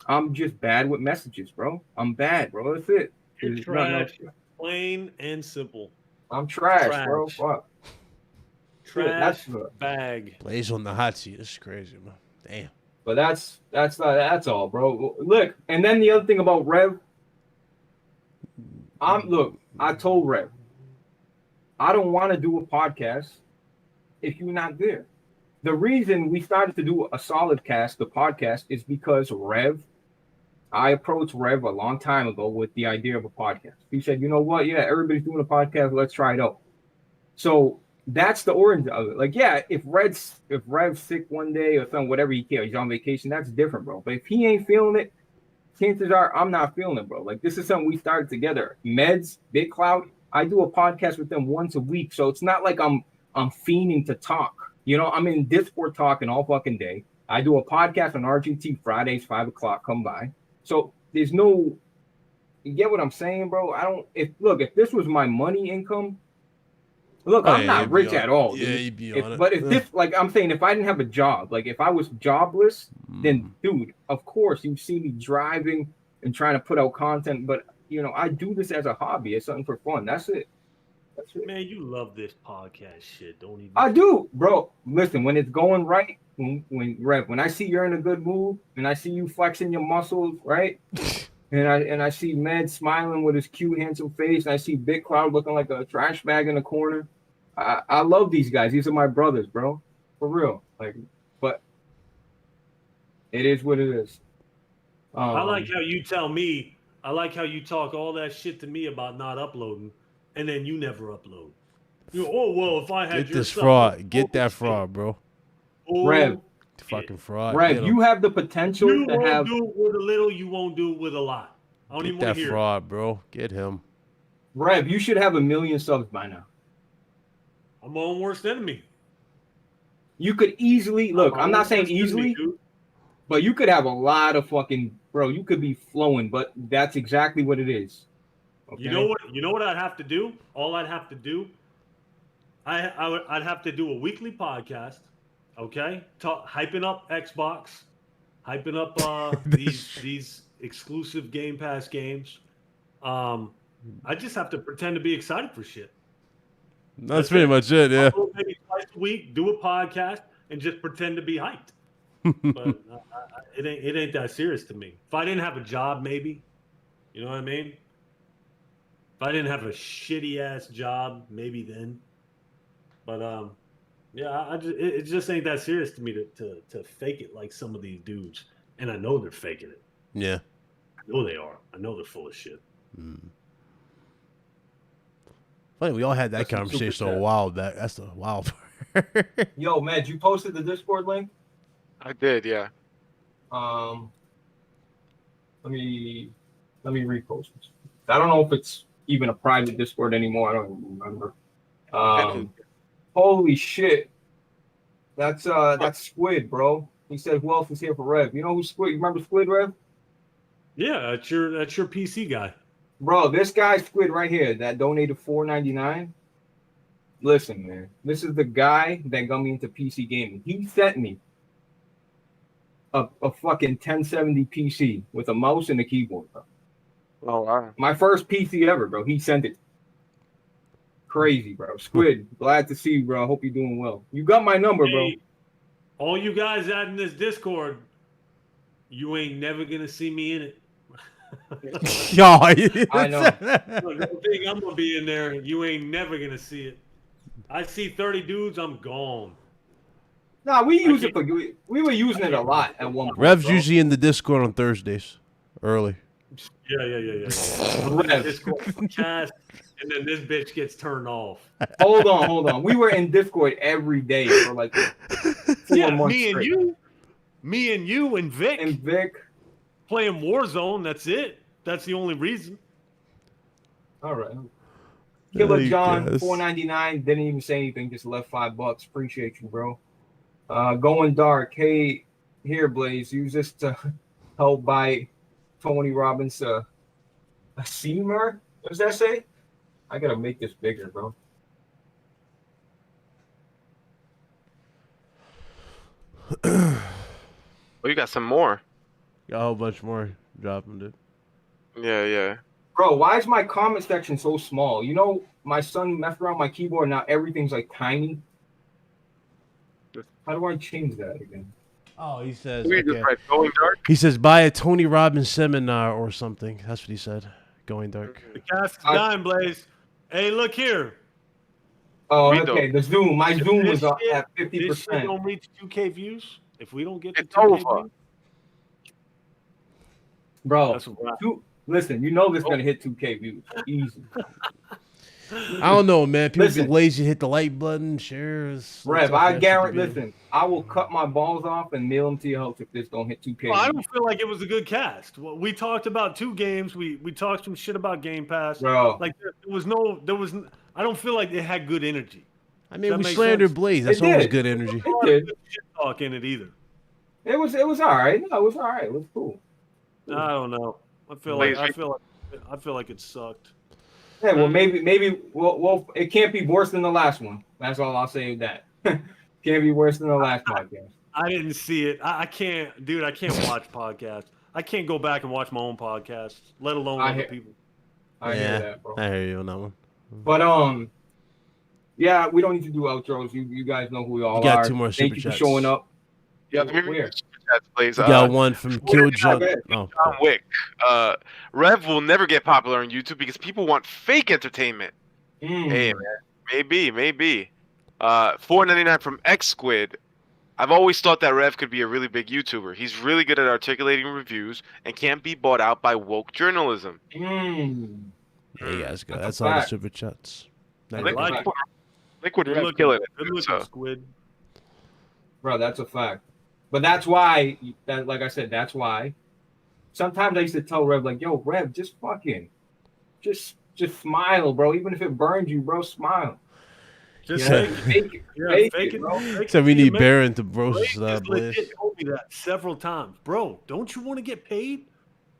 I'm just bad with messages, bro. I'm bad, bro. That's it. You're trash. Plain and simple. I'm trash, bro. Fuck. Trash bag. Blaze on the hot seat. This is crazy, man. Damn. But that's all, bro. Look, and then the other thing about Rev, I told Rev, I don't want to do a podcast if you're not there. The reason we started to do a solid cast, the podcast, is because I approached Rev a long time ago with the idea of a podcast. He said, you know what? Yeah, everybody's doing a podcast. Let's try it out. So that's the origin of it. Like, yeah, if Rev's sick one day or something, whatever he cares, he's on vacation, that's different, bro. But if he ain't feeling it, chances are I'm not feeling it, bro. Like, this is something we started together. Meds, Big Cloud, I do a podcast with them once a week. So it's not like I'm fiending to talk. You know, I'm in Discord talking all fucking day. I do a podcast on RGT Fridays, 5 o'clock. Come by. So there's no, you get what I'm saying, bro? If this was my money income, I'm not rich at all. Yeah, you'd be on it. But if this, like I'm saying, if I didn't have a job, like if I was jobless, then dude, of course you see me driving and trying to put out content. But you know, I do this as a hobby. It's something for fun. That's it. Man, you love this podcast shit, don't you? I do, bro. Listen, when it's going right, when I see you're in a good mood and I see you flexing your muscles, right? and I see Med smiling with his cute, handsome face, and I see Big Cloud looking like a trash bag in the corner. I love these guys. These are my brothers, bro. For real. Like, but it is what it is. I like how you tell me. I like how you talk all that shit to me about not uploading. And then you never upload. If I had get this fraud, get that fraud, bro. Rev, fucking fraud. Rev, you have the potential you to won't have. do it with a little. You won't do it with a lot. I don't even want to hear fraud, bro. Get him. Rev, you should have 1 million subs by now. I'm my own worst enemy. You could easily look. I'm not saying easily, but you could have a lot of fucking bro. You could be flowing, but that's exactly what it is. Okay. You know what I'd have to do? All I'd have to do, I'd have to do a weekly podcast, okay? Hyping up Xbox, hyping up these exclusive Game Pass games. I just have to pretend to be excited for shit. That's pretty much it, yeah. Maybe twice a week, do a podcast, and just pretend to be hyped. But it ain't that serious to me. If I didn't have a job, maybe, you know what I mean? If I didn't have a shitty ass job, maybe then. But yeah, it just ain't that serious to me to fake it like some of these dudes, and I know they're faking it. Yeah, I know they are. I know they're full of shit. Funny, we all had that conversation a while back. That's the wild part. Yo, man, you posted the Discord link? I did, yeah. Let me repost it. I don't know if it's even a private Discord anymore. I don't even remember. Holy shit. That's Squid, bro. He said, who else is here for Rev? You know who Squid? You remember Squid, Rev? Yeah, that's your PC guy. Bro, this guy Squid right here that donated $4.99. Listen, man, this is the guy that got me into PC gaming. He sent me a fucking 1070 PC with a mouse and a keyboard, bro. Oh wow. My first PC ever, bro. He sent it. Crazy, bro. Squid, glad to see you, bro. I hope you're doing well. You got my number, bro. Hey, all you guys out in this Discord, you ain't never gonna see me in it. Yo, I know. Don't think I'm gonna be in there. You ain't never gonna see it. I see 30 dudes, I'm gone. Nah, we use it for we were using it a lot at one point. Rev's bro. usually in the Discord on Thursdays, early. Yeah. I'm in the Discord cast, and then this bitch gets turned off. Hold on. We were in Discord every day for like 4 months me and straight. me and you and Vic And Vic. playing Warzone. That's it. That's the only reason. All right. Killer I John, guess. $4.99. Didn't even say anything. Just left $5. Appreciate you, bro. Going dark. Hey, here, Blaze. Use this to help buy Tony Robbins a Seymour. What does that say? I gotta make this bigger, bro. Oh, you got some more. Got a whole bunch more dropping, dude. Yeah. Bro, why is my comment section so small? You know, my son messed around my keyboard. Now everything's like tiny. How do I change that again? Oh, he says. We just Okay. like Going dark. He says buy a Tony Robbins seminar or something. That's what he said. Going dark. The cast is dying, Blaze. Hey, look here. Oh, Read okay. The Zoom. My Zoom was at This shit 50%. don't reach 2K views. If we don't get to It's 2K over. views, Bro, that's what listen, you know this is gonna hit 2K views. Easy. I don't know, man. People Listen. get lazy, hit the like button, shares. Rev, I guarantee. Listen, I will cut my balls off and mail them to your house if this don't hit 2K. Well, I don't feel like it was a good cast. Well, we talked about 2 games. We talked some shit about Game Pass. Bro. Like there was. I don't feel like it had good energy. I mean, That we makes slandered sense. Blaze. That's It always did. good energy. It did. Good shit talk in it either. It was all right. No, it was all right. It was cool. I don't know. I feel like it sucked. Yeah, well, maybe well, it can't be worse than the last one. That's all I'll say with that. Can't be worse than the last podcast. I didn't see it. I can't, dude. I can't watch podcasts. I can't go back and watch my own podcasts, let alone other people. I hear that, bro. I hear you on that one. But yeah, we don't need to do outros. You guys know who we all You got are. 2 more Thank super you for chats. showing up. Yeah, let me read Where? the super chats, please. We got one from Kill John. bad. Oh, John Wick. Rev will never get popular on YouTube because people want fake entertainment. Hey man, maybe. $4.99 from Squid. I've always thought that Rev could be a really big YouTuber. He's really good at articulating reviews and can't be bought out by woke journalism. there you guys go. That's a That's all the fact. super chats. That's I a like fact. it. Liquid Good Rev looking, killing it. good looking So, Squid. Bro, that's a fact. But that's why, like I said, that's why. Sometimes I used to tell Rev, like, yo, Rev, just smile, bro. Even if it burns you, bro, smile. Just Yeah. fake it. Fake Fake it, it, bro. fake So it we till you need make Baron to Blaze roast just Blaze. legit told me that several times. Bro, don't you want to get paid?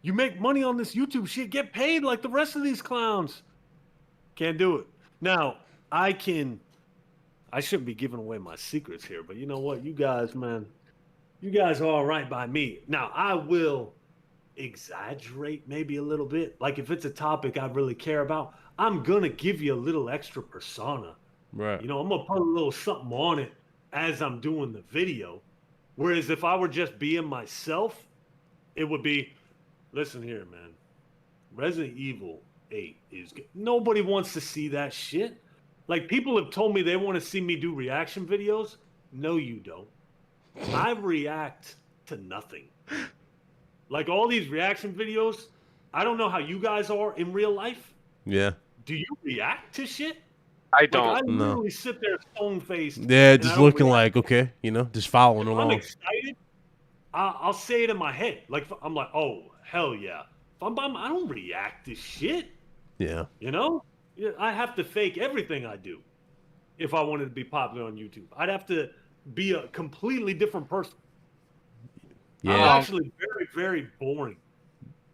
You make money on this YouTube shit. Get paid like the rest of these clowns. Can't do it. Now, I shouldn't be giving away my secrets here, but you know what? You guys, man, you guys are all right by me. Now, I will exaggerate maybe a little bit. Like if it's a topic I really care about, I'm going to give you a little extra persona. Right. You know, I'm going to put a little something on it as I'm doing the video. Whereas if I were just being myself, it would be, listen here, man. Resident Evil 8 is good. Nobody wants to see that shit. Like, people have told me they want to see me do reaction videos. No, you don't. I react to nothing. Like, all these reaction videos, I don't know how you guys are in real life. Yeah. Do you react to shit? I Like, don't. I No. literally sit there stone-faced. Yeah, and I just don't looking react. like, okay, just following If I'm along. excited, I'll say it in my head. Like, I'm like, oh, hell yeah. If I'm by I don't react to shit, Yeah. you know? Yeah, I have to fake everything I do if I wanted to be popular on YouTube. I'd have to be a completely different person. I'm Yeah. actually very, very boring.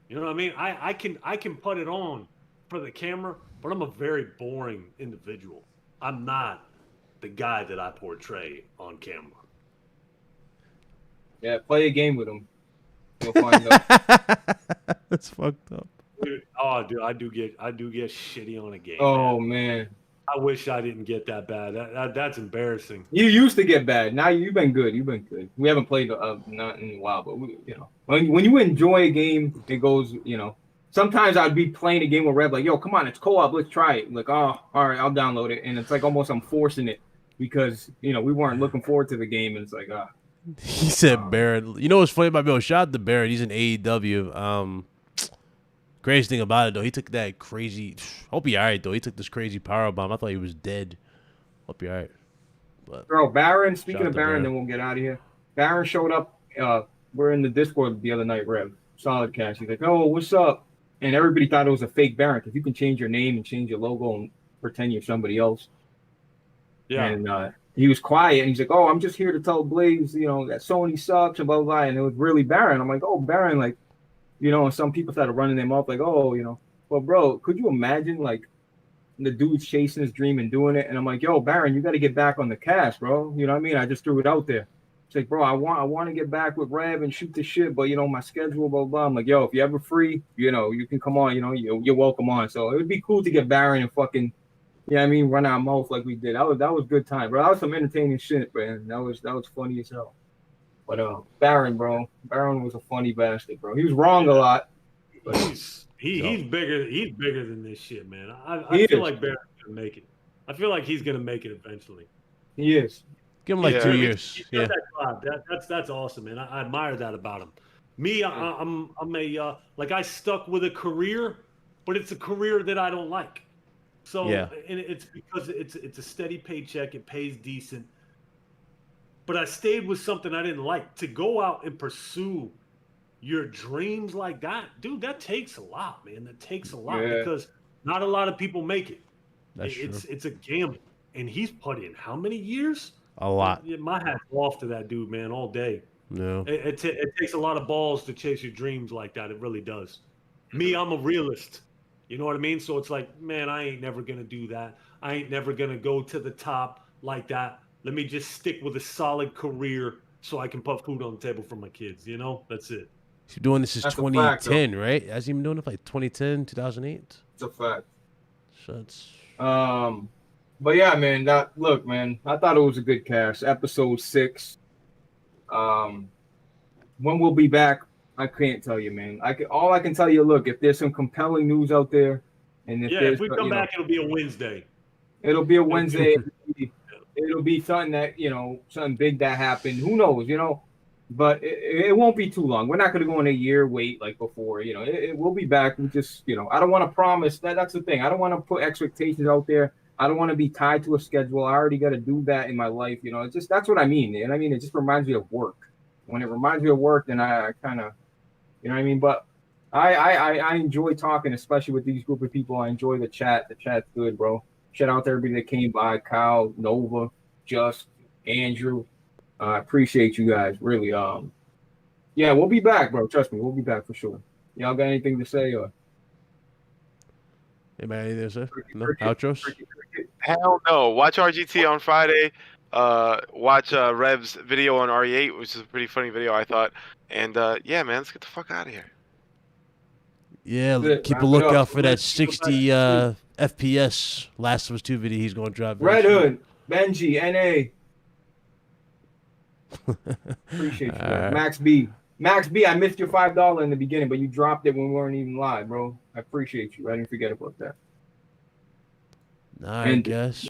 You know what I mean? I can put it on for the camera, but I'm a very boring individual. I'm not the guy that I portray on camera. Yeah, play a game with him. You'll find out. That's fucked up. Dude, Oh, dude, I do get shitty on a game. Oh man. I wish I didn't get that bad. That's embarrassing. You used to get bad. Now you've been good. You've been good. We haven't played not in a while, but when you enjoy a game, it goes. Sometimes I'd be playing a game with Rev, like, yo, come on, it's co-op, let's try it. Like, oh, all right, I'll download it, and it's like almost I'm forcing it because we weren't looking forward to the game, and it's like, He said Baron. You know what's funny about me? Shout out to Baron. He's in AEW. Crazy thing about it though, he took that crazy. Hope he alright though. He took this crazy power bomb. I thought he was dead. Hope he alright. But bro, Baron. Speaking of Baron, then we'll get out of here. Baron showed up. We're in the Discord the other night, Rev. Solid Cash. He's like, oh, what's up? And everybody thought it was a fake Baron because you can change your name and change your logo and pretend you're somebody else. Yeah. And he was quiet. And he's like, oh, I'm just here to tell Blaze, that Sony sucks and blah, blah, blah. And it was really Baron. I'm like, oh, Baron, like, and some people started running them up like, oh, well, bro, could you imagine like the dude's chasing his dream and doing it? And I'm like, yo, Baron, you got to get back on the cast, bro. You know what I mean? I just threw it out there. It's like, bro, I want to get back with Rev and shoot the shit, but my schedule, blah, blah. I'm like, yo, if you're ever free, you can come on, you're welcome on. So it would be cool to get Baron and fucking, run our mouth like we did. That was good time, bro. That was some entertaining shit, man. That was funny as hell. But Baron, bro, Baron was a funny bastard, bro. He was wrong a lot. But he's bigger. He's bigger than this shit, man. I feel like Baron's gonna make it. I feel like he's gonna make it eventually. He is. Give him 2 years. He's got that's awesome, man. I admire that about him. Me, I'm I stuck with a career, but it's a career that I don't like. So and it's because it's a steady paycheck. It pays decent. But I stayed with something I didn't like. To go out and pursue your dreams like that, dude, that takes a lot, man. That takes a lot because not a lot of people make it. It's a gamble. And he's put in how many years? A lot. My hat's off to that dude, man, all day. No. It takes a lot of balls to chase your dreams like that. It really does. Me, I'm a realist. You know what I mean? So it's like, man, I ain't never going to do that. I ain't never going to go to the top like that. Let me just stick with a solid career so I can put food on the table for my kids. That's it. He's been doing this since 2010, right? Has he been doing it like 2010, 2008? It's a fact. Shuts. But yeah, man. Look, man. I thought it was a good cast. Episode 6. When we'll be back, I can't tell you, man. All I can tell you. Look, if there's some compelling news out there, and if we come back, it'll be a Wednesday. It'll be a Wednesday. It'll be something that, something big that happened. Who knows, but it won't be too long. We're not going to go in a year wait like before, it will be back. We just, I don't want to promise that. That's the thing. I don't want to put expectations out there. I don't want to be tied to a schedule. I already got to do that in my life. It's just, that's what I mean. And I mean, it just reminds me of work. When it reminds me of work, then I kind of, but I enjoy talking, especially with these group of people. I enjoy the chat. The chat's good, bro. Shout out to everybody that came by, Kyle, Nova, Just, Andrew. I appreciate you guys, really. We'll be back, bro. Trust me, we'll be back for sure. Y'all got anything to say? Or? Hey, man, anything to say? No? Outros? Hell no. Watch RGT on Friday. Watch Rev's video on RE8, which is a pretty funny video, I thought. And, man, let's get the fuck out of here. Yeah, keep a lookout for that 60 FPS Last of Us 2 video he's going to drop. Red Hood, Benji, NA. Appreciate you, right. Max B, I missed your $5 in the beginning, but you dropped it when we weren't even live, bro. I appreciate you. I didn't forget about that. I guess.